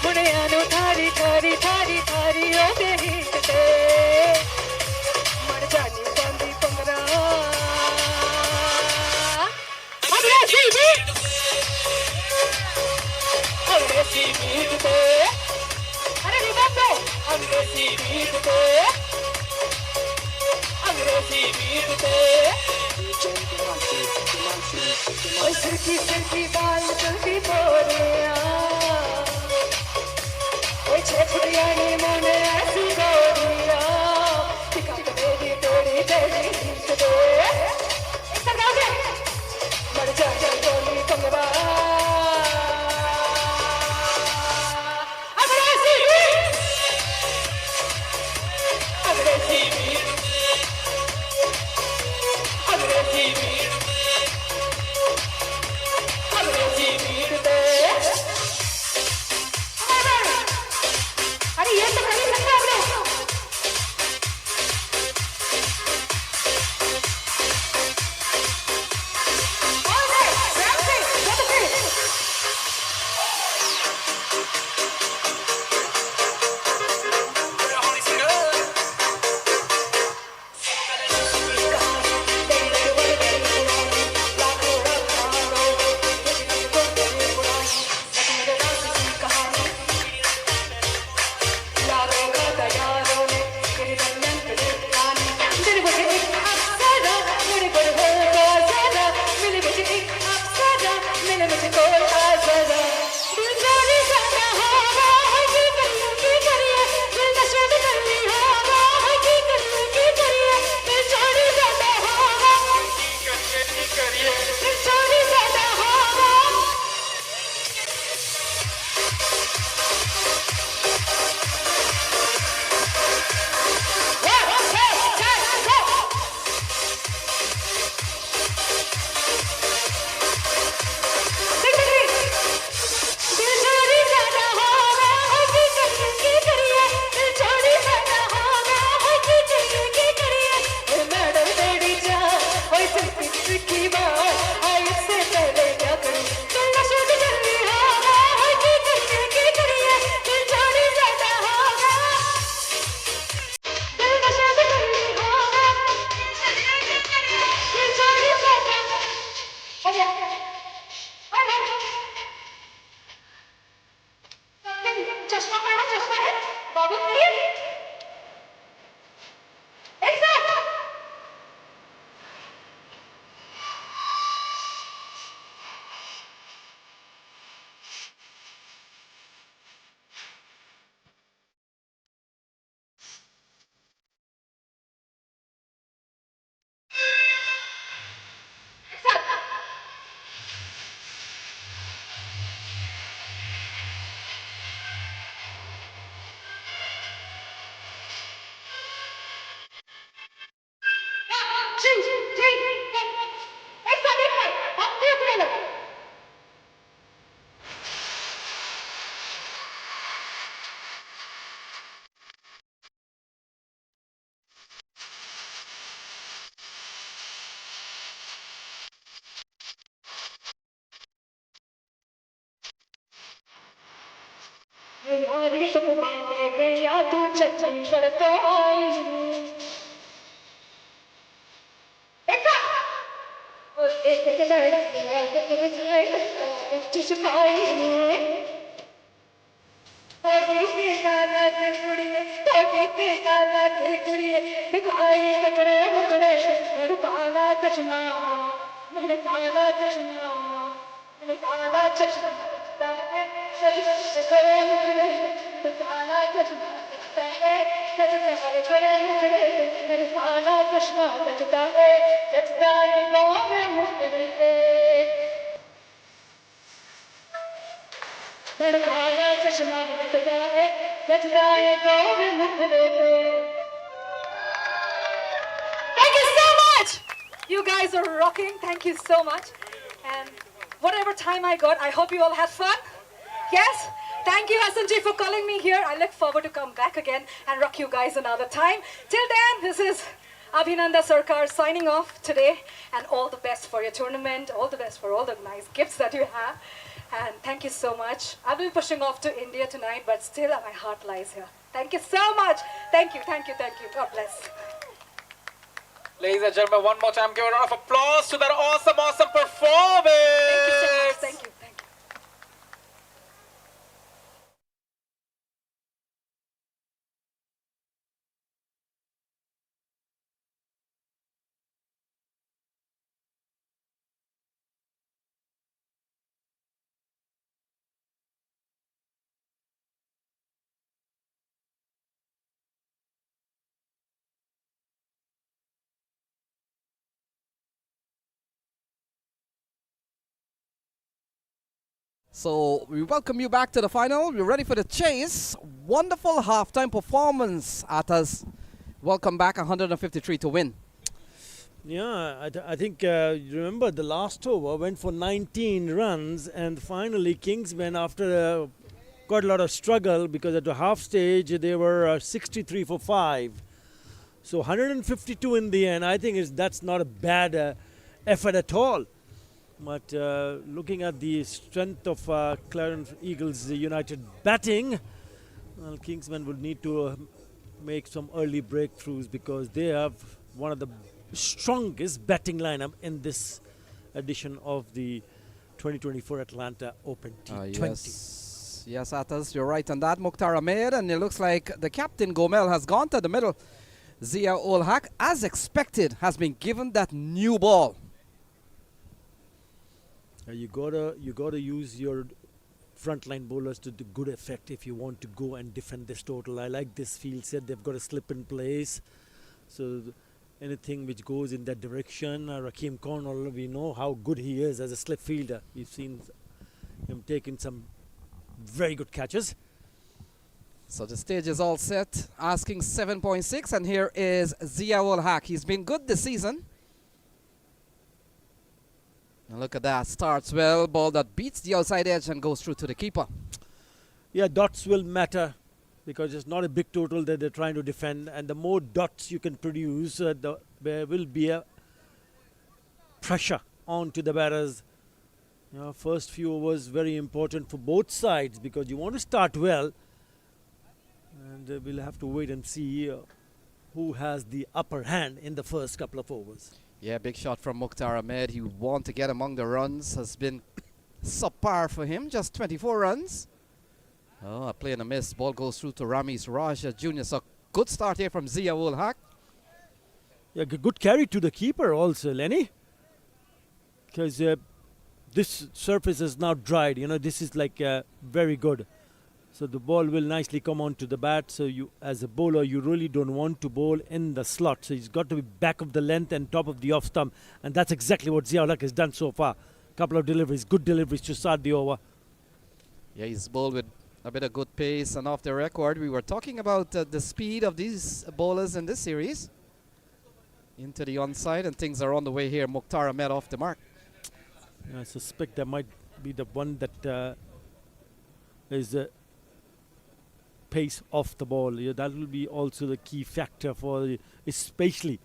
[SPEAKER 10] मुड़े आनो थारी थारी थारी थारी ओदे हिटते मर जानी बंदी पंगरा अंग्रेजी बीट पे अरे रिमेंबर अंग्रेजी बीट पे ओए सिरकी बाल जल्दी बोलिया ओए छेछड़िया नी मोने ऐसी गोरिया टिका तेरी तेरी तेरी हिट दे एक बार गाओ दे मर जाए गोली पंगरा अंग्रेजी बीट अरे ये तो नहीं सकता आप लोग Much! You guys are rocking. Thank you so much. And whatever time I got, I hope you all had fun. Yes? Thank you, SMG, for calling me here. I look forward to come back again and rock you guys another time. Till then, this is Abhinanda Sarkar signing off today. And all the best for your tournament. All the best for all the nice gifts that you have. And thank you so much. I'll be pushing off to India tonight, but still my heart lies here. Thank you so much. Thank you, thank you, thank you. God bless.
[SPEAKER 11] Ladies and gentlemen, one more time, give a round of applause to that awesome, awesome performance.
[SPEAKER 10] Thank you so much. Thank you. Thank you.
[SPEAKER 4] So we welcome you back to the final. We're ready for the chase. Wonderful halftime performance at us. Welcome back, 153 to win.
[SPEAKER 3] Yeah, I think you remember the last over went for 19 runs, and finally Kingsmen, after quite a lot of struggle, because at the half stage they were 63 for 5. So 152 in the end. I think that's not a bad effort at all. But looking at the strength of Clarion Eagles United batting, well, Kingsmen would need to make some early breakthroughs, because they have one of the strongest batting lineup in this edition of the 2024 Atlanta Open T20.
[SPEAKER 4] Yes, Atas, you're right on that. Mukhtar Ahmed, and it looks like the captain Gomel has gone to the middle. Zia Ul Haq, as expected, has been given that new ball.
[SPEAKER 3] You gotta use your frontline bowlers to do good effect if you want to go and defend this total. I like this field set. They've got a slip in place, so anything which goes in that direction. Rakeem Cornwall, we know how good he is as a slip fielder. We've seen him taking some very good catches.
[SPEAKER 4] So the stage is all set, asking 7.6, and here is Zia Ul Haq. He's been good this season. And look at that, starts well, ball that beats the outside edge and goes through to the keeper.
[SPEAKER 3] Yeah, dots will matter, because it's not a big total that they're trying to defend, and the more dots you can produce, there will be a pressure onto the batters. You know, first few overs very important for both sides, because you want to start well, and we'll have to wait and see who has the upper hand in the first couple of overs.
[SPEAKER 4] Yeah, big shot from Mukhtar Ahmed. He want to get among the runs. Has been subpar for him, just 24 runs. Oh, a play and a miss. Ball goes through to Ramesh Raja Jr. So good start here from Zia Ul Haq.
[SPEAKER 3] Yeah, good carry to the keeper also, Lenny. Because this surface is now dried. You know, this is like very good. So the ball will nicely come onto the bat. So you, as a bowler, you really don't want to bowl in the slot. So he's got to be back of the length and top of the off stump. And that's exactly what Zia Ul Haq has done so far. Couple of deliveries, good deliveries to start the over.
[SPEAKER 4] Yeah, he's bowled with a bit of good pace and off the record. We were talking about the speed of these bowlers in this series. Into the onside, and things are on the way here. Mukhtar Ahmed off the mark.
[SPEAKER 3] I suspect that might be the one that is pace off the ball. Yeah, that will be also the key factor for especially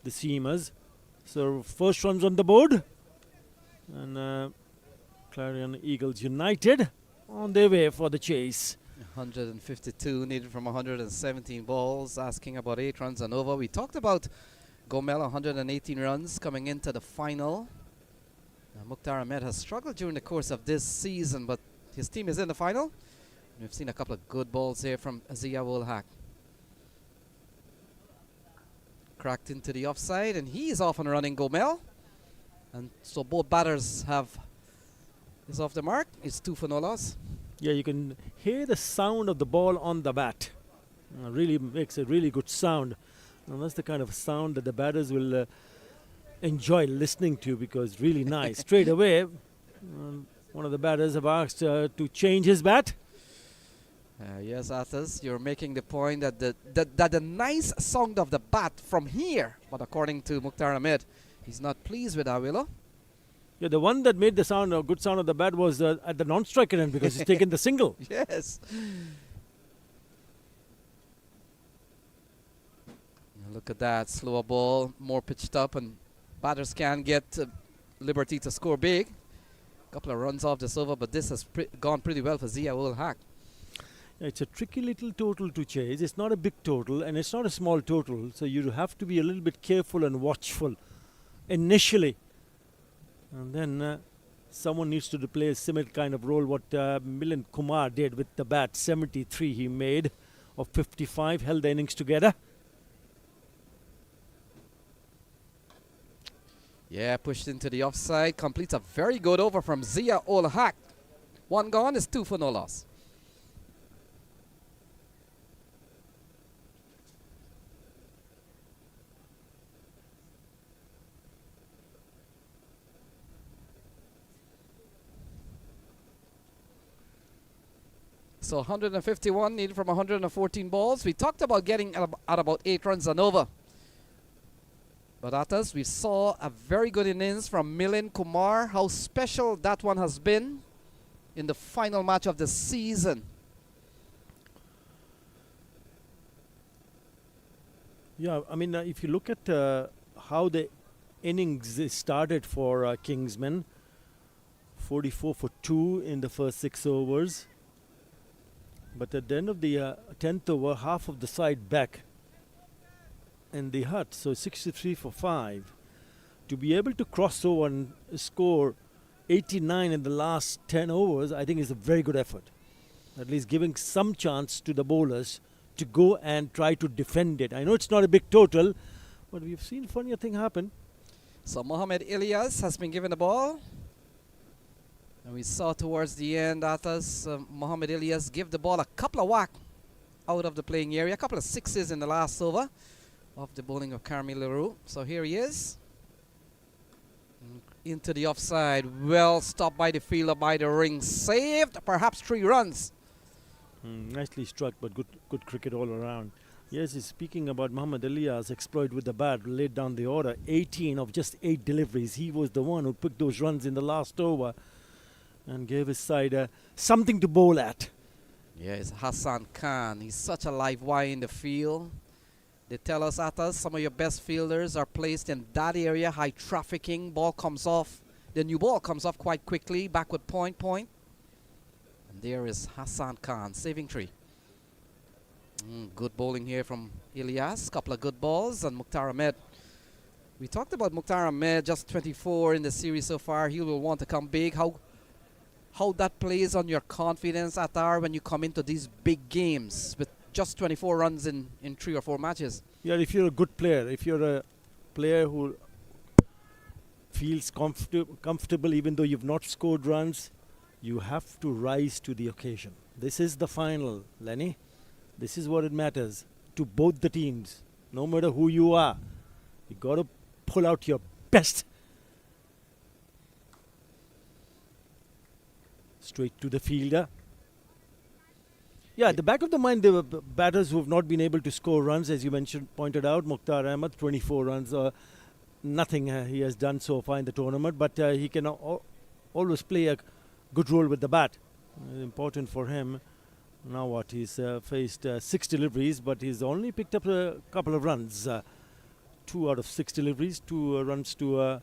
[SPEAKER 3] the seamers. So first runs on the board, and Clarion Eagles United on their way for the chase.
[SPEAKER 4] 152 needed from 117 balls, asking about 8 runs and over. We talked about Gomel, 118 runs coming into the final. Mukhtar Ahmed has struggled during the course of this season, but his team is in the final. We've seen a couple of good balls here from Zia Ul Haq. cracked into the offside, and he's off and running, Gomel. And so both batters have is off the mark. It's 2 for no loss.
[SPEAKER 3] Yeah, you can hear the sound of the ball on the bat. Really makes a really good sound. And that's the kind of sound that the batters will enjoy listening to, because really nice. Straight away, one of the batters have asked to change his bat.
[SPEAKER 4] Yes, Athos, you're making the point that the nice sound of the bat from here, but according to Mukhtar Ahmed, he's not pleased with Awilo.
[SPEAKER 3] Yeah, the one that made the sound, a good sound of the bat, was at the non-striker end, because he's taken the single.
[SPEAKER 4] Yes. Look at that, slower ball, more pitched up, and batters can get liberty to score big. Couple of runs off this over, but this has gone pretty well for Zia-ul Haq.
[SPEAKER 3] Yeah, it's a tricky little total to chase. It's not a big total, and it's not a small total, so you have to be a little bit careful and watchful initially. And then someone needs to play a similar kind of role what Milind Kumar did with the bat. 73 he made of 55, held the innings together.
[SPEAKER 4] Yeah, pushed into the offside, completes a very good over from Zia-ul Haq. 1 gone is 2 for no loss. So 151 needed from 114 balls. We talked about getting at about 8 runs and over. But Atas, we saw a very good innings from Milind Kumar. How special that one has been in the final match of the season.
[SPEAKER 3] Yeah, I mean, if you look at how the innings started for Kingsmen, 44 for 2 in the first 6 overs. But at the end of the 10th over, half of the side back in the hut, so 63 for 5. To be able to cross over and score 89 in the last 10 overs, I think is a very good effort. At least giving some chance to the bowlers to go and try to defend it. I know it's not a big total, but we've seen funnier thing happen.
[SPEAKER 4] So Mohamed Ilyas has been given the ball. And we saw towards the end, Atas, Mohamed Ilyas give the ball a couple of whack out of the playing area, a couple of sixes in the last over of the bowling of Carmi Leroux. So here he is. Into the offside. Well stopped by the fielder by the ring. Saved perhaps 3 runs.
[SPEAKER 3] Nicely struck, but good cricket all around. Yes, he's speaking about Mohamed Ilyas' exploit with the bat, laid down the order. 18 of just 8 deliveries. He was the one who picked those runs in the last over and gave his side something to bowl at.
[SPEAKER 4] Yeah, it's Hassan Khan. He's such a live wire in the field. They tell us, Atas, some of your best fielders are placed in that area, high trafficking. Ball comes off. The new ball comes off quite quickly. Backward point. And there is Hassan Khan, saving 3. Good bowling here from Ilyas. Couple of good balls. And Mukhtar Ahmed. We talked about Mukhtar Ahmed, just 24 in the series so far. He will want to come big. How that plays on your confidence, Atar, when you come into these big games with just 24 runs in 3 or 4 matches?
[SPEAKER 3] Yeah, if you're a good player, if you're a player who feels comfortable even though you've not scored runs, you have to rise to the occasion. This is the final, Lenny. This is what it matters to both the teams, no matter who you are. You got to pull out your best. Straight to the fielder. Yeah, at the back of the mind, there were batters who have not been able to score runs, as you pointed out. Mukhtar Ahmed, 24 runs. Nothing he has done so far in the tournament, but he can always play a good role with the bat. Important for him. Now what? He's faced 6 deliveries, but he's only picked up a couple of runs. 2 out of 6 deliveries, 2 runs to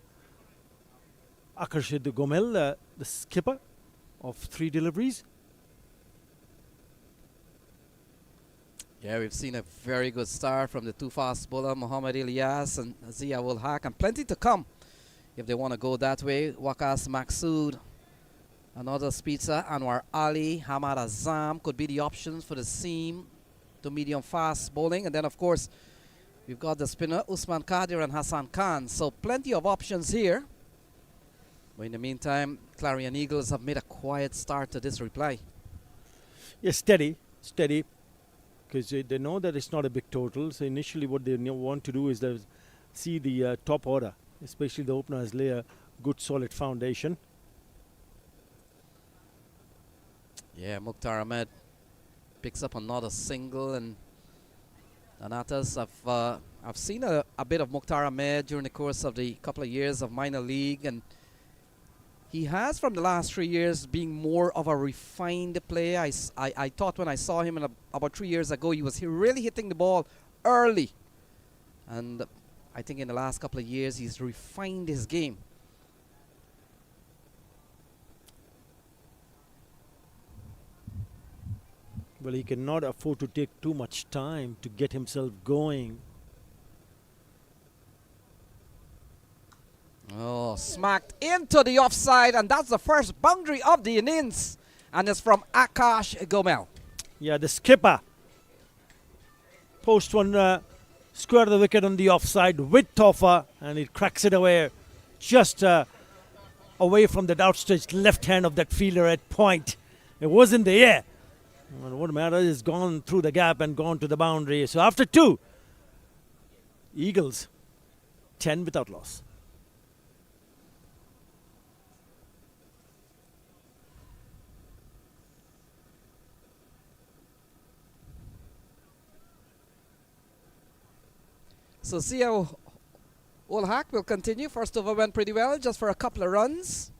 [SPEAKER 3] Akarshid Gomel, the skipper of 3 deliveries.
[SPEAKER 4] Yeah, we've seen a very good start from the 2 fast bowler, Mohamed Ilyas and Zia-ul Haq, and plenty to come if they want to go that way. Waqas Maksud, another speedster, Anwar Ali, Hamad Azam could be the options for the seam to medium fast bowling. And then, of course, We've got the spinner Usman Kadir and Hassan Khan, so plenty of options here. But in the meantime, Clarion Eagles have made a quiet start to this reply.
[SPEAKER 3] Yes, steady, steady, because they know that it's not a big total. So initially what they want to do is see the top order, especially the openers, lay a good solid foundation.
[SPEAKER 4] Yeah, Mukhtar Ahmed picks up another single, and Anatas, I've seen a bit of Mukhtar Ahmed during the course of the couple of years of minor league, and he has, from the last 3 years, being more of a refined player. I thought when I saw him about 3 years ago, he was really hitting the ball early. And I think in the last couple of years, he's refined his game.
[SPEAKER 3] Well, he cannot afford to take too much time to get himself going.
[SPEAKER 4] Oh, smacked into the offside, and that's the first boundary of the innings. And it's from Akash Gomel.
[SPEAKER 3] Yeah, the skipper. Post one, square the wicket on the offside with Toffa, and it cracks it away. Just away from that outstretched left hand of that fielder at point. It was in the air. And what matters is gone through the gap and gone to the boundary. So after 2, Eagles 10 without loss.
[SPEAKER 4] So Zia Ul Haq will continue. First over went pretty well, just for a couple of runs.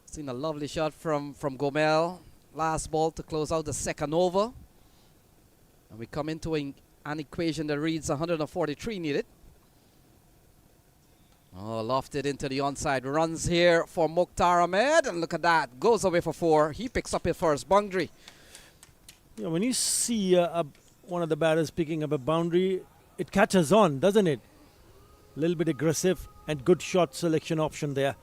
[SPEAKER 4] Seen a lovely shot from Gomel. Last ball to close out the second over. And we come into an equation that reads 143 needed. Oh, lofted into the onside. Runs here for Mukhtar Ahmed. And look at that. Goes away for 4. He picks up his first boundary.
[SPEAKER 3] Yeah, when you see one of the batters picking up a boundary, it catches on, doesn't it? A little bit aggressive and good shot selection option there.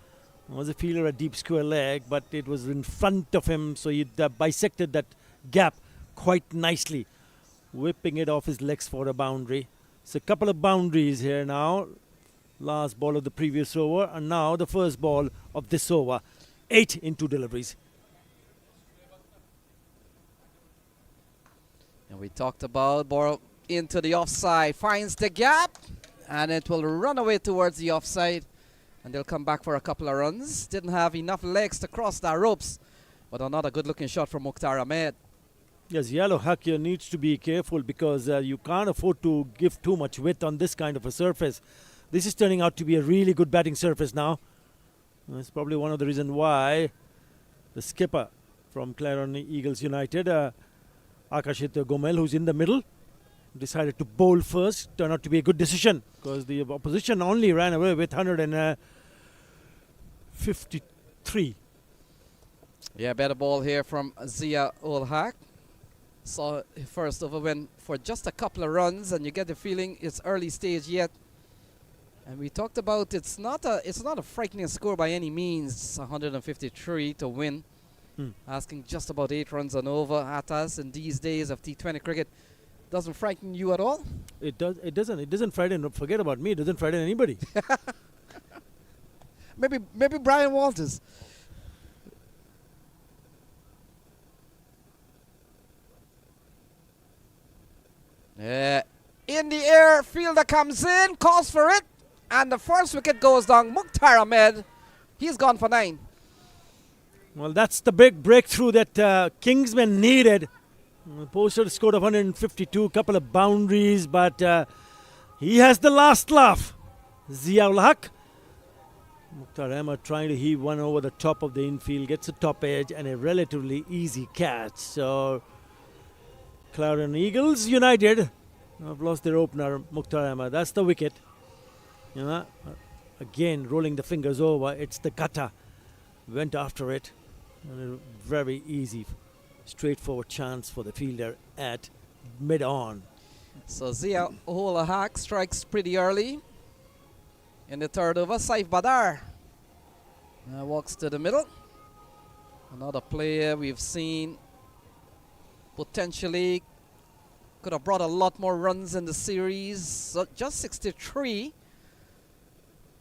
[SPEAKER 3] It was a fielder a deep square leg, but it was in front of him, so he bisected that gap quite nicely, whipping it off his legs for a boundary. So a couple of boundaries here now. Last ball of the previous over, and now the first ball of this over. 8 in 2 deliveries.
[SPEAKER 4] And we talked about ball into the offside, finds the gap, and it will run away towards the offside, and they'll come back for a couple of runs. Didn't have enough legs to cross the ropes, but another good looking shot from Mukhtar Ahmed.
[SPEAKER 3] Yes, Yellow Haq here needs to be careful, because you can't afford to give too much width on this kind of a surface. This is turning out to be a really good batting surface now. That's probably one of the reasons why the skipper from Clarion Eagles United, Akashit Gomel, who's in the middle, decided to bowl first. Turned out to be a good decision, because the opposition only ran away with 153.
[SPEAKER 4] Yeah, better ball here from Zia Ul Haq. Saw first over went for just a couple of runs, and you get the feeling it's early stage yet. And we talked about it's not a frightening score by any means. It's 153 to win. Asking just about 8 runs and over at us in these days of T20 cricket. Doesn't frighten you at all?
[SPEAKER 3] It does. It doesn't. It doesn't frighten. Forget about me. It doesn't frighten anybody.
[SPEAKER 4] maybe Brian Walters. Yeah, in the air, fielder comes in, calls for it, and the first wicket goes down. Mukhtar Ahmed, he's gone for 9.
[SPEAKER 3] Well, that's the big breakthrough that Kingsmen needed. Poster scored 152, couple of boundaries, but he has the last laugh. Zia Ul Haq. Mukhtar Ahmed trying to heave one over the top of the infield, gets a top edge and a relatively easy catch. So Clarion Eagles United have lost their opener, Mukhtar Ahmed. That's the wicket. You know, again rolling the fingers over. It's the gutter. Went after it. And a very easy, straightforward chance for the fielder at mid-on.
[SPEAKER 4] So Zia Ul Haq strikes pretty early in the third over. Saif Badar walks to the middle. Another player we've seen potentially Could have brought a lot more runs in the series. So just 63.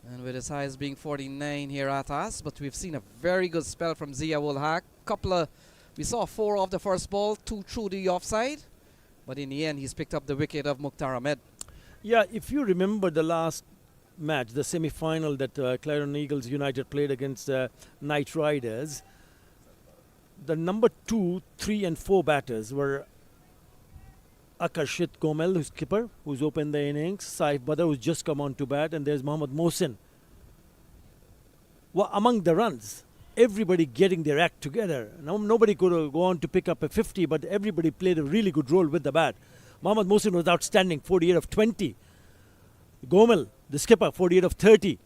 [SPEAKER 4] And with his highest being 49 here at us. But we've seen a very good spell from Zia Ul Haq. We saw 4 off the first ball, 2 through the offside. But in the end, he's picked up the wicket of Mukhtar Ahmed.
[SPEAKER 3] Yeah, if you remember the last match, the semi-final that Clarion Eagles United played against Knight Riders, the number 2, 3 and 4 batters were Akarshit Gomel, who's skipper, who's opened the innings, Saif Badr, who's just come on to bat, and there's Mohammad Mohsin. Well, among the runs, everybody getting their act together. Now, nobody could go on to pick up a 50, but everybody played a really good role with the bat. Mohammad Mohsin was outstanding, 48 of 20. Gomel, the skipper, 48 of 30.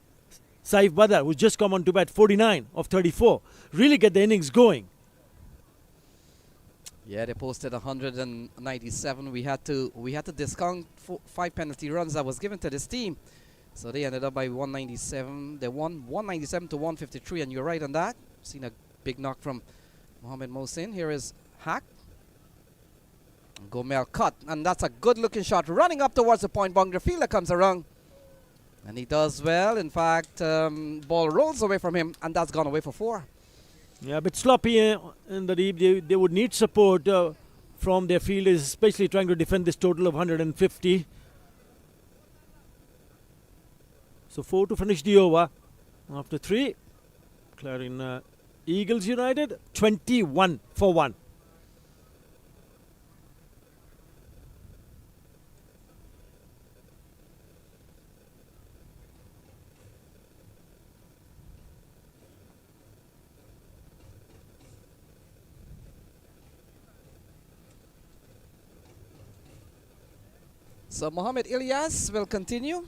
[SPEAKER 3] Saif Badr, who's just come on to bat, 49 of 34. Really get the innings going.
[SPEAKER 4] Yeah, they posted 197. We had to discount 5 penalty runs that was given to this team. So they ended up by 197. They won 197 to 153, and you're right on that. Seen a big knock from Mohammad Mohsin. Here is Haq. Gomel cut, and that's a good-looking shot. Running up towards the point boundary. Fielder comes around, and he does well. In fact, ball rolls away from him, and that's gone away for 4.
[SPEAKER 3] Yeah, a bit sloppy in the deep. They would need support from their fielders, especially trying to defend this total of 150. So 4 to finish the over. After 3, Clarion Eagles United, 21 for 1.
[SPEAKER 4] So Mohamed Ilyas will continue.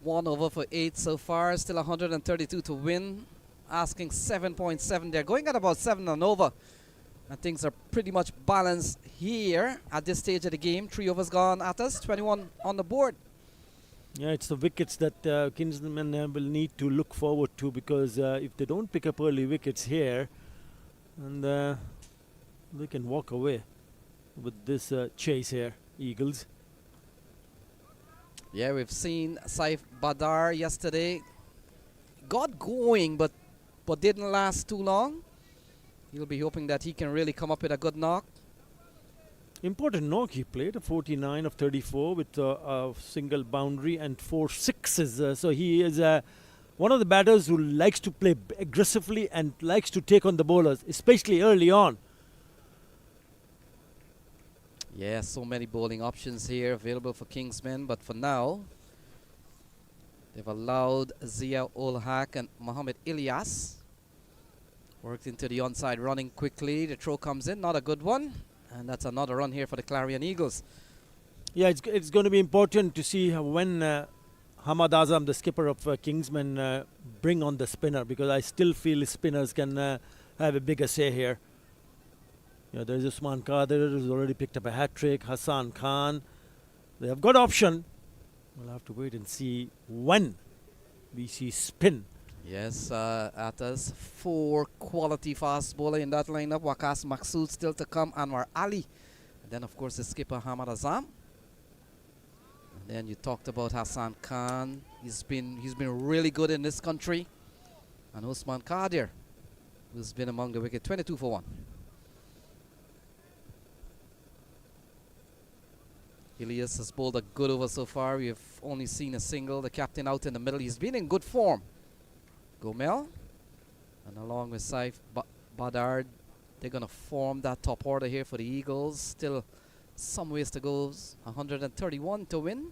[SPEAKER 4] 1 over for 8 so far, still 132 to win. Asking 7.7. They're going at about 7 and over. And things are pretty much balanced here at this stage of the game. 3 overs gone at us, 21 on the board.
[SPEAKER 3] Yeah, it's the wickets that Kingsmen will need to look forward to, because if they don't pick up early wickets here, and they can walk away with this chase here, Eagles.
[SPEAKER 4] Yeah, we've seen Saif Badr yesterday. Got going, but didn't last too long. He'll be hoping that he can really come up with a good knock.
[SPEAKER 3] Important knock he played, a 49 of 34 with a single boundary and 4 sixes. So he is one of the batters who likes to play aggressively and likes to take on the bowlers, especially early on.
[SPEAKER 4] Yeah, so many bowling options here available for Kingsmen, but for now, they've allowed Zia Ul Haq and Mohamed Ilyas. Worked into the onside, running quickly. The throw comes in, not a good one. And that's another run here for the Clarion Eagles.
[SPEAKER 3] Yeah, it's going to be important to see when Hamad Azam, the skipper of Kingsmen, bring on the spinner, because I still feel spinners can have a bigger say here. Yeah, there's Usman Qadir, who's already picked up a hat-trick. Hassan Khan. They have got option. We'll have to wait and see when we see spin.
[SPEAKER 4] Yes, at us, 4 quality fast bowler in that lineup. Waqas Maqsood still to come, Anwar Ali. And then, of course, the skipper Hamad Azam. And then you talked about Hassan Khan. He's been really good in this country. And Usman Qadir, who's been among the wicket, 22 for 1. Ilyas has bowled a good over so far. We have only seen a single. The captain out in the middle. He's been in good form. Gomel, and along with Saif Badr, they're going to form that top order here for the Eagles. Still some ways to go. 131 to win.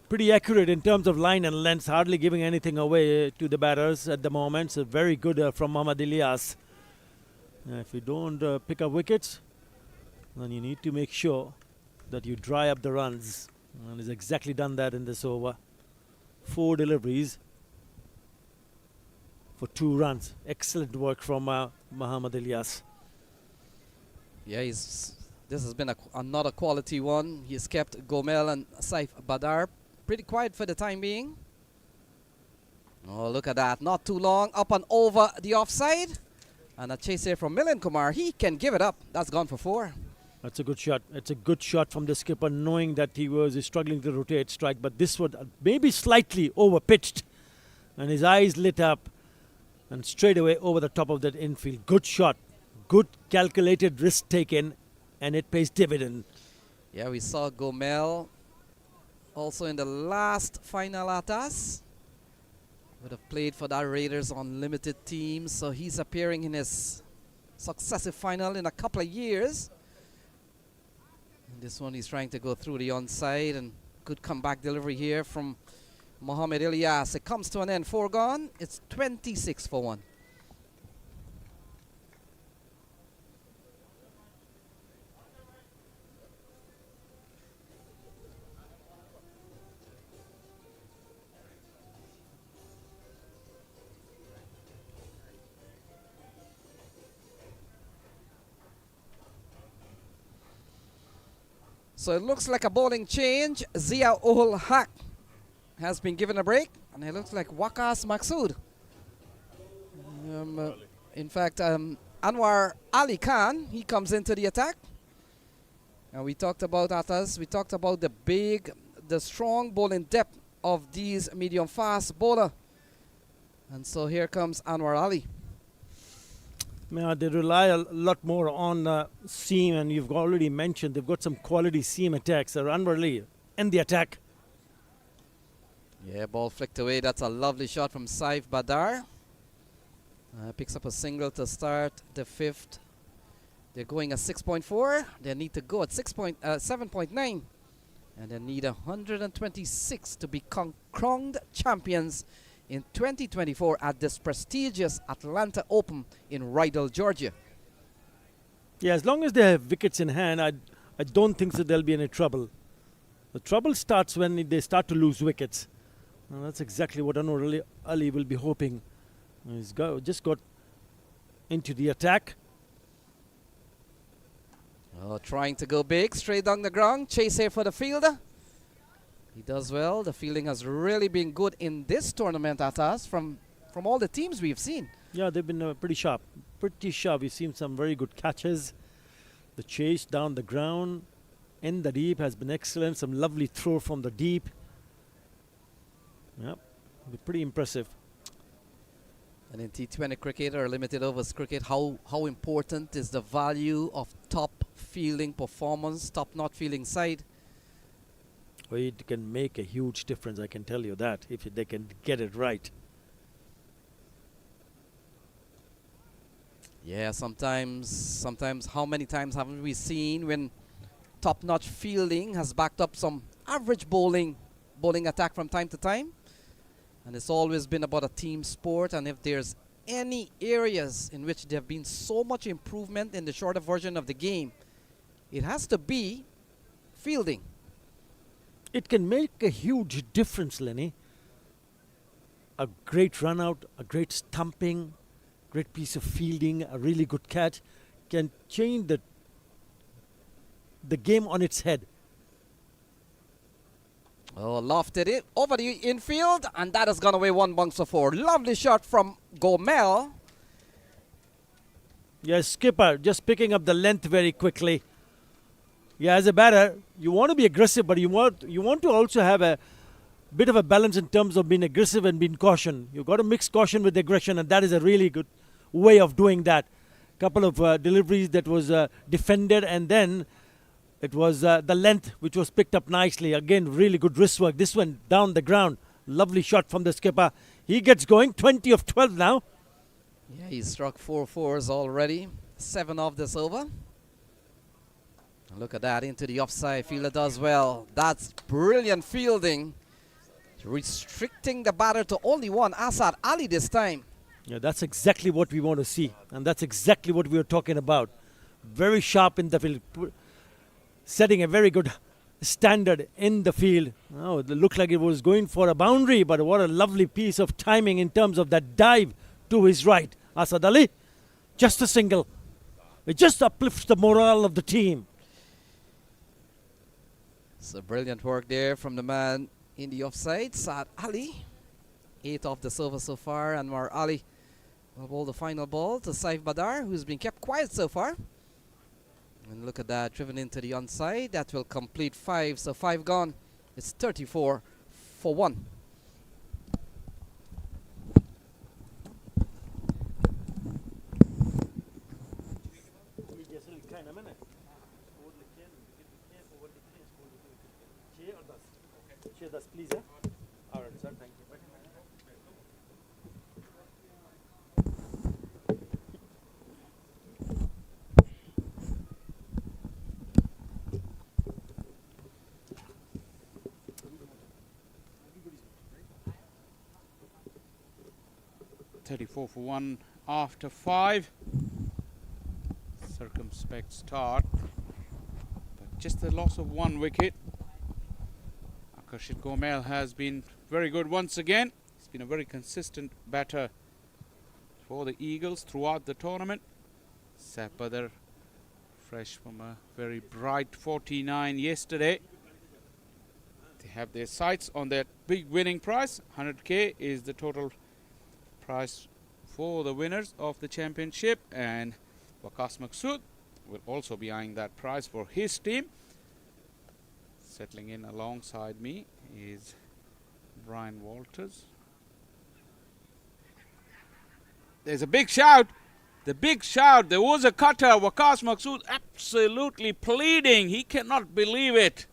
[SPEAKER 3] Pretty accurate in terms of line and length, hardly giving anything away to the batters at the moment. So very good from Mohammad Ilyas. If you don't pick up wickets, then you need to make sure that you dry up the runs. And he's exactly done that in this over. 4 deliveries for 2 runs. Excellent work from Mohammad Ilyas.
[SPEAKER 4] Yeah, this has been another quality one. He's kept Gomel and Saif Badr pretty quiet for the time being. Oh, look at that. Not too long. Up and over the offside. And a chase here from Milind Kumar. He can give it up. That's gone for 4.
[SPEAKER 3] That's a good shot. It's a good shot from the skipper, knowing that he was struggling to rotate strike. But this was maybe slightly over pitched. And his eyes lit up. And straight away over the top of that infield. Good shot. Good calculated risk taken. And it pays dividend.
[SPEAKER 4] Yeah, we saw Gomel also in the last final at us. Would have played for that Raiders Unlimited team. So he's appearing in his successive final in a couple of years. And this one he's trying to go through the onside, and good comeback delivery here from Mohamed Ilyas. It comes to an end. 4 gone. It's 26 for 1. So it looks like a bowling change. Zia Ul Haq has been given a break, and it looks like Waqas Maksud. In fact, Anwar Ali Khan, he comes into the attack. And we talked about Atas. We talked about the strong bowling depth of these medium-fast bowler. And so here comes Anwar Ali.
[SPEAKER 3] Yeah, they rely a lot more on seam, and you've already mentioned they've got some quality seam attacks. Anwar Ali in the attack.
[SPEAKER 4] Yeah, ball flicked away. That's a lovely shot from Saif Badar. Picks up a single to start the 5th. They're going at 6.4. They need to go at 7.9. And they need 126 to be crowned champions in 2024 at this prestigious Atlanta Open in Rydal, Georgia.
[SPEAKER 3] Yeah, as long as they have wickets in hand, I don't think that there'll be any trouble. The trouble starts when they start to lose wickets. And that's exactly what Anwar Ali will be hoping. He's just got into the attack.
[SPEAKER 4] Oh, trying to go big, straight down the ground. Chase here for the fielder. He does well. The fielding has really been good in this tournament at us from all the teams we've seen.
[SPEAKER 3] Yeah, they've been pretty sharp. Pretty sharp. We've seen some very good catches. The chase down the ground in the deep has been excellent. Some lovely throw from the deep. Yep, pretty impressive.
[SPEAKER 4] And in T20 cricket or limited overs cricket, how important is the value of top fielding performance, top-notch fielding side?
[SPEAKER 3] Well, it can make a huge difference, I can tell you that, if they can get it right.
[SPEAKER 4] Yeah, sometimes how many times haven't we seen when top-notch fielding has backed up some average bowling attack from time to time? And it's always been about a team sport, and if there's any areas in which there have been so much improvement in the shorter version of the game, it has to be fielding.
[SPEAKER 3] It can make a huge difference, Lenny. A great run out, a great stumping, great piece of fielding, a really good catch can change the game on its head.
[SPEAKER 4] Oh, lofted it over the infield, and that has gone away 1 bounce of 4. Lovely shot from Gomel.
[SPEAKER 3] Yes, skipper just picking up the length very quickly. Yeah, as a batter, you want to be aggressive, but you want to also have a bit of a balance in terms of being aggressive and being caution. You've got to mix caution with aggression, and that is a really good way of doing that. Couple of deliveries that was defended, and then it was the length which was picked up nicely. Again, really good wrist work. This one down the ground. Lovely shot from the skipper. He gets going. 20 of 12 now.
[SPEAKER 4] Yeah, he's struck 4 fours already. 7 off this over. Look at that, into the offside. Fielder does well. That's brilliant fielding. Restricting the batter to only one. Asad Ali this time.
[SPEAKER 3] Yeah, that's exactly what we want to see. And that's exactly what we were talking about. Very sharp in the field. Setting a very good standard in the field. Oh, it looked like it was going for a boundary, but what a lovely piece of timing in terms of that dive to his right. Asad Ali, just a single. It just uplifts the morale of the team.
[SPEAKER 4] So brilliant work there from the man in the offside, Saad Ali. 8 off the silver so far. Anwar Ali will bowl the final ball to Saif Badar, who's been kept quiet so far. And look at that, driven into the onside. That will complete 5, so 5 gone. It's 34 for 1.
[SPEAKER 3] Please, yeah? All right, sir, thank you.
[SPEAKER 5] 34 for 1 after 5. Circumspect start, but just the loss of 1 wicket. Akarshit Gomel has been very good once again. He's been a very consistent batter for the Eagles throughout the tournament. Saif Badar, fresh from a very bright 49 yesterday. They have their sights on that big winning prize. 100k is the total prize for the winners of the championship, and Waqas Maqsood will also be eyeing that prize for his team. Settling in alongside me is Brian Walters. There's a big shout. The big shout. There was a cutter. Waqas Maqsood absolutely pleading. He cannot believe it.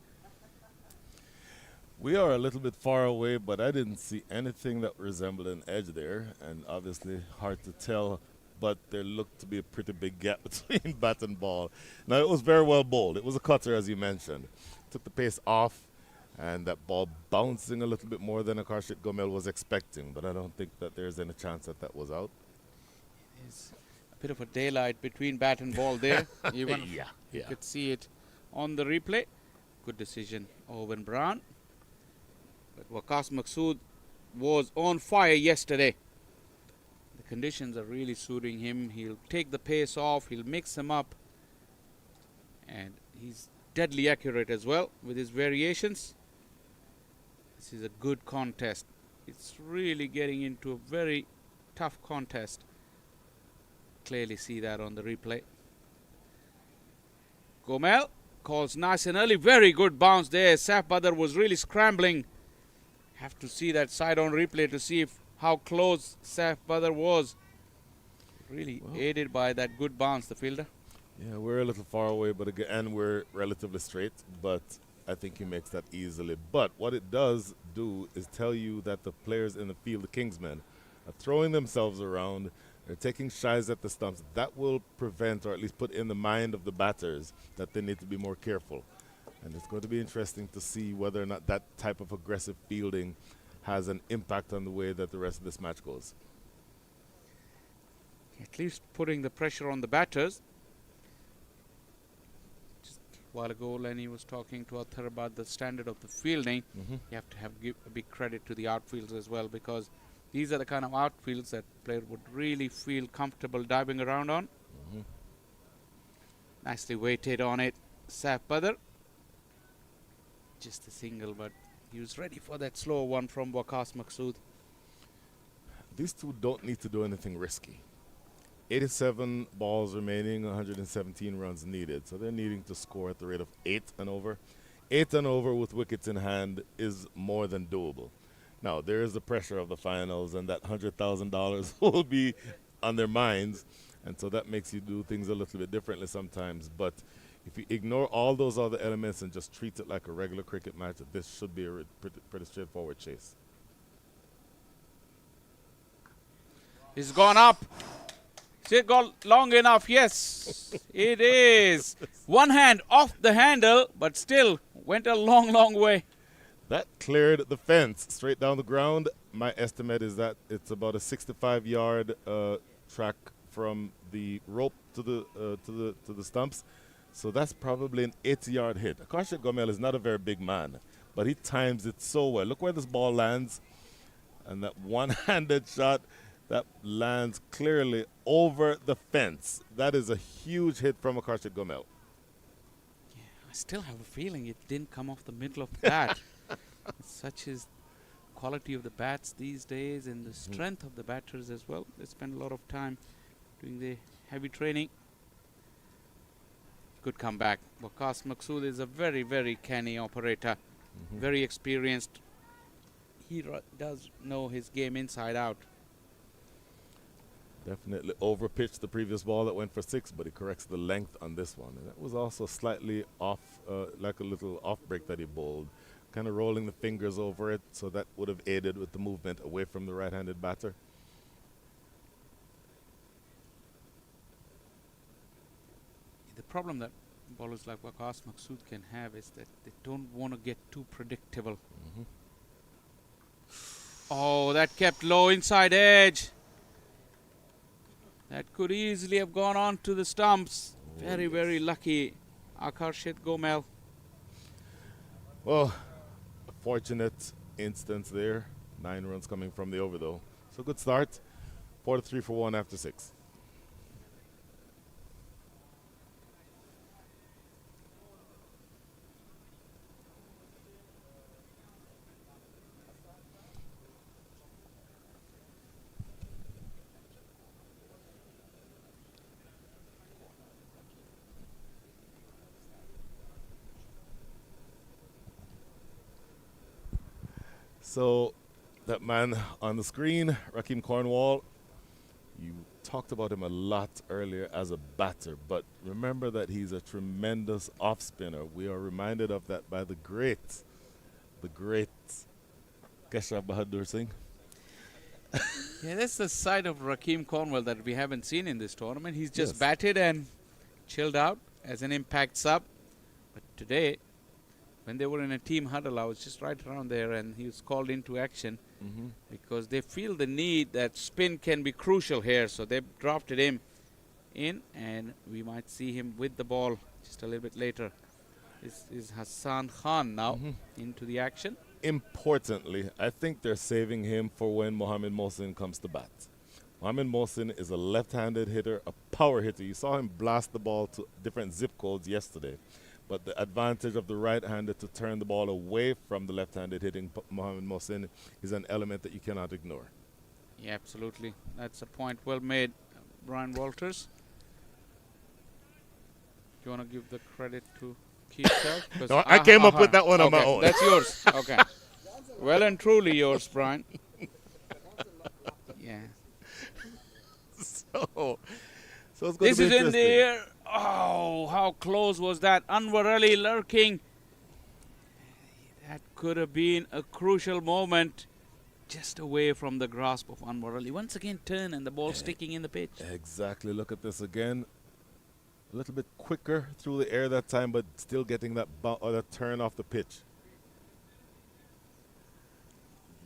[SPEAKER 6] We are a little bit far away, but I didn't see anything that resembled an edge there, and obviously hard to tell, but there looked to be a pretty big gap between bat and ball. Now, it was very well bowled. It was a cutter, as you mentioned. Took the pace off, and that ball bouncing a little bit more than Akarshit Gomel was expecting, but I don't think that there's any chance that that was out.
[SPEAKER 5] There's a bit of a daylight between bat and ball there. Even you could see it on the replay. Good decision, Owen Brown. But Waqas Maqsood was on fire yesterday. The conditions are really suiting him. He'll take the pace off, he'll mix them up, and he's deadly accurate as well with his variations. This is a good contest. It's really getting into a very tough contest. Clearly see that on the replay. Gomel calls nice and early. Very good bounce there. Saif Badar was really scrambling. Have to see that side on replay to see how close Saif Badar was. Really aided by that good bounce, the fielder.
[SPEAKER 6] Yeah, we're a little far away, but again, we're relatively straight, but I think he makes that easily. But what it does do is tell you that the players in the field, the Kingsmen, are throwing themselves around. They're taking shies at the stumps. That will prevent, or at least put in the mind of the batters, that they need to be more careful. And it's going to be interesting to see whether or not that type of aggressive fielding has an impact on the way that the rest of this match goes.
[SPEAKER 5] At least putting the pressure on the batters. Just a while ago, Lenny was talking to Athar about the standard of the fielding. You have to give a big credit to the outfields as well, because these are the kind of outfields that player would really feel comfortable diving around on. Nicely weighted on it, Saif Badar. Just a single, but he was ready for that slow one from Waqas Maqsood.
[SPEAKER 6] These two don't need to do anything risky. 87 balls remaining, 117 runs needed. So they're needing to score at the rate of 8 and over. 8 and over with wickets in hand is more than doable. Now, there is the pressure of the finals, and that $100,000 will be on their minds. And so that makes you do things a little bit differently sometimes. But if you ignore all those other elements and just treat it like a regular cricket match, this should be a pretty straightforward chase.
[SPEAKER 5] It's gone up. Is it gone long enough? Yes, it is. One hand off the handle, but still went a long, long way.
[SPEAKER 6] That cleared the fence straight down the ground. My estimate is that it's about a 65-yard track from the rope to the stumps. So that's probably an 80-yard hit. Akarshit Gomel is not a very big man, but he times it so well. Look where this ball lands, and that one-handed shot that lands clearly over the fence. That is a huge hit from Akarshit Gomel.
[SPEAKER 5] Yeah, I still have a feeling it didn't come off the middle of the bat. Such is quality of the bats these days and the strength of the batters as well. They spend a lot of time doing the heavy training. Good comeback. Waqas Maqsood is a very, very canny operator. Very experienced. He does know his game inside out.
[SPEAKER 6] Definitely overpitched the previous ball that went for 6, but he corrects the length on this one. And that was also slightly off, like a little off break that he bowled. Kind of rolling the fingers over it, so that would have aided with the movement away from the right-handed batter.
[SPEAKER 5] The problem that bowlers like Waqas Maqsood can have is that they don't want to get too predictable. Oh, that kept low inside edge. That could easily have gone on to the stumps. Very, very lucky, Akarshit Gomel.
[SPEAKER 6] Well, a fortunate instance there. 9 runs coming from the over, though. So good start. 4-3 for 1 after 6. So that man on the screen, Rakeem Cornwall, you talked about him a lot earlier as a batter, but remember that he's a tremendous off spinner. We are reminded of that by the great Keshav Bahadur Singh.
[SPEAKER 5] Yeah, that's the side of Rakeem Cornwall that we haven't seen in this tournament. He's just batted and chilled out as an impact sub. But today, when they were in a team huddle, I was just right around there, and he was called into action because they feel the need that spin can be crucial here. So they've drafted him in, and we might see him with the ball just a little bit later. This is Hassan Khan now into the action.
[SPEAKER 6] Importantly, I think they're saving him for when Mohamed Mohsin comes to bat. Mohamed Mohsin is a left-handed hitter, a power hitter. You saw him blast the ball to different zip codes yesterday. But the advantage of the right-handed to turn the ball away from the left-handed hitting Mohamed Mohsin is an element that you cannot ignore.
[SPEAKER 5] Yeah, absolutely. That's a point well made, Brian Walters. Do you want to give the credit to Keith?
[SPEAKER 6] No, I came up with that one on my own.
[SPEAKER 5] That's yours. Okay. Well and truly yours, Brian. Yeah.
[SPEAKER 6] So it's going
[SPEAKER 5] This
[SPEAKER 6] to be
[SPEAKER 5] is in the
[SPEAKER 6] interesting.
[SPEAKER 5] air. Oh, how close was that? Anwar Ali lurking. That could have been a crucial moment. Just away from the grasp of Anwar Ali. Once again, turn and the ball sticking in the pitch.
[SPEAKER 6] Exactly. Look at this again. A little bit quicker through the air that time, but still getting that that turn off the pitch.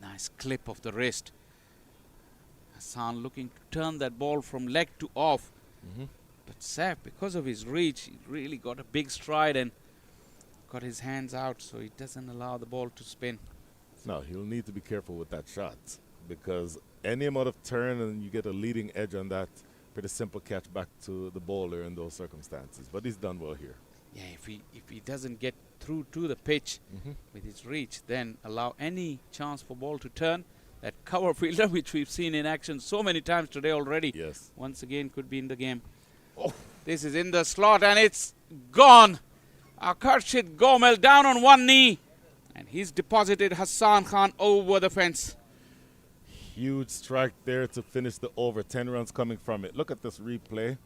[SPEAKER 5] Nice clip of the wrist. Hassan looking to turn that ball from leg to off. But Saif, because of his reach, he really got a big stride and got his hands out, so he doesn't allow the ball to spin.
[SPEAKER 6] Now, he'll need to be careful with that shot, because any amount of turn and you get a leading edge on that, pretty simple catch back to the bowler in those circumstances. But he's done well here.
[SPEAKER 5] Yeah, if he doesn't get through to the pitch with his reach, then allow any chance for ball to turn. That cover fielder, which we've seen in action so many times today already, once again could be in the game. This is in the slot, and it's gone. Akarshit Gomel down on one knee, and he's deposited Hassan Khan over the fence.
[SPEAKER 6] Huge strike there to finish the over. 10 runs coming from it. Look at this replay.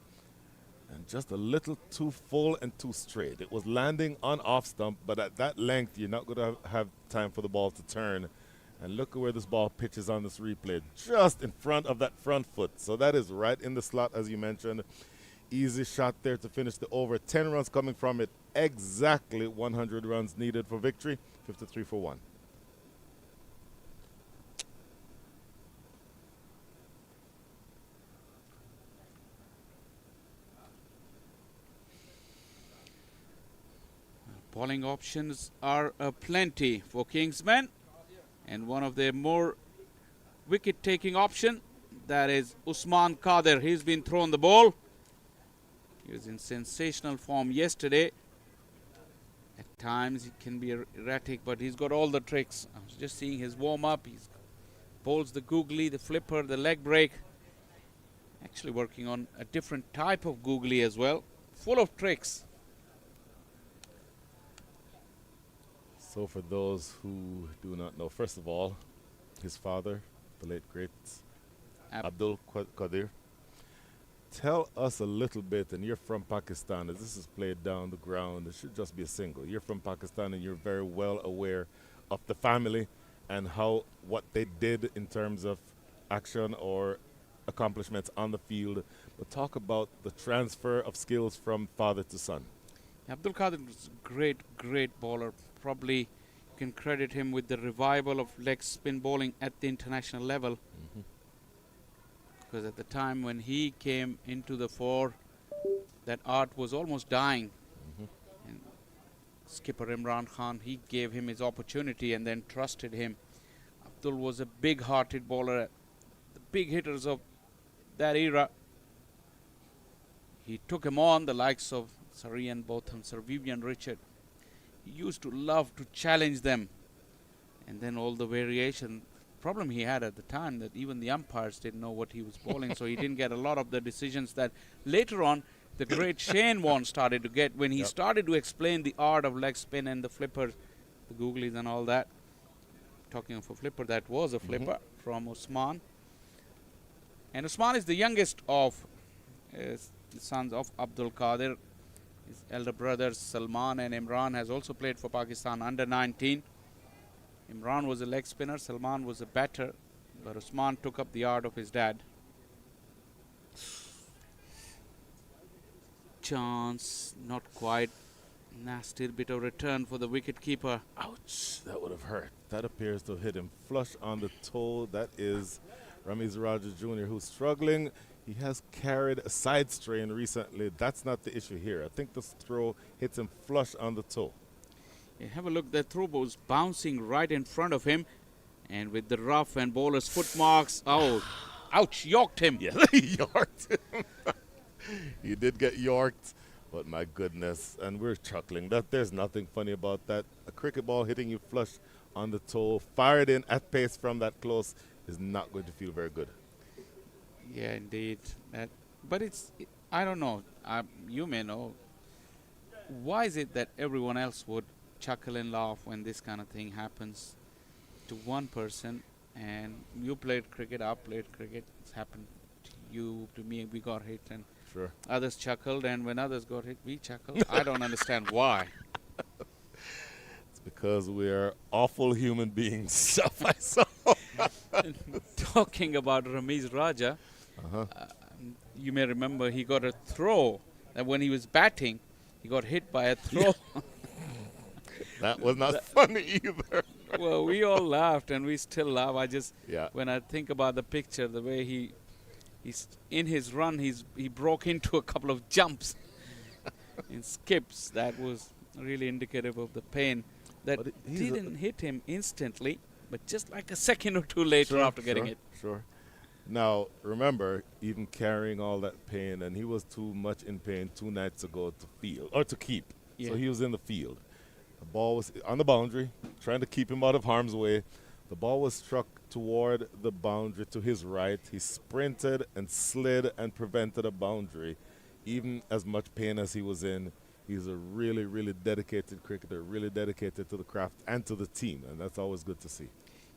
[SPEAKER 6] And just a little too full and too straight. It was landing on off stump, but at that length, you're not going to have time for the ball to turn. And look at where this ball pitches on this replay, just in front of that front foot. So that is right in the slot, as you mentioned. Easy shot there to finish the over. 10 runs coming from it. Exactly 100 runs needed for victory. 53 for 1.
[SPEAKER 5] Bowling options are plenty for Kingsmen, and one of their more wicket-taking option, that is Usman Kader. He's been thrown the ball. He was in sensational form yesterday, At times it can be erratic, but he's got all the tricks. I was just seeing his warm-up. He bowls the googly, the flipper, the leg break. Actually working on a different type of googly as well. Full of tricks.
[SPEAKER 6] So for those who do not know, first of all, his father, the late great Abdul Qadir. Tell us a little bit, and you're from Pakistan, as this is played down the ground. It should just be a single. You're from Pakistan, and you're very well aware of the family and how what they did in terms of action or accomplishments on the field. But talk about the transfer of skills from father to son.
[SPEAKER 5] Abdul Qadir was a great, great bowler. Probably you can credit him with the revival of leg spin bowling at the international level. Because at the time when he came into the fore, that art was almost dying. And skipper Imran Khan, he gave him his opportunity and then trusted him. Abdul was a big-hearted bowler. The big hitters of that era, he took him on, the likes of Sir Ian Botham, Sir Vivian Richard. He used to love to challenge them. And then all the variation. Problem he had at the time that even the umpires didn't know what he was bowling, so he didn't get a lot of the decisions that later on the great Shane Warne started to get when he started to explain the art of leg spin and the flippers, the googlies and all that. Talking of a flipper, that was a flipper from Usman. And Usman is the youngest of the sons of Abdul Qadir. His elder brothers Salman and Imran has also played for Pakistan under 19. Imran was a leg spinner, Salman was a batter, but Usman took up the art of his dad. Chance, not quite. Nasty bit of return for the wicket keeper.
[SPEAKER 6] Ouch, that would have hurt. That appears to have hit him flush on the toe. That is Ramiz Raja Jr., who's struggling. He has carried a side strain recently. That's not the issue here. I think this throw hits him flush on the toe.
[SPEAKER 5] Yeah, have a look. That throw was bouncing right in front of him. And with the rough and bowler's foot marks, ouch, yorked him.
[SPEAKER 6] Yes, he yorked him. He did get yorked, but my goodness. And we're chuckling. There's nothing funny about that. A cricket ball hitting you flush on the toe, fired in at pace from that close, is not going to feel very good.
[SPEAKER 5] Yeah, indeed. But I don't know. You may know. Why is it that everyone else would chuckle and laugh when this kind of thing happens to one person? And you played cricket, I played cricket. It's happened to you, to me. We got hit, and others chuckled. And when others got hit, we chuckled. I don't understand why.
[SPEAKER 6] It's because we're awful human beings.
[SPEAKER 5] Talking about Ramiz Raja, you may remember he got a throw. And when he was batting, he got hit by a throw.
[SPEAKER 6] That was not funny either.
[SPEAKER 5] Well, we all laughed, and we still laugh. When I think about the picture, the way he's in his run, he broke into a couple of jumps in skips. That was really indicative of the pain that didn't hit him instantly, but just like a second or two later after getting it.
[SPEAKER 6] Sure. Now, remember, even carrying all that pain, and he was too much in pain 2 nights ago to field, or to keep.
[SPEAKER 5] Yeah.
[SPEAKER 6] So he was in the field. The ball was on the boundary, trying to keep him out of harm's way. The ball was struck toward the boundary to his right. He sprinted and slid and prevented a boundary. Even as much pain as he was in, he's a really, really dedicated cricketer, really dedicated to the craft and to the team, and that's always good to see.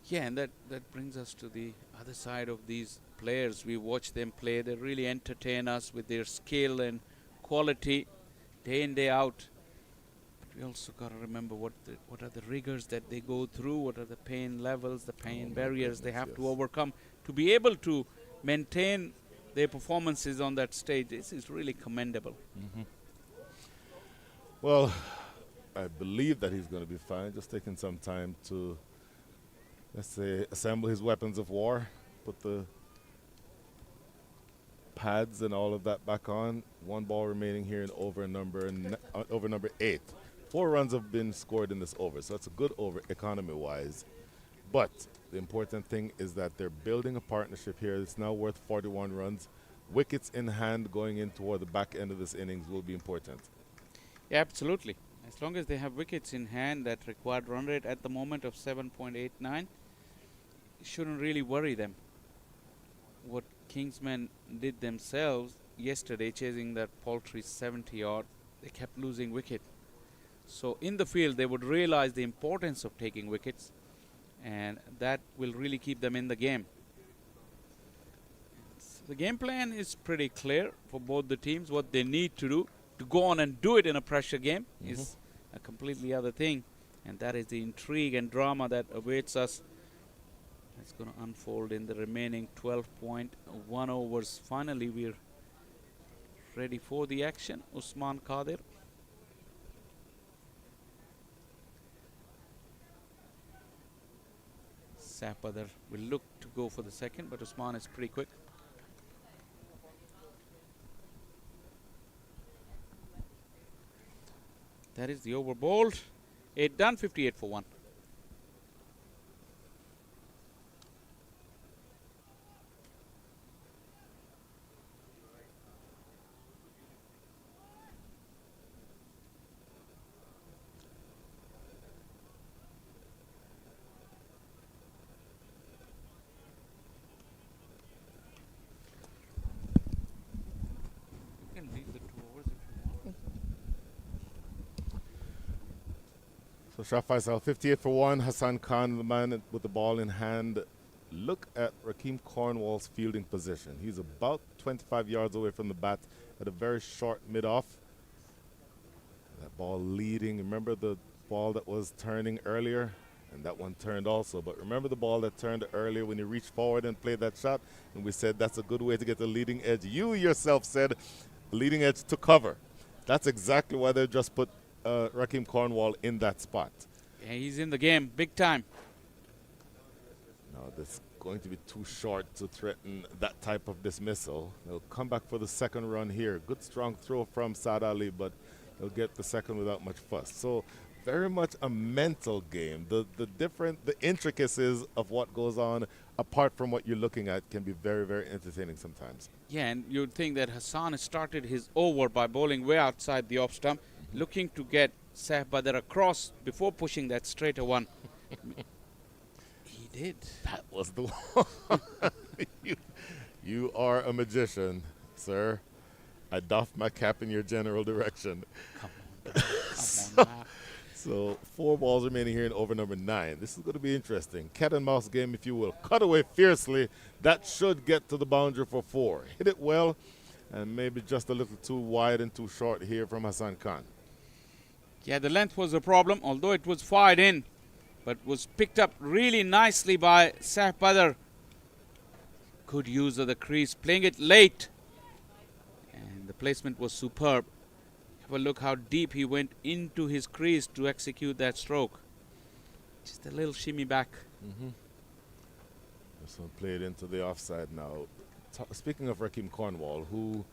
[SPEAKER 5] Yeah, and that brings us to the other side of these players. We watch them play. They really entertain us with their skill and quality day in, day out. But we also got to remember what are the rigors that they go through, what are the pain levels, the pain barriers they have to overcome to be able to maintain their performances on that stage. This is really commendable.
[SPEAKER 6] Well, I believe that he's going to be fine. Just taking some time to, let's say, assemble his weapons of war, put the pads and all of that back on. 1 ball remaining here in over number 8. 4 runs have been scored in this over, so that's a good over economy-wise. But the important thing is that they're building a partnership here. It's now worth 41 runs. Wickets in hand going in toward the back end of this innings will be important.
[SPEAKER 5] Yeah, absolutely. As long as they have wickets in hand, that required run rate at the moment of 7.89 shouldn't really worry them. What Kingsmen did themselves yesterday, chasing that paltry 70 odd, they kept losing wicket. So in the field, they would realize the importance of taking wickets, and that will really keep them in the game. The game plan is pretty clear for both the teams. What they need to do to go on and do it in a pressure game is a completely other thing, and that is the intrigue and drama that awaits us. It's going to unfold in the remaining 12.1 overs. Finally, we're ready for the action. Usman Qadir. Sapadar will look to go for the second, but Usman is pretty quick. That is the over bowled. 8 done, 58 for 1. You can leave the 2 overs if you want.
[SPEAKER 6] So Shah Faisal, 58 for 1. Hassan Khan, the man with the ball in hand. Look at Rakeem Cornwall's fielding position. He's about 25 yards away from the bat at a very short mid-off. That ball leading. Remember the ball that was turning earlier? And that one turned also. But remember the ball that turned earlier when you reached forward and played that shot? And we said that's a good way to get the leading edge. You yourself said leading edge to cover. That's exactly why they just put Rakeem Cornwall in that spot.
[SPEAKER 5] Yeah, he's in the game big time.
[SPEAKER 6] No, this is going to be too short to threaten that type of dismissal. They'll come back for the second run here. Good strong throw from Saad Ali, but they'll get the second without much fuss. So very much a mental game. The intricacies of what goes on apart from what you're looking at can be very, very entertaining sometimes.
[SPEAKER 5] Yeah, and you'd think that Hassan has started his over by bowling way outside the off stump, looking to get Saif Badr across before pushing that straighter one. He did.
[SPEAKER 6] That was the one. You are a magician, sir. I doff my cap in your general direction.
[SPEAKER 5] Come on, come on.
[SPEAKER 6] So 4 balls remaining here in over number 9. This is going to be interesting. Cat and mouse game, if you will. Cut away fiercely. That should get to the boundary for 4. Hit it well, and maybe just a little too wide and too short here from Hassan Khan.
[SPEAKER 5] Yeah, the length was a problem, although it was fired in, but was picked up really nicely by Saif Badr. Good use of the crease, playing it late, and the placement was superb. Have a look how deep he went into his crease to execute that stroke. Just a little shimmy back.
[SPEAKER 6] This one played into the offside now. Speaking of Rakeem Cornwall, who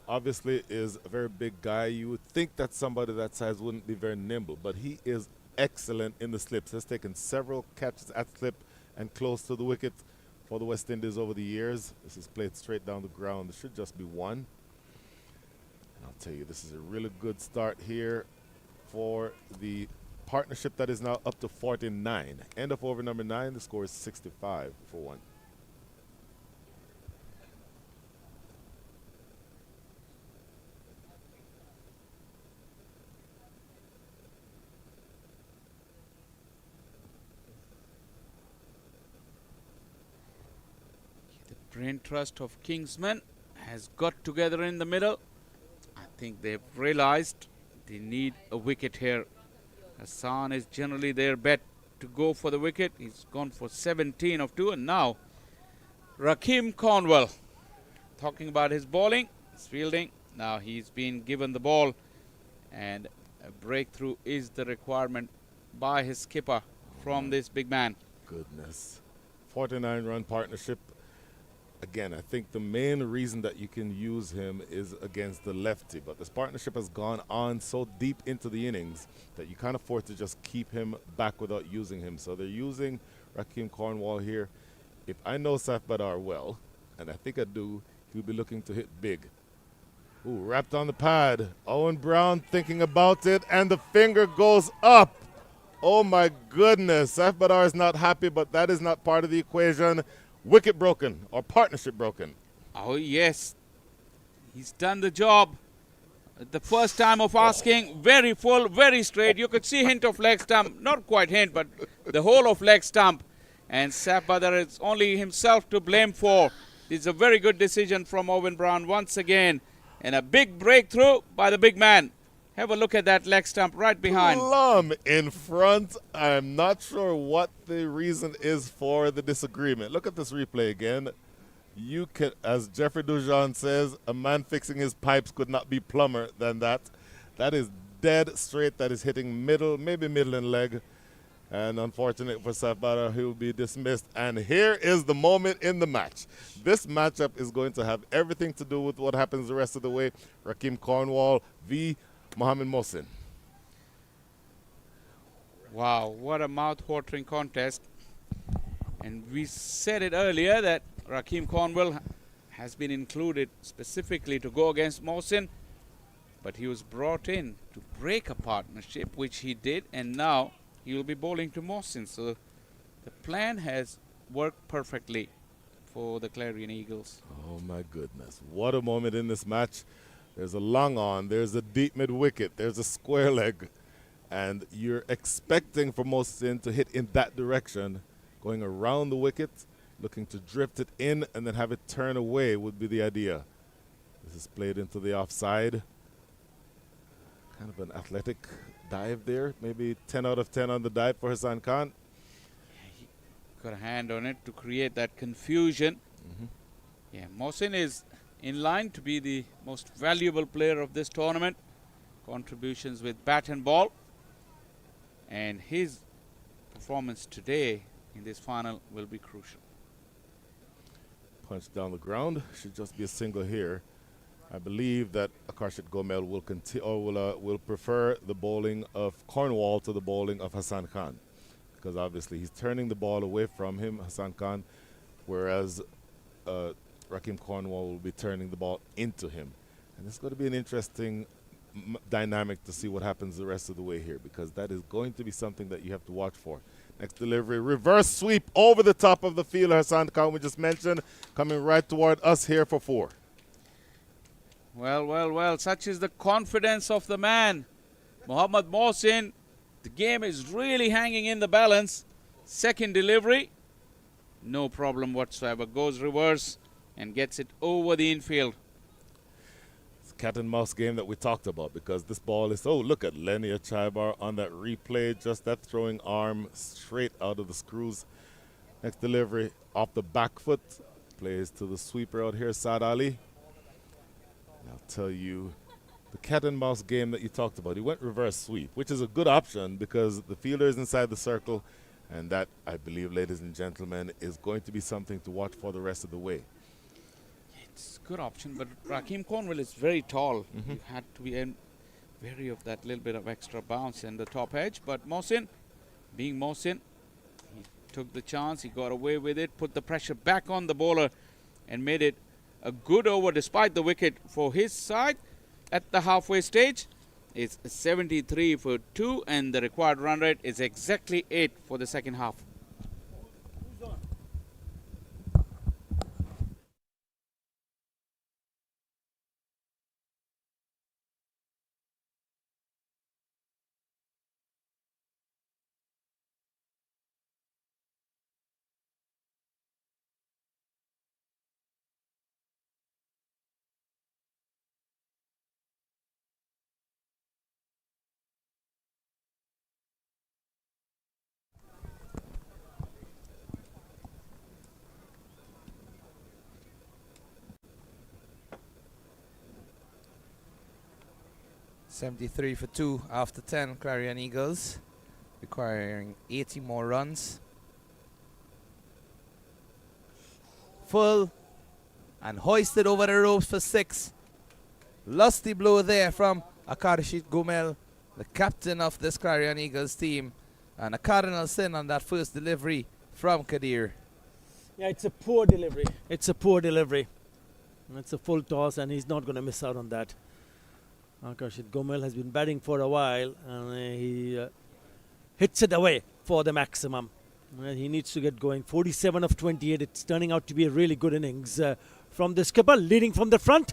[SPEAKER 6] obviously is a very big guy, you would think that somebody that size wouldn't be very nimble, but he is excellent in the slips. Has taken several catches at slip and close to the wicket for the West Indies over the years. This is played straight down the ground. There should just be one. I'll tell you, this is a really good start here for the partnership that is now up to 49. End of over number 9, the score is 65 for 1.
[SPEAKER 5] The brain trust of Kingsmen has got together in the middle. I think they've realized they need a wicket here. Hassan is generally their bet to go for the wicket. He's gone for 17 of 2, and now Rakeem Cornwall talking about his bowling, his fielding. Now he's been given the ball, and a breakthrough is the requirement by his skipper from this big man.
[SPEAKER 6] Goodness. 49-run partnership. Again, I think the main reason that you can use him is against the lefty, but this partnership has gone on so deep into the innings that you can't afford to just keep him back without using him. So they're using Rakeem Cornwall here. If I know Saif Badr well, and I think I do, he'll be looking to hit big. Ooh, wrapped on the pad. Owen Brown thinking about it, and the finger goes up. Oh my goodness. Saf Badar is not happy, but that is not part of the equation. Wicket broken, or partnership broken.
[SPEAKER 5] Oh, yes. He's done the job. The first time of asking, very full, very straight. You could see hint of leg stump. Not quite hint, but the whole of leg stump. And Saf Badar is only himself to blame for. It's a very good decision from Owen Brown once again. And a big breakthrough by the big man. Have a look at that leg stump right behind.
[SPEAKER 6] Plum in front. I'm not sure what the reason is for the disagreement. Look at this replay again. You can, as Jeffrey Dujon says, a man fixing his pipes could not be plumber than that. That is dead straight. That is hitting middle, maybe middle and leg. And unfortunate for Saf Badar, he will be dismissed. And here is the moment in the match. This matchup is going to have everything to do with what happens the rest of the way. Rakeem Cornwall v. Mohammed Mohsin.
[SPEAKER 5] Wow, what a mouth-watering contest. And we said it earlier that Rakeem Cornwall has been included specifically to go against Mohsin. But he was brought in to break a partnership, which he did. And now he will be bowling to Mohsin. So the plan has worked perfectly for the Clarion Eagles.
[SPEAKER 6] Oh my goodness. What a moment in this match. There's a long on, there's a deep mid wicket, there's a square leg. And you're expecting for Mohsin to hit in that direction, going around the wicket, looking to drift it in and then have it turn away would be the idea. This is played into the offside. Kind of an athletic dive there. Maybe 10 out of 10 on the dive for Hassan Khan.
[SPEAKER 5] He got a hand on it to create that confusion. Yeah, Mohsin is in line to be the most valuable player of this tournament. Contributions with bat and ball. And his performance today in this final will be crucial.
[SPEAKER 6] Punch down the ground. Should just be a single here. I believe that Akarshit Gomel will continue, or will prefer the bowling of Cornwall to the bowling of Hassan Khan, because obviously he's turning the ball away from him, Hassan Khan, whereas Rakeem Cornwall will be turning the ball into him. And it's going to be an interesting dynamic to see what happens the rest of the way here, because that is going to be something that you have to watch for. Next delivery, reverse sweep over the top of the field. Hassan Khan, we just mentioned, coming right toward us here for 4.
[SPEAKER 5] Well, well, well, such is the confidence of the man. Mohammed Mohsin, the game is really hanging in the balance. Second delivery, no problem whatsoever. Goes reverse and gets it over the infield.
[SPEAKER 6] It's a cat and mouse game that we talked about, because this ball is, oh, look at Lenny Achaibar on that replay. Just that throwing arm straight out of the screws. Next delivery, off the back foot. Plays to the sweeper out here, Saad Ali. I'll tell you, the cat and mouse game that you talked about, he went reverse sweep, which is a good option because the fielder is inside the circle, and that, I believe, ladies and gentlemen, is going to be something to watch for the rest of the way.
[SPEAKER 5] It's a good option, but Rakeem Cornwall is very tall. You had to be wary of that little bit of extra bounce in the top edge, but Mohsin, being Mohsin, he took the chance, he got away with it, put the pressure back on the bowler and made it a good over despite the wicket for his side. At the halfway stage, it's 73 for 2, and the required run rate is exactly 8 for the second half.
[SPEAKER 8] .73 for 2 after 10, Clarion Eagles, requiring 80 more runs. Full and hoisted over the ropes for 6. Lusty blow there from Akarshit Gomel, the captain of this Clarion Eagles team, and a cardinal sin on that first delivery from Kadir.
[SPEAKER 3] Yeah, it's a poor delivery. It's a poor delivery. It's a full toss, and he's not going to miss out on that. Akarshit Gomel has been batting for a while, and he hits it away for the maximum. He needs to get going. 47 of 28. It's turning out to be a really good innings from the skipper, leading from the front.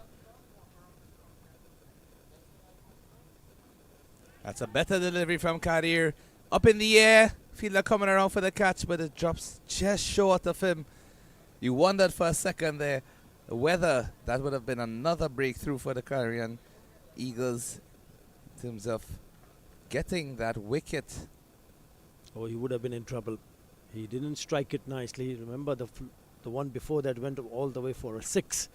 [SPEAKER 8] That's a better delivery from Kadir. Up in the air. Fielder coming around for the catch, but it drops just short of him. You wondered for a second there whether that would have been another breakthrough for the Clarion Eagles in terms of getting that wicket.
[SPEAKER 3] Oh, he would have been in trouble. He didn't strike it nicely. Remember the one before that went all the way for a 6.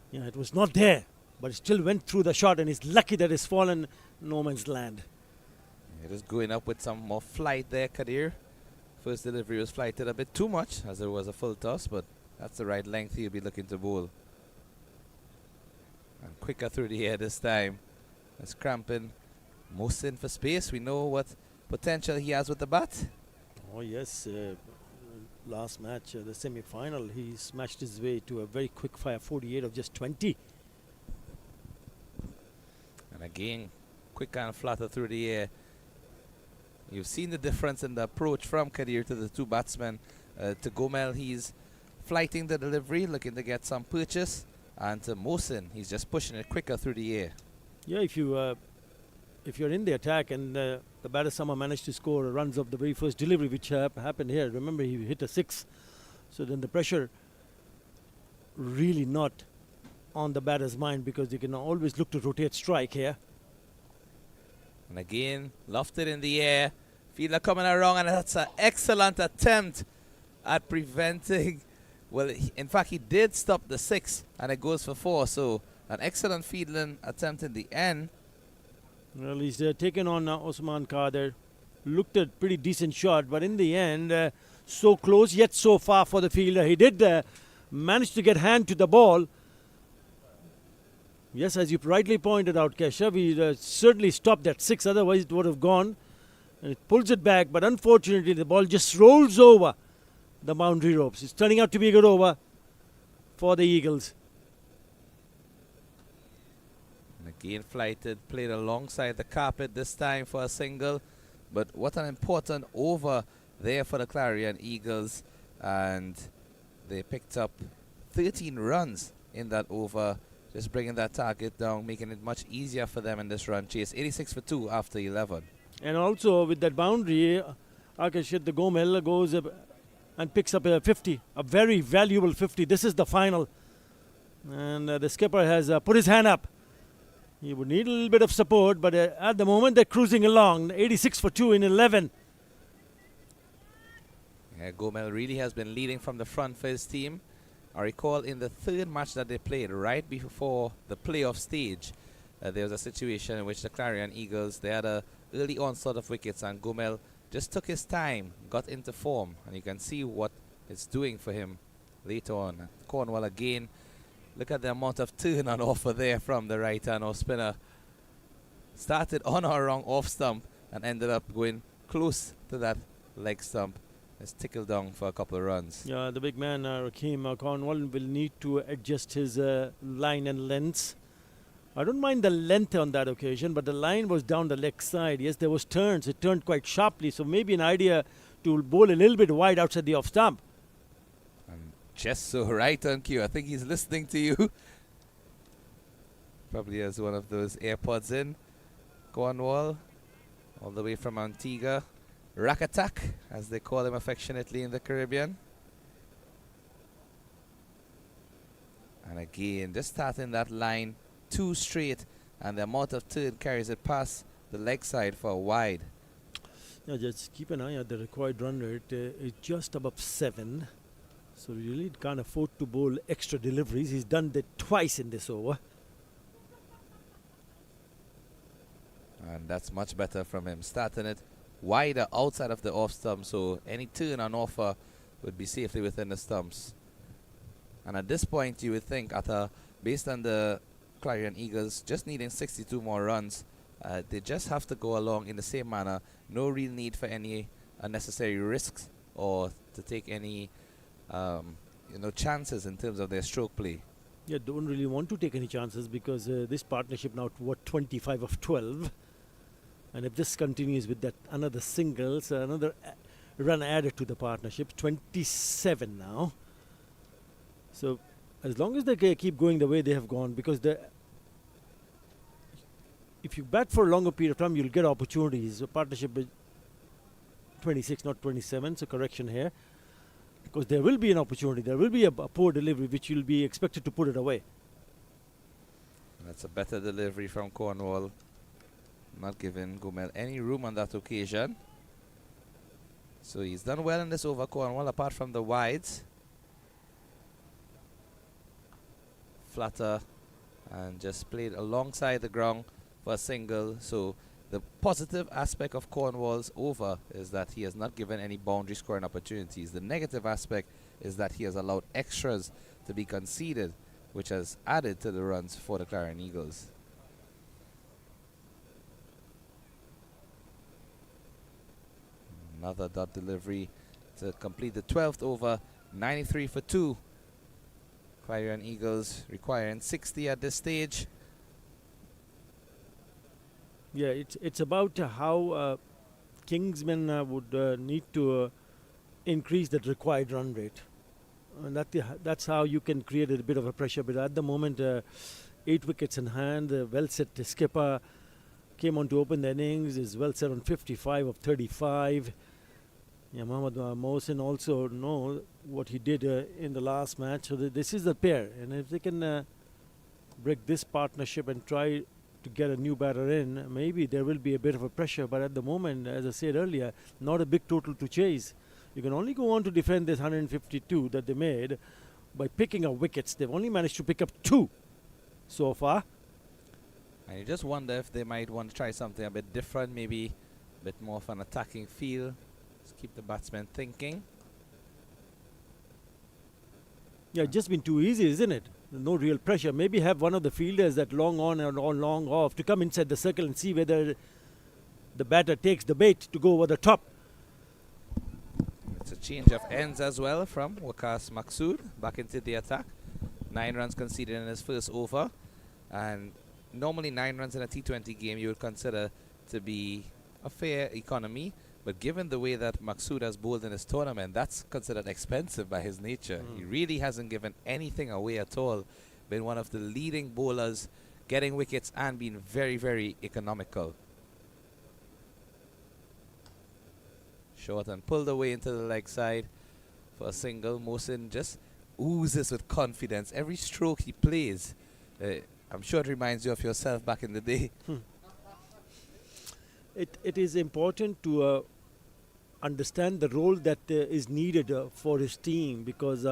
[SPEAKER 3] Yeah, it was not there, but it still went through the shot, and he's lucky that it's fallen no man's land.
[SPEAKER 8] It is going up with some more flight there, Kadir. First delivery was flighted a bit too much as there was a full toss, but that's the right length he'll be looking to bowl. And quicker through the air this time. That's cramping Mohsin for space. We know what potential he has with the bat.
[SPEAKER 3] Oh yes, last match, the semi-final, he smashed his way to a very quick fire 48 of just 20.
[SPEAKER 8] And again, quick and flatter through the air. You've seen the difference in the approach from Kadir to the two batsmen. To Gomel, he's flighting the delivery, looking to get some purchase. And to Mohsin, he's just pushing it quicker through the air.
[SPEAKER 3] Yeah, if you're in the attack and the batter somehow managed to score runs off the very first delivery, which happened here. Remember, he hit a 6. So then the pressure really not on the batter's mind, because they can always look to rotate strike here.
[SPEAKER 8] And again, lofted in the air. Fielder coming around, and that's an excellent attempt at preventing. Well, in fact, he did stop the 6, and it goes for 4. So an excellent fielding attempt in the end.
[SPEAKER 3] Well, he's taken on Osman Kader. Looked at pretty decent shot, but in the end, so close yet so far for the fielder. He did manage to get hand to the ball. Yes, as you rightly pointed out, Keshav, he certainly stopped that 6, otherwise it would have gone. And it pulls it back, but unfortunately the ball just rolls over the boundary ropes. It's turning out to be a good over for the Eagles.
[SPEAKER 8] And again, flighted, played alongside the carpet this time for a single. But what an important over there for the Clarion Eagles. And they picked up 13 runs in that over, just bringing that target down, making it much easier for them in this run chase. 86 for 2 after 11.
[SPEAKER 3] And also with that boundary, Akashit the Gomel goes and picks up a 50, a very valuable 50. This is the final. And the skipper has put his hand up. He would need a little bit of support, but at the moment they're cruising along. 86 for 2 in 11.
[SPEAKER 8] Yeah, Gomel really has been leading from the front for his team. I recall in the third match that they played, right before the playoff stage, there was a situation in which the Clarion Eagles, they had a early onslaught of wickets, and Gomel just took his time, got into form, and you can see what it's doing for him later on. Cornwall again, look at the amount of turn on offer there from the right-hand off spinner. Started on or wrong off stump and ended up going close to that leg stump. It's tickled down for a couple of runs.
[SPEAKER 3] Yeah, the big man, Rakeem Cornwall, will need to adjust his line and lengths. I don't mind the length on that occasion, but the line was down the leg side. Yes, there was turns. It turned quite sharply, so maybe an idea to bowl a little bit wide outside the off stump.
[SPEAKER 8] And just so right on cue. I think he's listening to you. Probably has one of those AirPods in. Cornwall, all the way from Antigua. Rakatak, as they call him affectionately in the Caribbean. And again, just starting that line 2 straight, and the amount of turn carries it past the leg side for a wide.
[SPEAKER 3] Yeah, just keep an eye on the required run rate. It's just above 7. So you really can't afford to bowl extra deliveries. He's done that twice in this over.
[SPEAKER 8] And that's much better from him. Starting it wider outside of the off stump, so any turn on offer would be safely within the stumps. And at this point, you would think, based on the Clarion Eagles just needing 62 more runs, they just have to go along in the same manner. No real need for any unnecessary risks or to take any chances in terms of their stroke play.
[SPEAKER 3] Yeah, don't really want to take any chances because this partnership now, what, 25 of 12. And if this continues with that another singles, another run added to the partnership, 27 now. So as long as they keep going the way they have gone, because if you bat for a longer period of time, you'll get opportunities. The partnership is 26, not 27, so correction here. Because there will be an opportunity, there will be a poor delivery which you'll be expected to put it away.
[SPEAKER 8] That's a better delivery from Cornwall. Not giving Gomel any room on that occasion. So he's done well in this over, Cornwall, apart from the wides. Flatter and just played alongside the ground for a single. So the positive aspect of Cornwall's over is that he has not given any boundary scoring opportunities. The negative aspect is that he has allowed extras to be conceded, which has added to the runs for the Clarion Eagles. Another dot delivery to complete the 12th over, 93 for 2. Clarion Eagles requiring 60 at this stage.
[SPEAKER 3] Yeah, it's about how Kingsmen would need to increase that required run rate. And that's how you can create a bit of a pressure. But at the moment, 8 wickets in hand, well set skipper came on to open the innings, is well set on 55 of 35. Yeah, Mohammad Mohsin also know what he did in the last match. So this is the pair. And if they can break this partnership and try to get a new batter in, maybe there will be a bit of a pressure. But at the moment, as I said earlier, not a big total to chase. You can only go on to defend this 152 that they made by picking up wickets. They've only managed to pick up 2 so far.
[SPEAKER 8] And you just wonder if they might want to try something a bit different, maybe a bit more of an attacking feel. Just keep the batsmen thinking.
[SPEAKER 3] Yeah, it's just been too easy, isn't it? No real pressure. Maybe have one of the fielders that long on and long off to come inside the circle and see whether the batter takes the bait to go over the top.
[SPEAKER 8] It's a change of ends as well from Waqas Maqsood back into the attack. 9 runs conceded in his first over. And normally 9 runs in a T20 game you would consider to be a fair economy. But given the way that Maqsood has bowled in this tournament, that's considered expensive by his nature. He really hasn't given anything away at all. Been one of the leading bowlers, getting wickets and being very, very economical. Short and pulled away into the leg side for a single. Mohsin just oozes with confidence. Every stroke he plays, I'm sure it reminds you of yourself back in the day.
[SPEAKER 3] It is important to understand the role that is needed for his team, because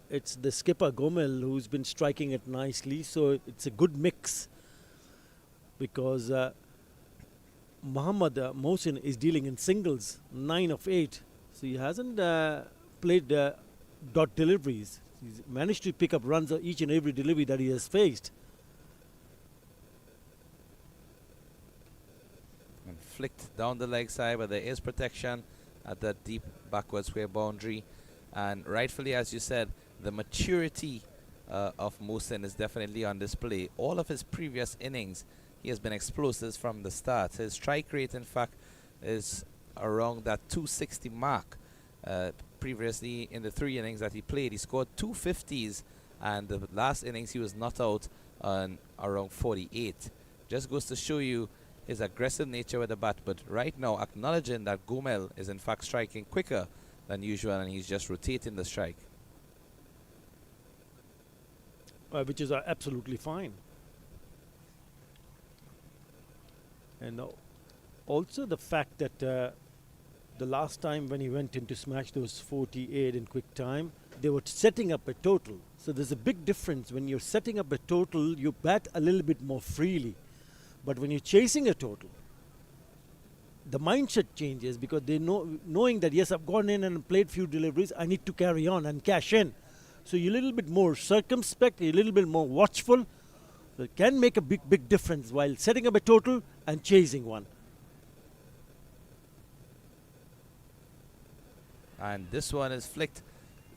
[SPEAKER 3] it's the skipper Gomel who's been striking it nicely. So it's a good mix, because Mohammad Mohsin is dealing in singles, 9 of 8. So he hasn't played dot deliveries. He's managed to pick up runs on each and every delivery that he has faced.
[SPEAKER 8] And flicked down the leg side, but there is protection at that deep backward square boundary. And rightfully, as you said, the maturity of Mohsin is definitely on display. All of his previous innings, he has been explosive from the start. His strike rate, in fact, is around that 260 mark. Previously, in the 3 innings that he played, he scored 250s, and the last innings he was not out on around 48. Just goes to show you his aggressive nature with the bat, but right now acknowledging that Gomel is in fact striking quicker than usual, and he's just rotating the strike.
[SPEAKER 3] Which is absolutely fine. And also the fact that the last time when he went in to smash those 48 in quick time, they were setting up a total. So there's a big difference. When you're setting up a total, you bat a little bit more freely. But when you're chasing a total, the mindset changes, because they knowing that, yes, I've gone in and played few deliveries, I need to carry on and cash in. So you're a little bit more circumspect, you're a little bit more watchful. So it can make a big difference while setting up a total and chasing one.
[SPEAKER 8] And this one is flicked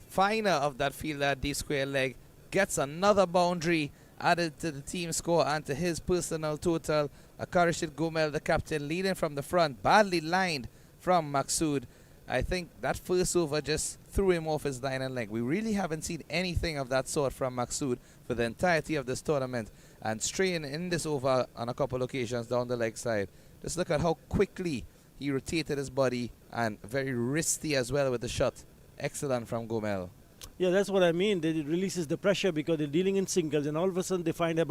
[SPEAKER 8] finer of that fielder, deep square leg, gets another boundary added to the team score and to his personal total. Akarishit Gomel, the captain, leading from the front, badly lined from Maksud. I think that first over just threw him off his line and leg. We really haven't seen anything of that sort from Maksud for the entirety of this tournament, and straying in this over on a couple occasions down the leg side. Just look at how quickly he rotated his body, and very risky as well with the shot. Excellent from Gomel.
[SPEAKER 3] Yeah, that's what I mean. It releases the pressure because they're dealing in singles, and all of a sudden they find a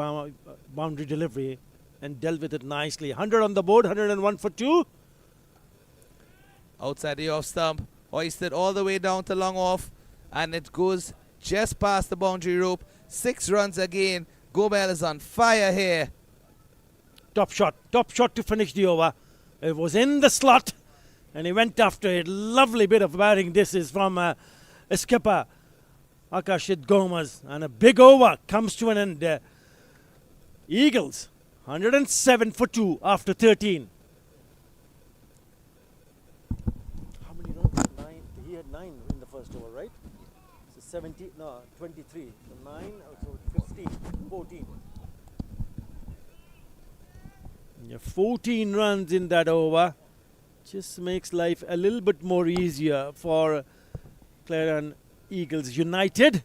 [SPEAKER 3] boundary delivery and dealt with it nicely. 100 on the board, 101 for 2.
[SPEAKER 8] Outside the off stump, hoisted all the way down to long off, and it goes just past the boundary rope. 6 runs again. Gomel is on fire here.
[SPEAKER 3] Top shot to finish the over. It was in the slot, and he went after it. Lovely bit of batting. This is from a skipper, Akashit Gomez, and a big over comes to an end. Eagles, 107 for 2 after 13. How many runs? 9. He had 9 in the first over, right? So 23. So 9, so 15, 14. Yeah, 14 runs in that over. Just makes life a little bit more easier for Clarion Eagles United.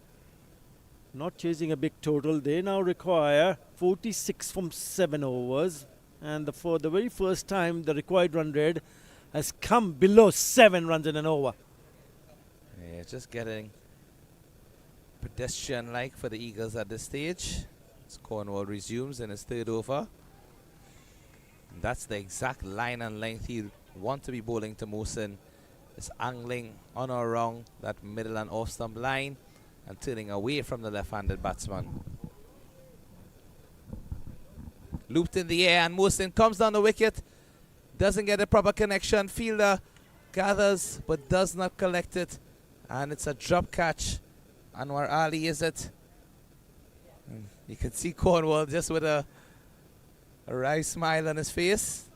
[SPEAKER 3] Not chasing a big total. They now require 46 from 7 overs. And for the very first time, the required run rate has come below 7 runs in an over.
[SPEAKER 8] Yeah, just getting pedestrian-like for the Eagles at this stage. As Cornwall resumes in his third over. That's the exact line and length he want to be bowling to Mohsin. Is angling on or around that middle and off stump line and turning away from the left-handed batsman. Looped in the air, and Mohsin comes down the wicket. Doesn't get a proper connection. Fielder gathers but does not collect it. And it's a drop catch. Anwar Ali, is it? And you can see Cornwall just with a wry smile on his face.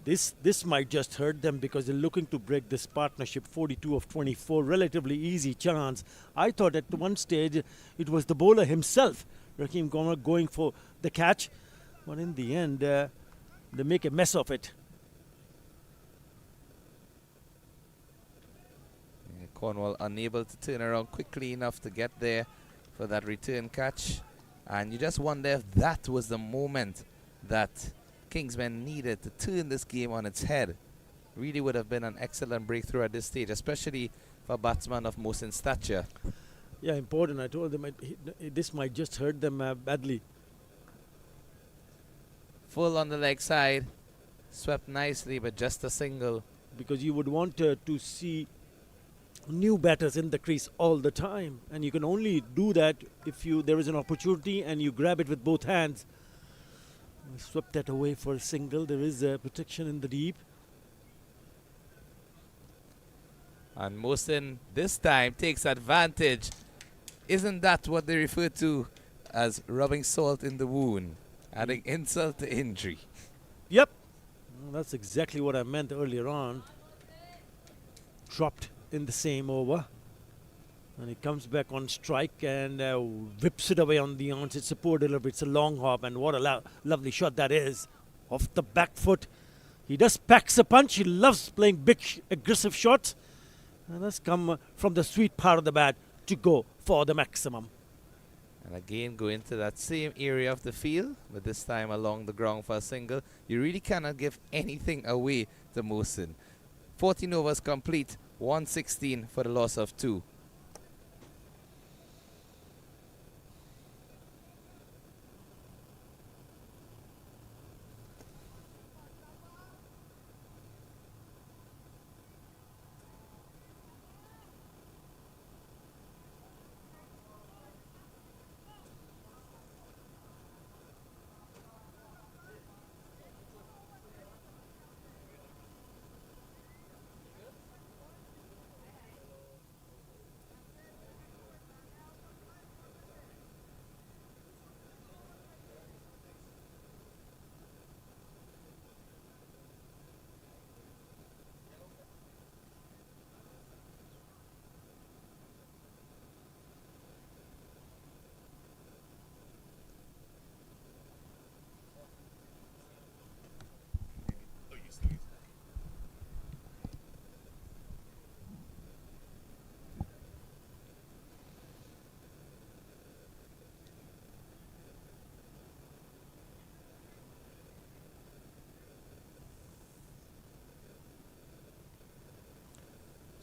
[SPEAKER 3] This might just hurt them because they're looking to break this partnership. 42 of 24, relatively easy chance. I thought at one stage it was the bowler himself, Raheem Gomer, going for the catch. But in the end, they make a mess of it.
[SPEAKER 8] Yeah, Cornwall unable to turn around quickly enough to get there for that return catch. And you just wonder if that was the moment that Kingsmen needed to turn this game on its head. Really would have been an excellent breakthrough at this stage, especially for a batsman of Mohsin's stature.
[SPEAKER 3] Yeah, important. I told them this might just hurt them badly.
[SPEAKER 8] Full on the leg side, swept nicely, but just a single.
[SPEAKER 3] Because you would want to see new batters in the crease all the time, and you can only do that if there is an opportunity and you grab it with both hands. We swept that away for a single. There is a protection in the deep.
[SPEAKER 8] And Mohsin this time takes advantage. Isn't that what they refer to as rubbing salt in the wound? Adding insult to injury.
[SPEAKER 3] Yep. That's exactly what I meant earlier on. Dropped in the same over. And he comes back on strike and whips it away on the arms. It's a poor delivery. It's a long hop, and what a lovely shot that is. Off the back foot. He does packs a punch. He loves playing big, aggressive shots. And that's come from the sweet part of the bat to go for the maximum.
[SPEAKER 8] And again, go into that same area of the field, but this time along the ground for a single. You really cannot give anything away to Mohsin. 14 overs complete, 116 for the loss of 2.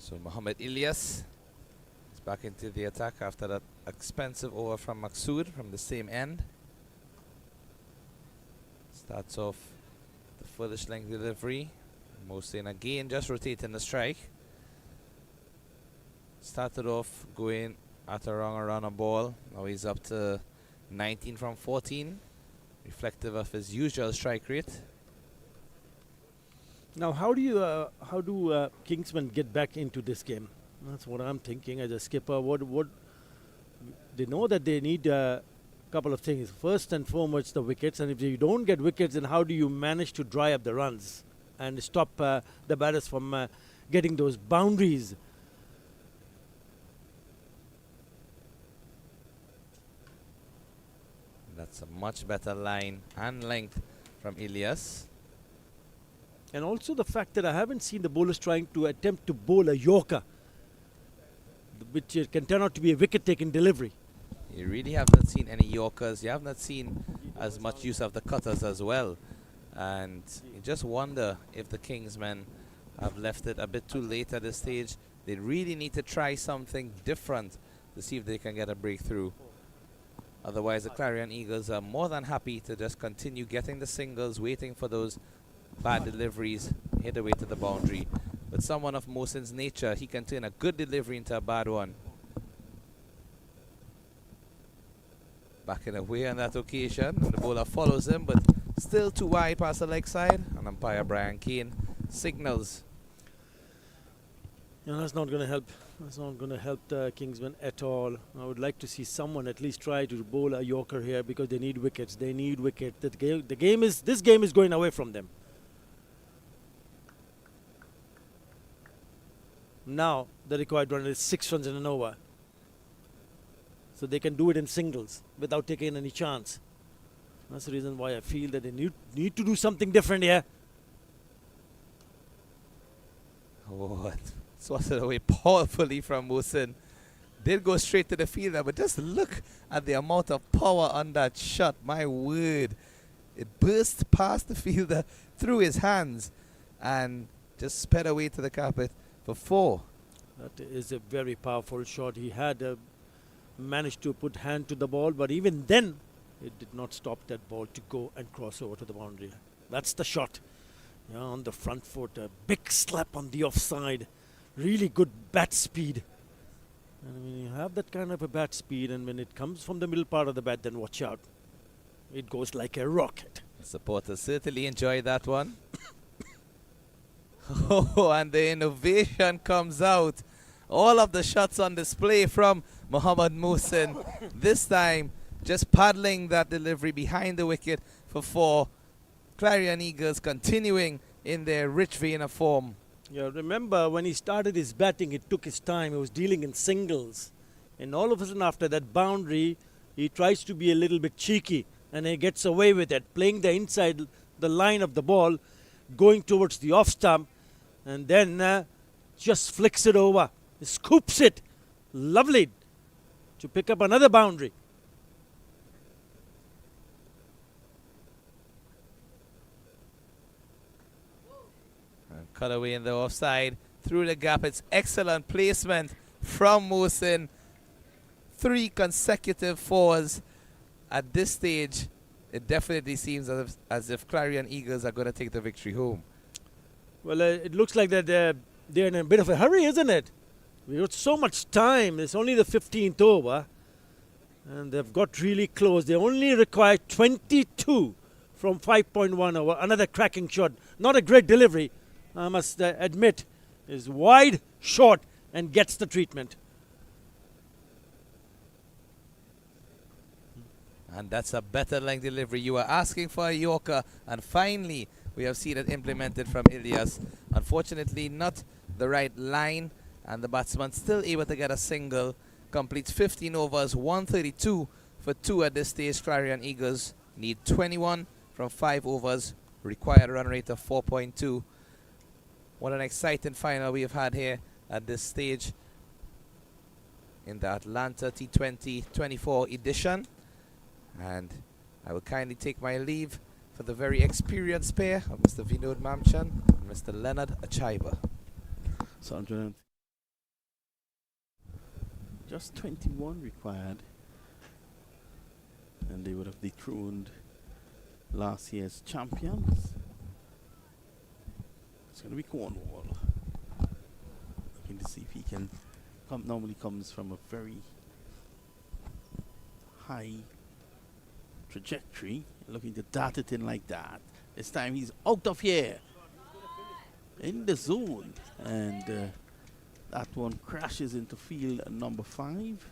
[SPEAKER 8] So Mohamed Ilyas is back into the attack after that expensive over from Maksud from the same end. Starts off the furthest length delivery. Mohsin again just rotating the strike. Started off going at a wrong around a ball. Now he's up to 19 from 14. Reflective of his usual strike rate.
[SPEAKER 3] Now, how do Kingsmen get back into this game? That's what I'm thinking as a skipper. What they know that they need a couple of things. First and foremost, the wickets. And if you don't get wickets, then how do you manage to dry up the runs and stop the batters from getting those boundaries?
[SPEAKER 8] That's a much better line and length from Ilyas.
[SPEAKER 3] And also the fact that I haven't seen the bowlers trying to attempt to bowl a Yorker, which can turn out to be a wicket-taking delivery.
[SPEAKER 8] You really have not seen any Yorkers. You have not seen as much use of the cutters as well. And you just wonder if the Kingsmen have left it a bit too late at this stage. They really need to try something different to see if they can get a breakthrough. Otherwise, the Clarion Eagles are more than happy to just continue getting the singles, waiting for those bad deliveries, hit away to the boundary. But someone of Mohsin's nature, he can turn a good delivery into a bad one. Backing away on that occasion, and the bowler follows him, but still too wide past the leg side. And umpire Brian Kane signals.
[SPEAKER 3] Yeah, that's not going to help. That's not going to help the Kingsmen at all. I would like to see someone at least try to bowl a Yorker here because they need wickets. They need wickets. This game is going away from them. Now the required run is 6 runs in an over. So they can do it in singles without taking any chance. That's the reason why I feel that they need to do something different here.
[SPEAKER 8] Oh, swatted away powerfully from Mohsin. Did go straight to the fielder, but just look at the amount of power on that shot. My word. It burst past the fielder through his hands and just sped away to the carpet for 4.
[SPEAKER 3] That is a very powerful shot. He had managed to put hand to the ball, but even then, it did not stop that ball to go and cross over to the boundary. That's the shot. Yeah, on the front foot, a big slap on the offside. Really good bat speed. And when you have that kind of a bat speed, and when it comes from the middle part of the bat, then watch out. It goes like a rocket.
[SPEAKER 8] Supporters certainly enjoy that one. Oh, and the innovation comes out. All of the shots on display from Mohamed Mohsin. This time, just paddling that delivery behind the wicket for 4. Clarion Eagles continuing in their rich vein of form.
[SPEAKER 3] Yeah, remember when he started his batting, it took his time. He was dealing in singles. And all of a sudden, after that boundary, he tries to be a little bit cheeky. And he gets away with it, playing the inside the line of the ball, going towards the off stump, and then just flicks it over. He scoops it. Lovely to pick up another boundary.
[SPEAKER 8] And cut away in the offside. Through the gap. It's excellent placement from Mohsin. 3 consecutive 4s. At this stage, it definitely seems as if Clarion Eagles are going to take the victory home.
[SPEAKER 3] Well, it looks like that they're in a bit of a hurry, isn't it? We've got so much time. It's only the 15th over. And they've got really close. They only require 22 from 5.1 over. Another cracking shot. Not a great delivery, I must admit. Is wide, short, and gets the treatment.
[SPEAKER 8] And that's a better length delivery. You were asking for a Yorker, and finally we have seen it implemented from Ilyas. Unfortunately, not the right line, and the batsman still able to get a single. Completes 15 overs, 132 for 2 at this stage. Clarion Eagles need 21 from 5 overs. Required run rate of 4.2. What an exciting final we have had here at this stage in the Atlanta T20 24 edition. And I will kindly take my leave for the very experienced pair of Mr. Vinod Mamchan and Mr. Leonard Achaiba.
[SPEAKER 2] So I'm Just 21 required. And they would have dethroned last year's champions. It's going to be Cornwall. Looking to see if he can normally comes from a very high trajectory. Looking to dart it in like that. This time he's out of here. In the zone. And that one crashes into field number 5.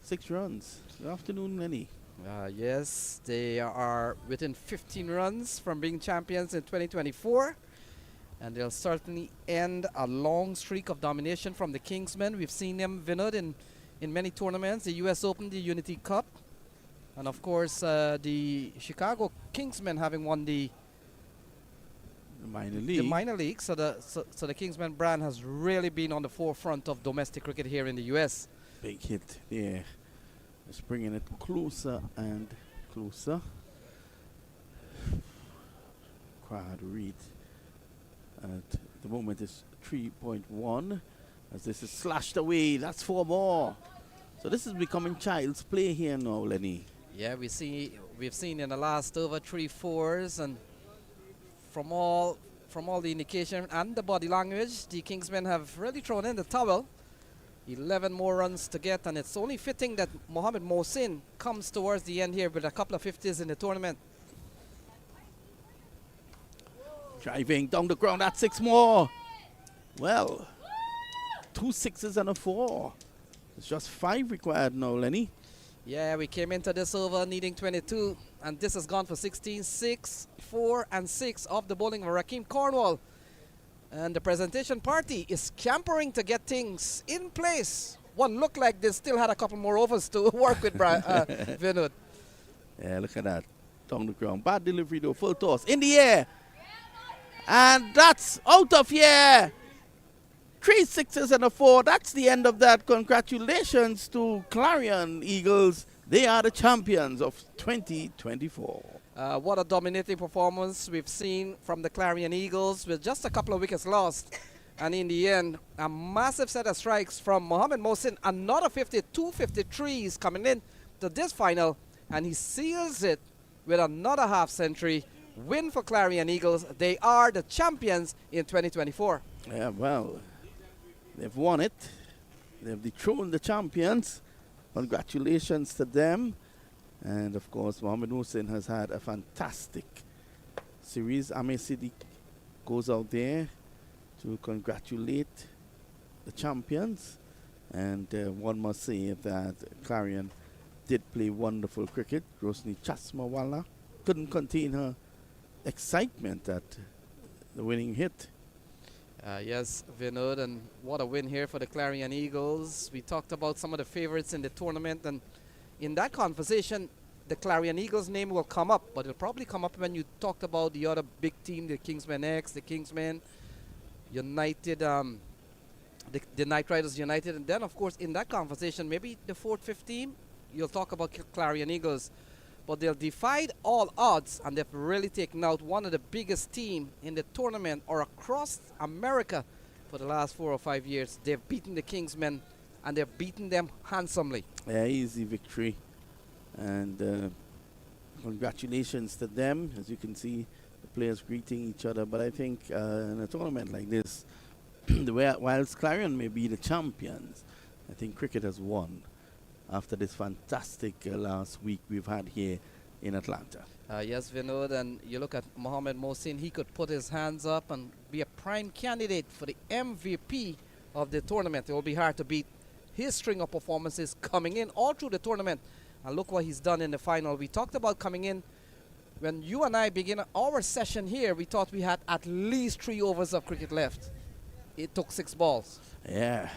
[SPEAKER 2] 6 runs. Good afternoon, Lenny.
[SPEAKER 4] Yes, they are within 15 runs from being champions in 2024. And they'll certainly end a long streak of domination from the Kingsmen. We've seen them, Vinod, in many tournaments. The US Open, the Unity Cup. And of course, the Chicago Kingsmen having won the
[SPEAKER 2] minor league.
[SPEAKER 4] The minor league. So the Kingsmen brand has really been on the forefront of domestic cricket here in the US.
[SPEAKER 2] Big hit there. Just bringing it closer and closer. Quite hard to read. At the moment is 3.1 as this is slashed away. That's 4 more. So this is becoming child's play here now, Lenny.
[SPEAKER 4] Yeah, we've seen in the last over 3 fours, and from all the indication and the body language, the Kingsmen have really thrown in the towel. 11 more runs to get, and it's only fitting that Mohamed Mohsin comes towards the end here with a couple of 50s in the tournament.
[SPEAKER 2] Driving down the ground, that's 6 more. Well, 2 6s and a 4. It's just 5 required now, Lenny.
[SPEAKER 4] Yeah, we came into this over needing 22, and this has gone for 16, 6, 4, and 6 off the bowling of Rakeem Cornwall. And the presentation party is scampering to get things in place. One looked like they still had a couple more overs to work with, Vinod.
[SPEAKER 2] Yeah, look at that. Down the ground. Bad delivery though. Full toss. In the air. And that's out of here. 3 6s and a 4. That's the end of that. Congratulations to Clarion Eagles. They are the champions of 2024.
[SPEAKER 4] What a dominating performance we've seen from the Clarion Eagles with just a couple of wickets lost. And in the end, a massive set of strikes from Mohamed Mohsin. Another 52 53s coming in to this final. And he seals it with another half century. Win for Clarion Eagles. They are the champions in 2024.
[SPEAKER 2] Yeah, well, they've won it. They've dethroned the champions. Congratulations to them. And of course, Mohamed Mohsin has had a fantastic series. Amir Siddiq goes out there to congratulate the champions. And one must say that Clarion did play wonderful cricket. Rosni Chasmawala couldn't contain her excitement at the winning hit.
[SPEAKER 4] Yes, Vinod, and what a win here for the Clarion Eagles. We talked about some of the favorites in the tournament, and in that conversation, the Clarion Eagles name will come up, but it'll probably come up when you talked about the other big team, the Kingsmen X, the Kingsmen United, the Knight Riders United, and then, of course, in that conversation, maybe the 4th, 5th team, you'll talk about Clarion Eagles. But they'll defied all odds, and they've really taken out one of the biggest teams in the tournament or across America for the last 4 or 5 years. They've beaten the Kingsmen, and they've beaten them handsomely.
[SPEAKER 2] Yeah, easy victory. And congratulations to them. As you can see, the players greeting each other. But I think in a tournament like this, whilst Clarion may be the champions, I think cricket has won after this fantastic last week we've had here in Atlanta.
[SPEAKER 4] Yes, Vinod, and you look at Mohamed Mohsin, he could put his hands up and be a prime candidate for the MVP of the tournament. It will be hard to beat his string of performances coming in all through the tournament. And look what he's done in the final. We talked about coming in. When you and I begin our session here, we thought we had at least 3 overs of cricket left. It took 6 balls.
[SPEAKER 2] Yeah,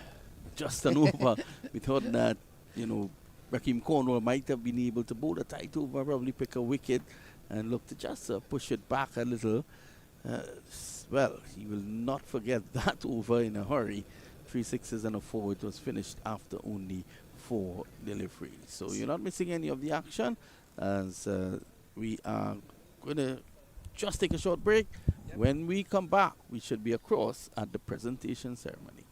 [SPEAKER 2] just an over. We thought that, you know, Rakeem Cornwall might have been able to bowl a tight over, probably pick a wicket, and look to just push it back a little. Well, he will not forget that over in a hurry. 3 6s and a 4. It was finished after only 4 deliveries. So you're not missing any of the action, as we are going to just take a short break. Yep. When we come back, we should be across at the presentation ceremony.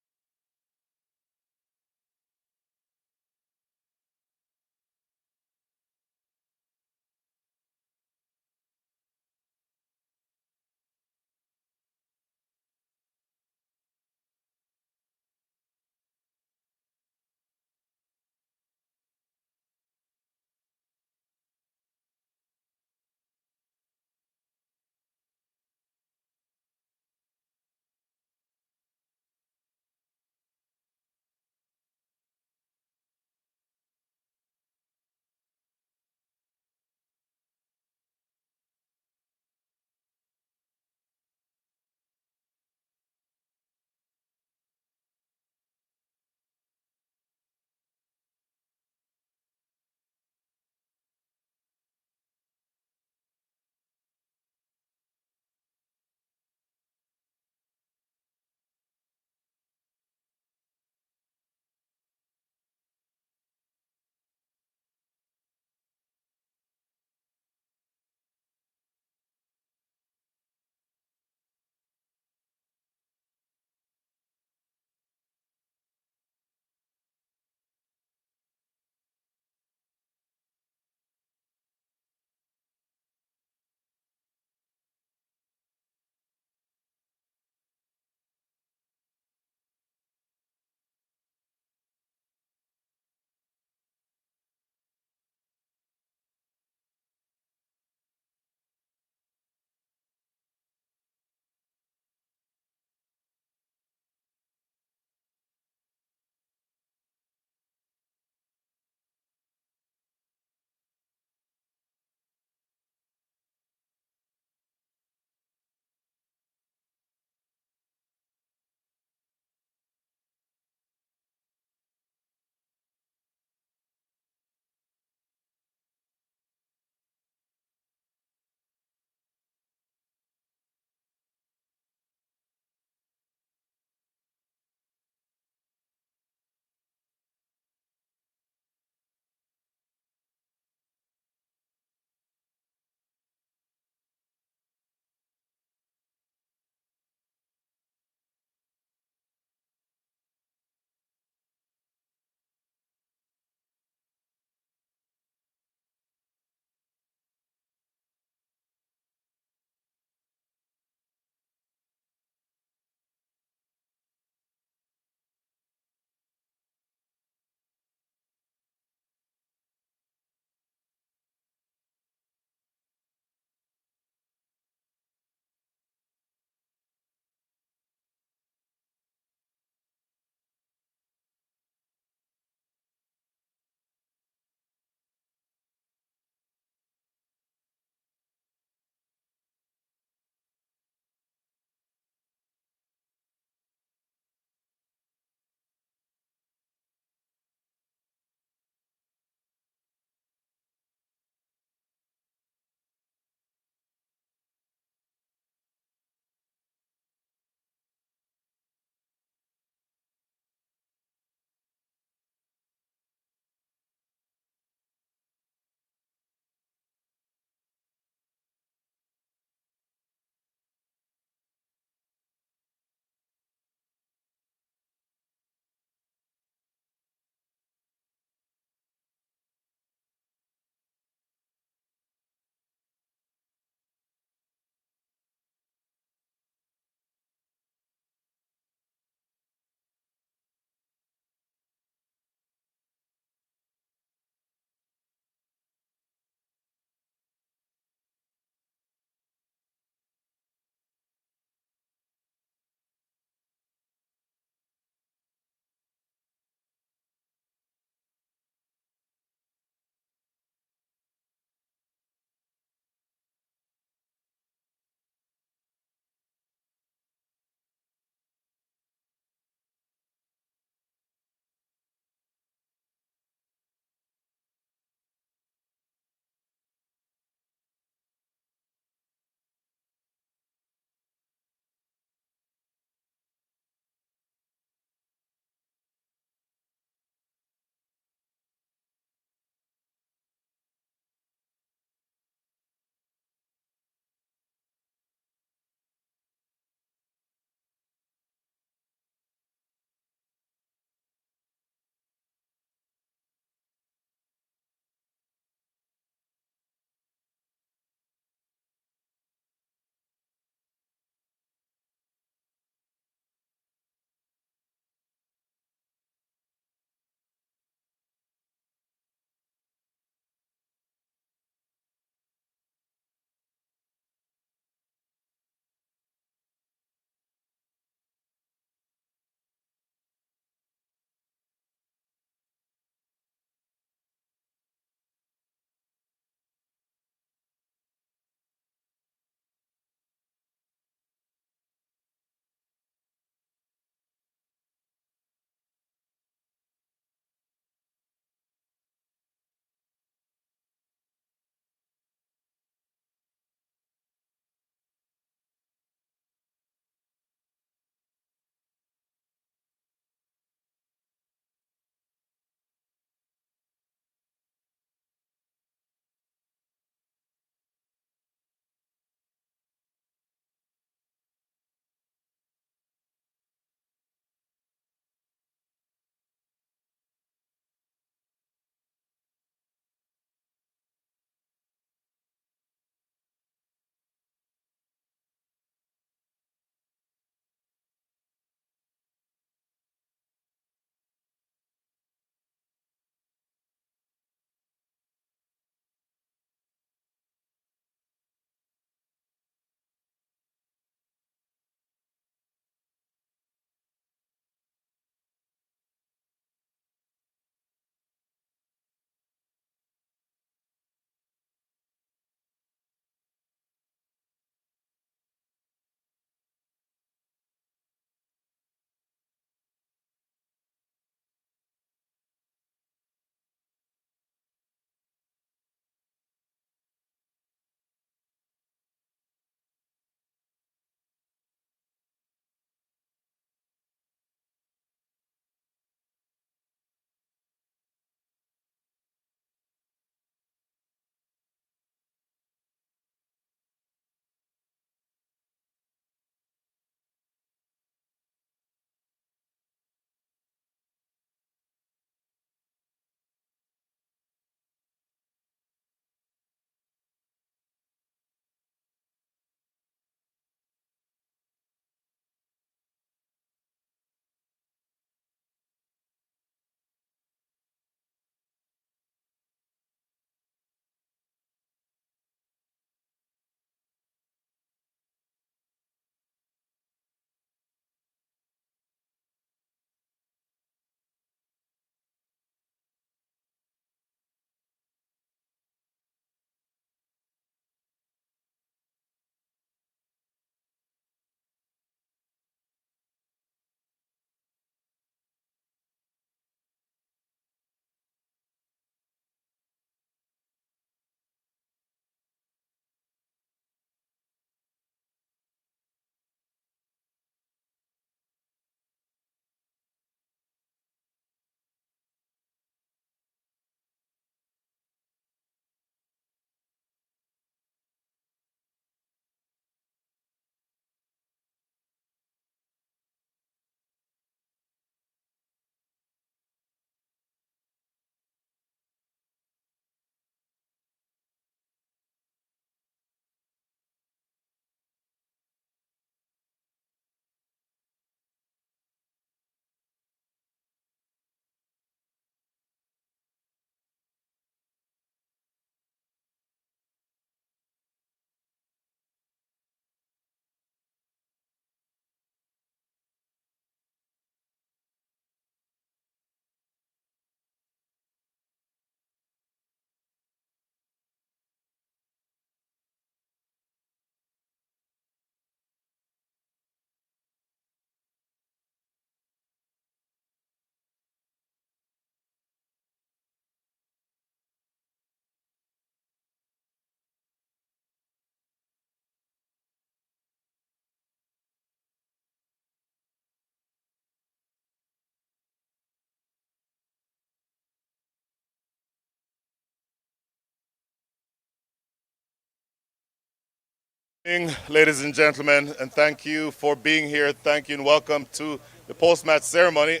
[SPEAKER 6] Evening, ladies and gentlemen, and thank you for being here. Thank you and welcome to the post-match ceremony.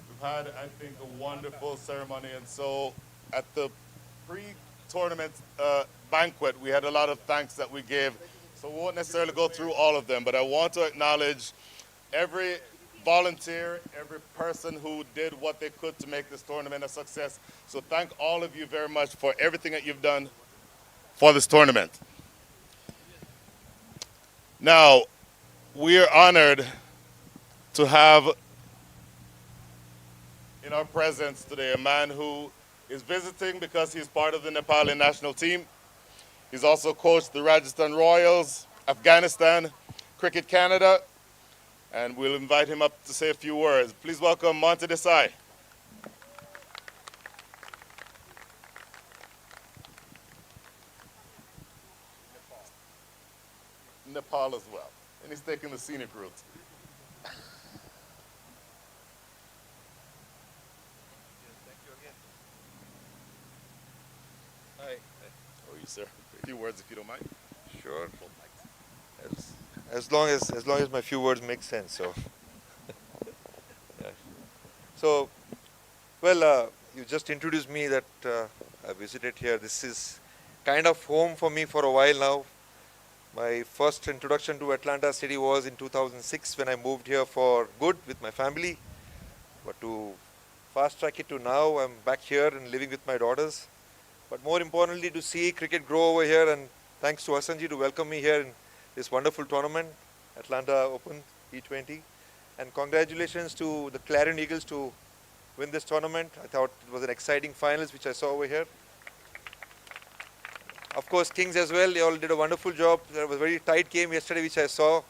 [SPEAKER 6] We've had, I think, a wonderful ceremony, and so at the pre-tournament banquet, we had a lot of thanks that we gave, so we won't necessarily go through all of them, but I want to acknowledge every volunteer, every person who did what they could to make this tournament a success. So thank all of you very much for everything that you've done for this tournament. Now, we are honored to have in our presence today a man who is visiting because he's part of the Nepali national team. He's also coached the Rajasthan Royals, Afghanistan, Cricket Canada, and we'll invite him up to say a few words. Please welcome Monty Desai. Nepal as well, and he's taking the scenic route.
[SPEAKER 12] Hi.
[SPEAKER 6] How are you, sir? A few words, if you don't mind.
[SPEAKER 12] Sure. As long as my few words make sense. So, yeah. So, well, you just introduced me that I visited here. This is kind of home for me for a while now. My first introduction to Atlanta City was in 2006 when I moved here for good with my family. But to fast track it to now, I'm back here and living with my daughters. But more importantly, to see cricket grow over here, and thanks to Asanji to welcome me here in this wonderful tournament, Atlanta Open T20. And congratulations to the Clarion Eagles to win this tournament. I thought it was an exciting finals which I saw over here. Of course, Kings as well, they all did a wonderful job. There was a very tight game yesterday which I saw.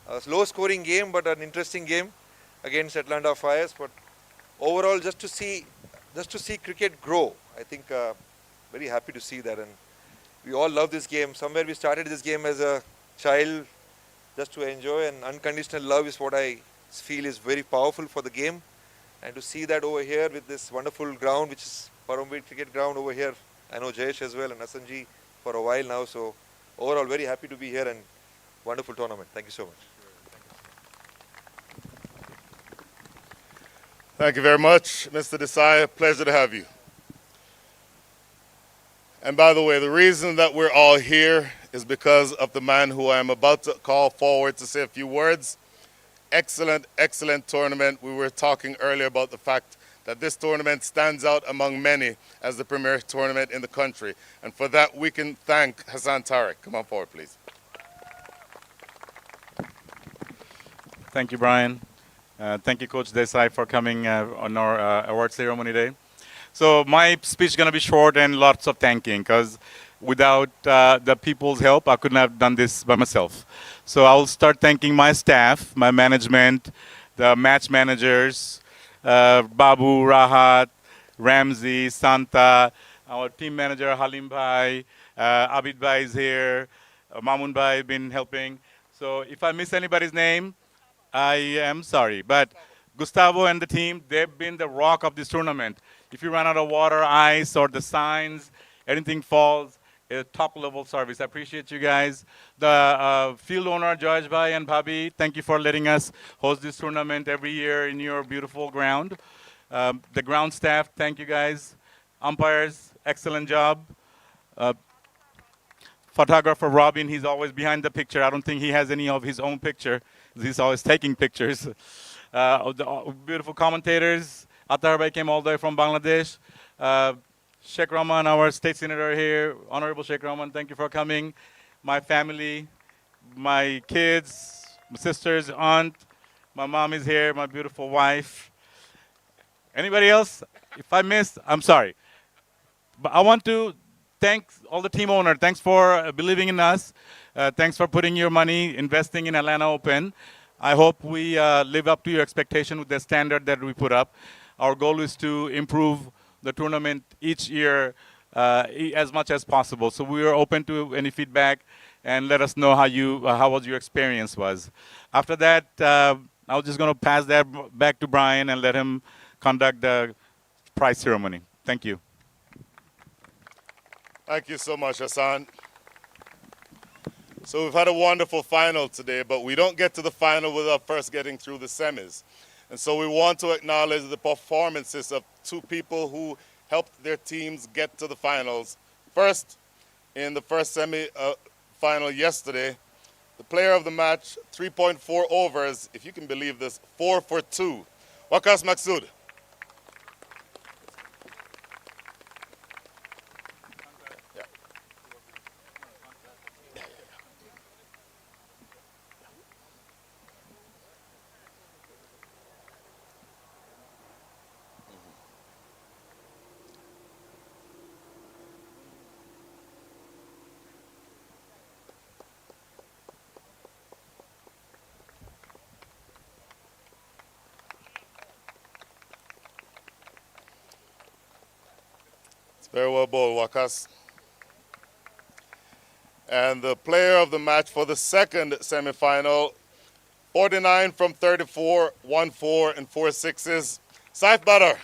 [SPEAKER 12] A low scoring game but an interesting game against Atlanta Fires. But overall, just to see cricket grow, I think very happy to see that. And we all love this game. Somewhere we started this game as a child just to enjoy, and unconditional love is what I feel is very powerful for the game. And to see that over here with this wonderful ground, which is Paramveer cricket ground over here. I know Jayesh as well and Asanji for a while now. So overall, very happy to be here and wonderful tournament. Thank you so much.
[SPEAKER 6] Thank you very much, Mr. Desai. Pleasure to have you. And by the way, the reason that we're all here is because of the man who I am about to call forward to say a few words. Excellent, excellent tournament. We were talking earlier about the fact that this tournament stands out among many as the premier tournament in the country. And for that, we can thank Hassan Tariq. Come on forward, please.
[SPEAKER 13] Thank you, Brian. Thank you, Coach Desai, for coming on our award ceremony day. So my speech is going to be short and lots of thanking, because without the people's help, I couldn't have done this by myself. So I'll start thanking my staff, my management, the match managers, Babu, Rahat, Ramzi, Santa, our team manager Halim Bhai, Abid Bhai is here, Mamun Bhai been helping. So if I miss anybody's name, I am sorry. But Gustavo and the team, they've been the rock of this tournament. If you run out of water, ice, or the signs, anything falls, a top-level service. I appreciate you guys. The field owner, George Bhai and Bhabi, thank you for letting us host this tournament every year in your beautiful ground. The ground staff, thank you guys. Umpires, excellent job. Photographer Robin, he's always behind the picture. I don't think he has any of his own picture. He's always taking pictures. The beautiful commentators. Attar Bhai came all the way from Bangladesh. Sheikh Rahman, our state senator here, Honorable Sheikh Rahman, thank you for coming. My family, my kids, my sister's aunt, my mom is here, my beautiful wife. Anybody else? If I missed, I'm sorry. But I want to thank all the team owners. Thanks for believing in us. Thanks for putting your money, investing in Atlanta Open. I hope we live up to your expectation with the standard that we put up. Our goal is to improve the tournament each year as much as possible. So we are open to any feedback, and let us know how was your experience was. After that, I was just going to pass that back to Brian and let him conduct the prize ceremony. Thank you.
[SPEAKER 6] Thank you so much, Hassan. So we've had a wonderful final today, but we don't get to the final without first getting through the semis. And so we want to acknowledge the performances of two people who helped their teams get to the finals. First, in the first semi final yesterday, the player of the match, 3.4 overs, if you can believe this, 4 for 2. Wakas Maksud. Very well bowled, Wakas. And the player of the match for the second semifinal, 49 from 34, 1-4 and 4 sixes, Saif Badr.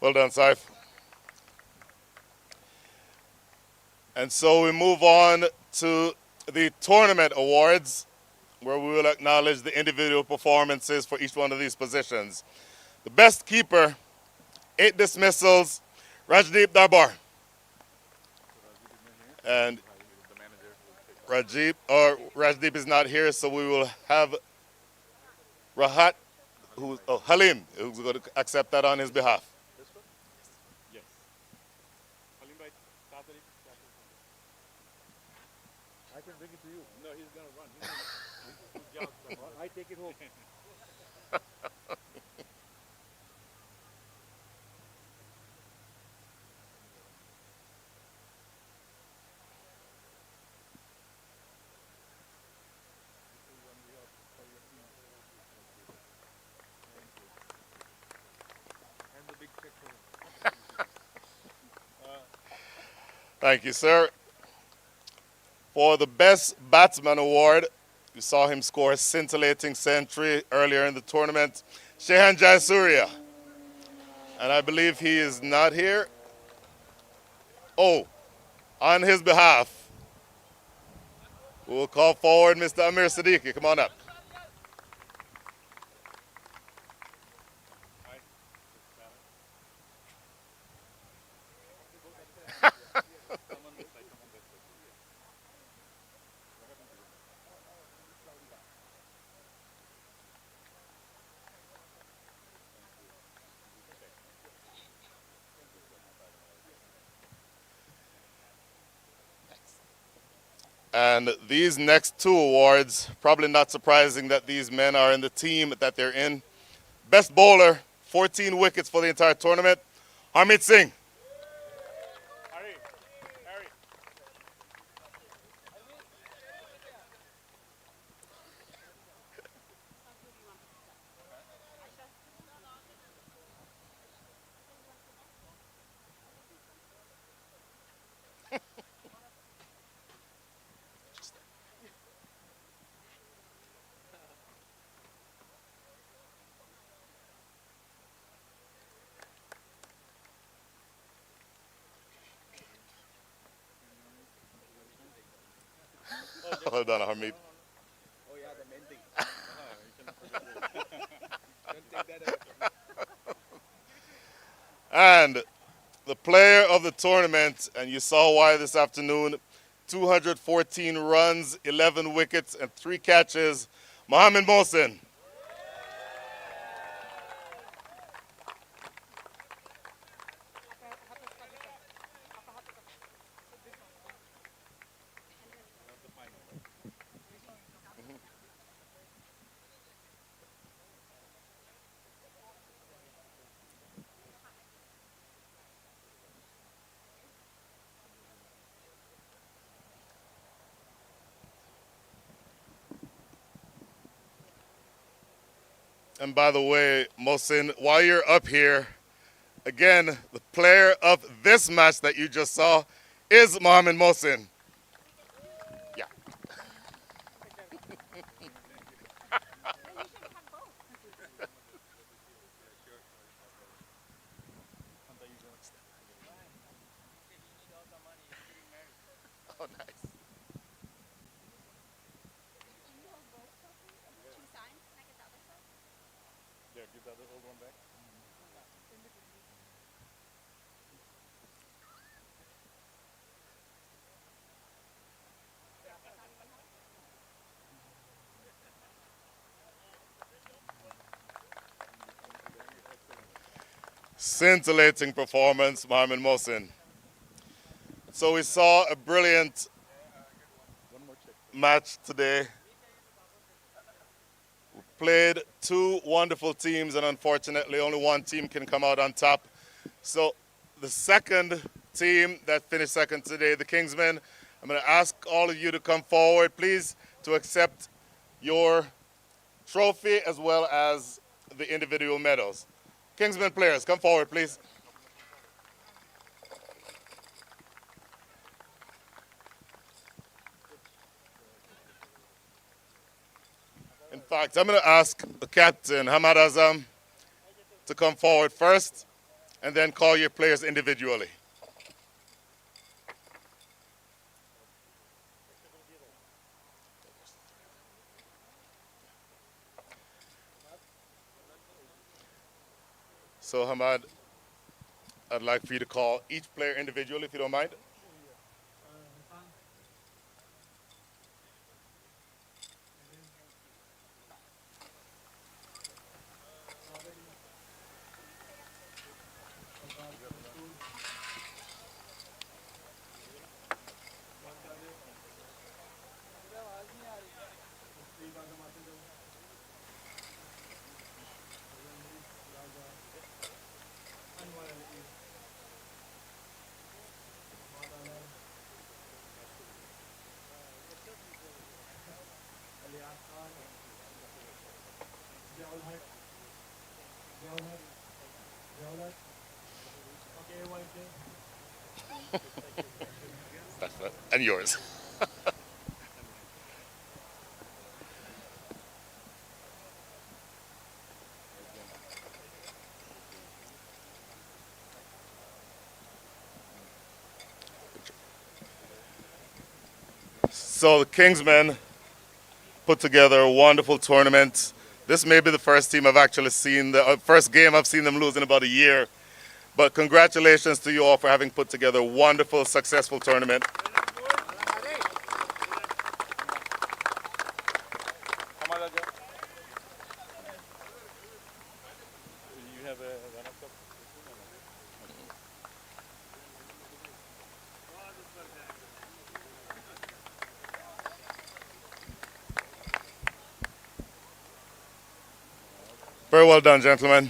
[SPEAKER 6] Well done, Saif. And so we move on to the tournament awards, where we will acknowledge the individual performances for each one of these positions. The best keeper, 8 dismissals, Rajdeep Darbar. And Rajdeep is not here, so we will have Halim, who's going to accept that on his behalf.
[SPEAKER 3] I can bring it to you. No, he's going to run. I take it home.
[SPEAKER 6] Thank you, sir. For the Best Batsman Award, you saw him score a scintillating century earlier in the tournament, Shehan Jayasuriya. And I believe he is not here. Oh, on his behalf, we will call forward Mr. Amir Siddiqui. Come on up. And these next two awards, probably not surprising that these men are in the team that they're in. Best bowler, 14 wickets for the entire tournament, Harmeet Singh. Well done, Harmeet.
[SPEAKER 14] Oh yeah, the main thing. Don't take that out.
[SPEAKER 6] And the player of the tournament, and you saw why this afternoon, 214 runs, 11 wickets, and 3 catches, Mohamed Mohsin. And by the way, Mohsin, while you're up here, Again, the player of this match that you just saw is Mohamed Mohsin. Yeah. Oh, nice. Yeah, give that old one back. Scintillating performance, Mohamed Mohsin. So we saw a brilliant match today. We played two wonderful teams, and unfortunately only one team can come out on top. So the second team that finished second today, the Kingsmen, I'm going to ask all of you to come forward, please, to accept your trophy as well as the individual medals. Kingsmen players, come forward, please. In fact, I'm going to ask the captain, Hamad Azam, to come forward first and then call your players individually. So, Hamad, I'd like for you to call each player individually, if you don't mind. And yours. So the Kingsmen put together a wonderful tournament. This may be the first team I've actually seen, the first game I've seen them lose in about a year. But congratulations to you all for having put together a wonderful, successful tournament. Very well done, gentlemen.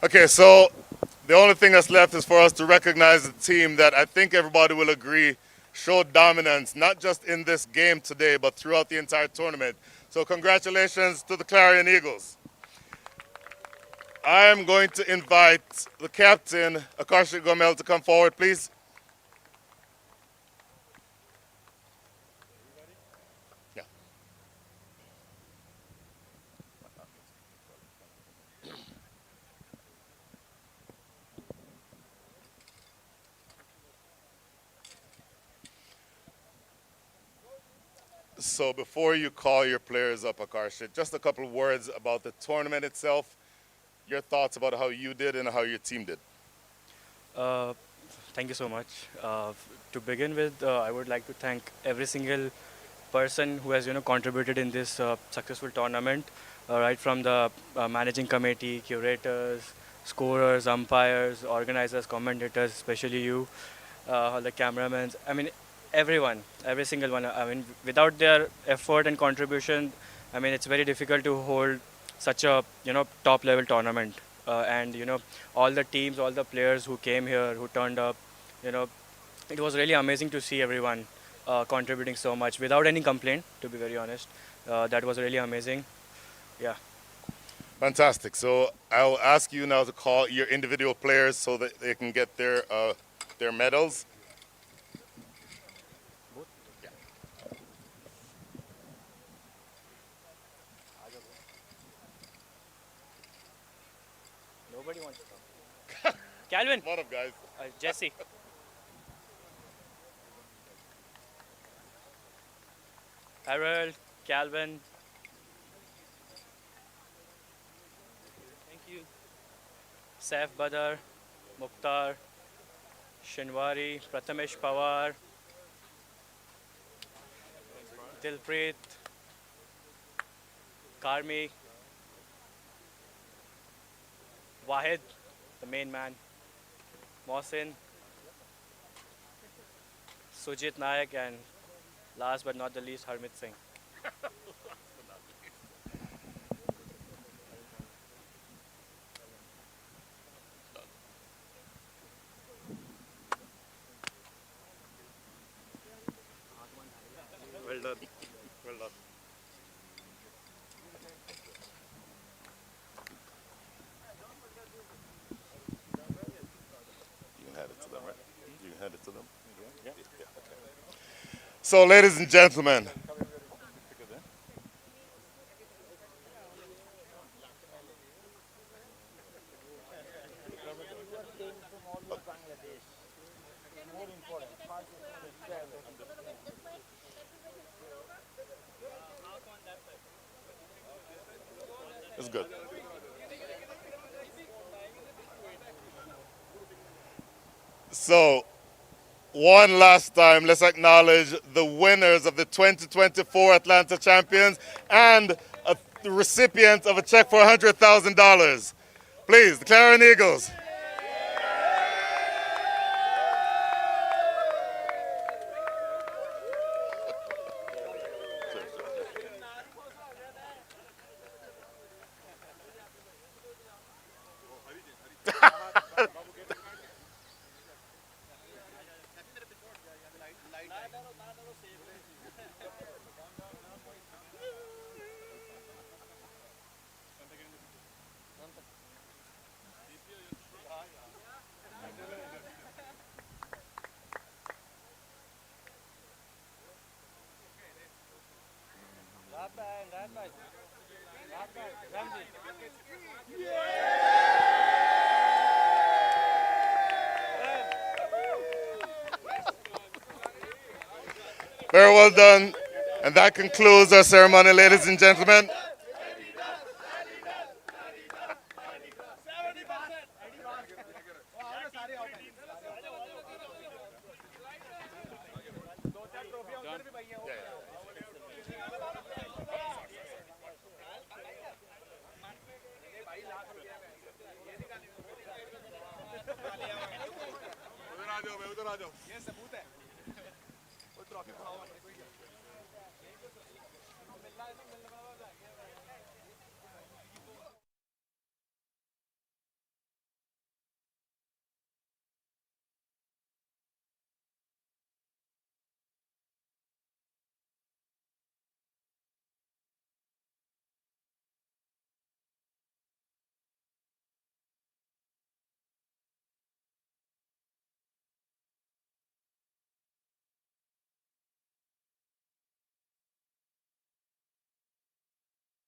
[SPEAKER 6] Okay, so the only thing that's left is for us to recognize the team that I think everybody will agree showed dominance, not just in this game today, but throughout the entire tournament. So congratulations to the Clarion Eagles. I am going to invite the captain, Akashi Gomel, to come forward, please. Yeah. So before you call your players up, Akashi, just a couple of words about the tournament itself, your thoughts about how you did and how your team did.
[SPEAKER 7] Thank you so much. To begin with, I would like to thank every single person who has contributed in this successful tournament, right from the managing committee, curators, scorers, umpires, organizers, commentators, especially you, all the cameramen. I mean, everyone, every single one. I mean, without their effort and contribution, I mean, it's very difficult to hold such a top level tournament. And all the teams, all the players who came here, who turned up, you know, it was really amazing to see everyone contributing so much without any complaint, to be very honest. That was really amazing. Yeah.
[SPEAKER 6] Fantastic. So I'll ask you now to call your individual players so that they can get their medals.
[SPEAKER 7] Nobody wants to come. Calvin.
[SPEAKER 6] Come on up, guys.
[SPEAKER 7] Jesse. Harold, Calvin. Thank you. Saif Badar, Mukhtar, Shinwari, Prathamesh Pawar, Dilpreet, Karmi, Wahid, the main man, Mohsin, Sujit Nayak, and last but not the least, Harmit Singh.
[SPEAKER 6] Well done. Well done. You can hand it to them, right? You can hand it to them? Yeah. Okay. So, ladies and gentlemen, it's good. So, one last time, let's acknowledge the winners of the 2024 Atlanta Champions and the recipient of a check for $100,000. Please, the Clarion Eagles. Very well done. And that concludes our ceremony, ladies and gentlemen.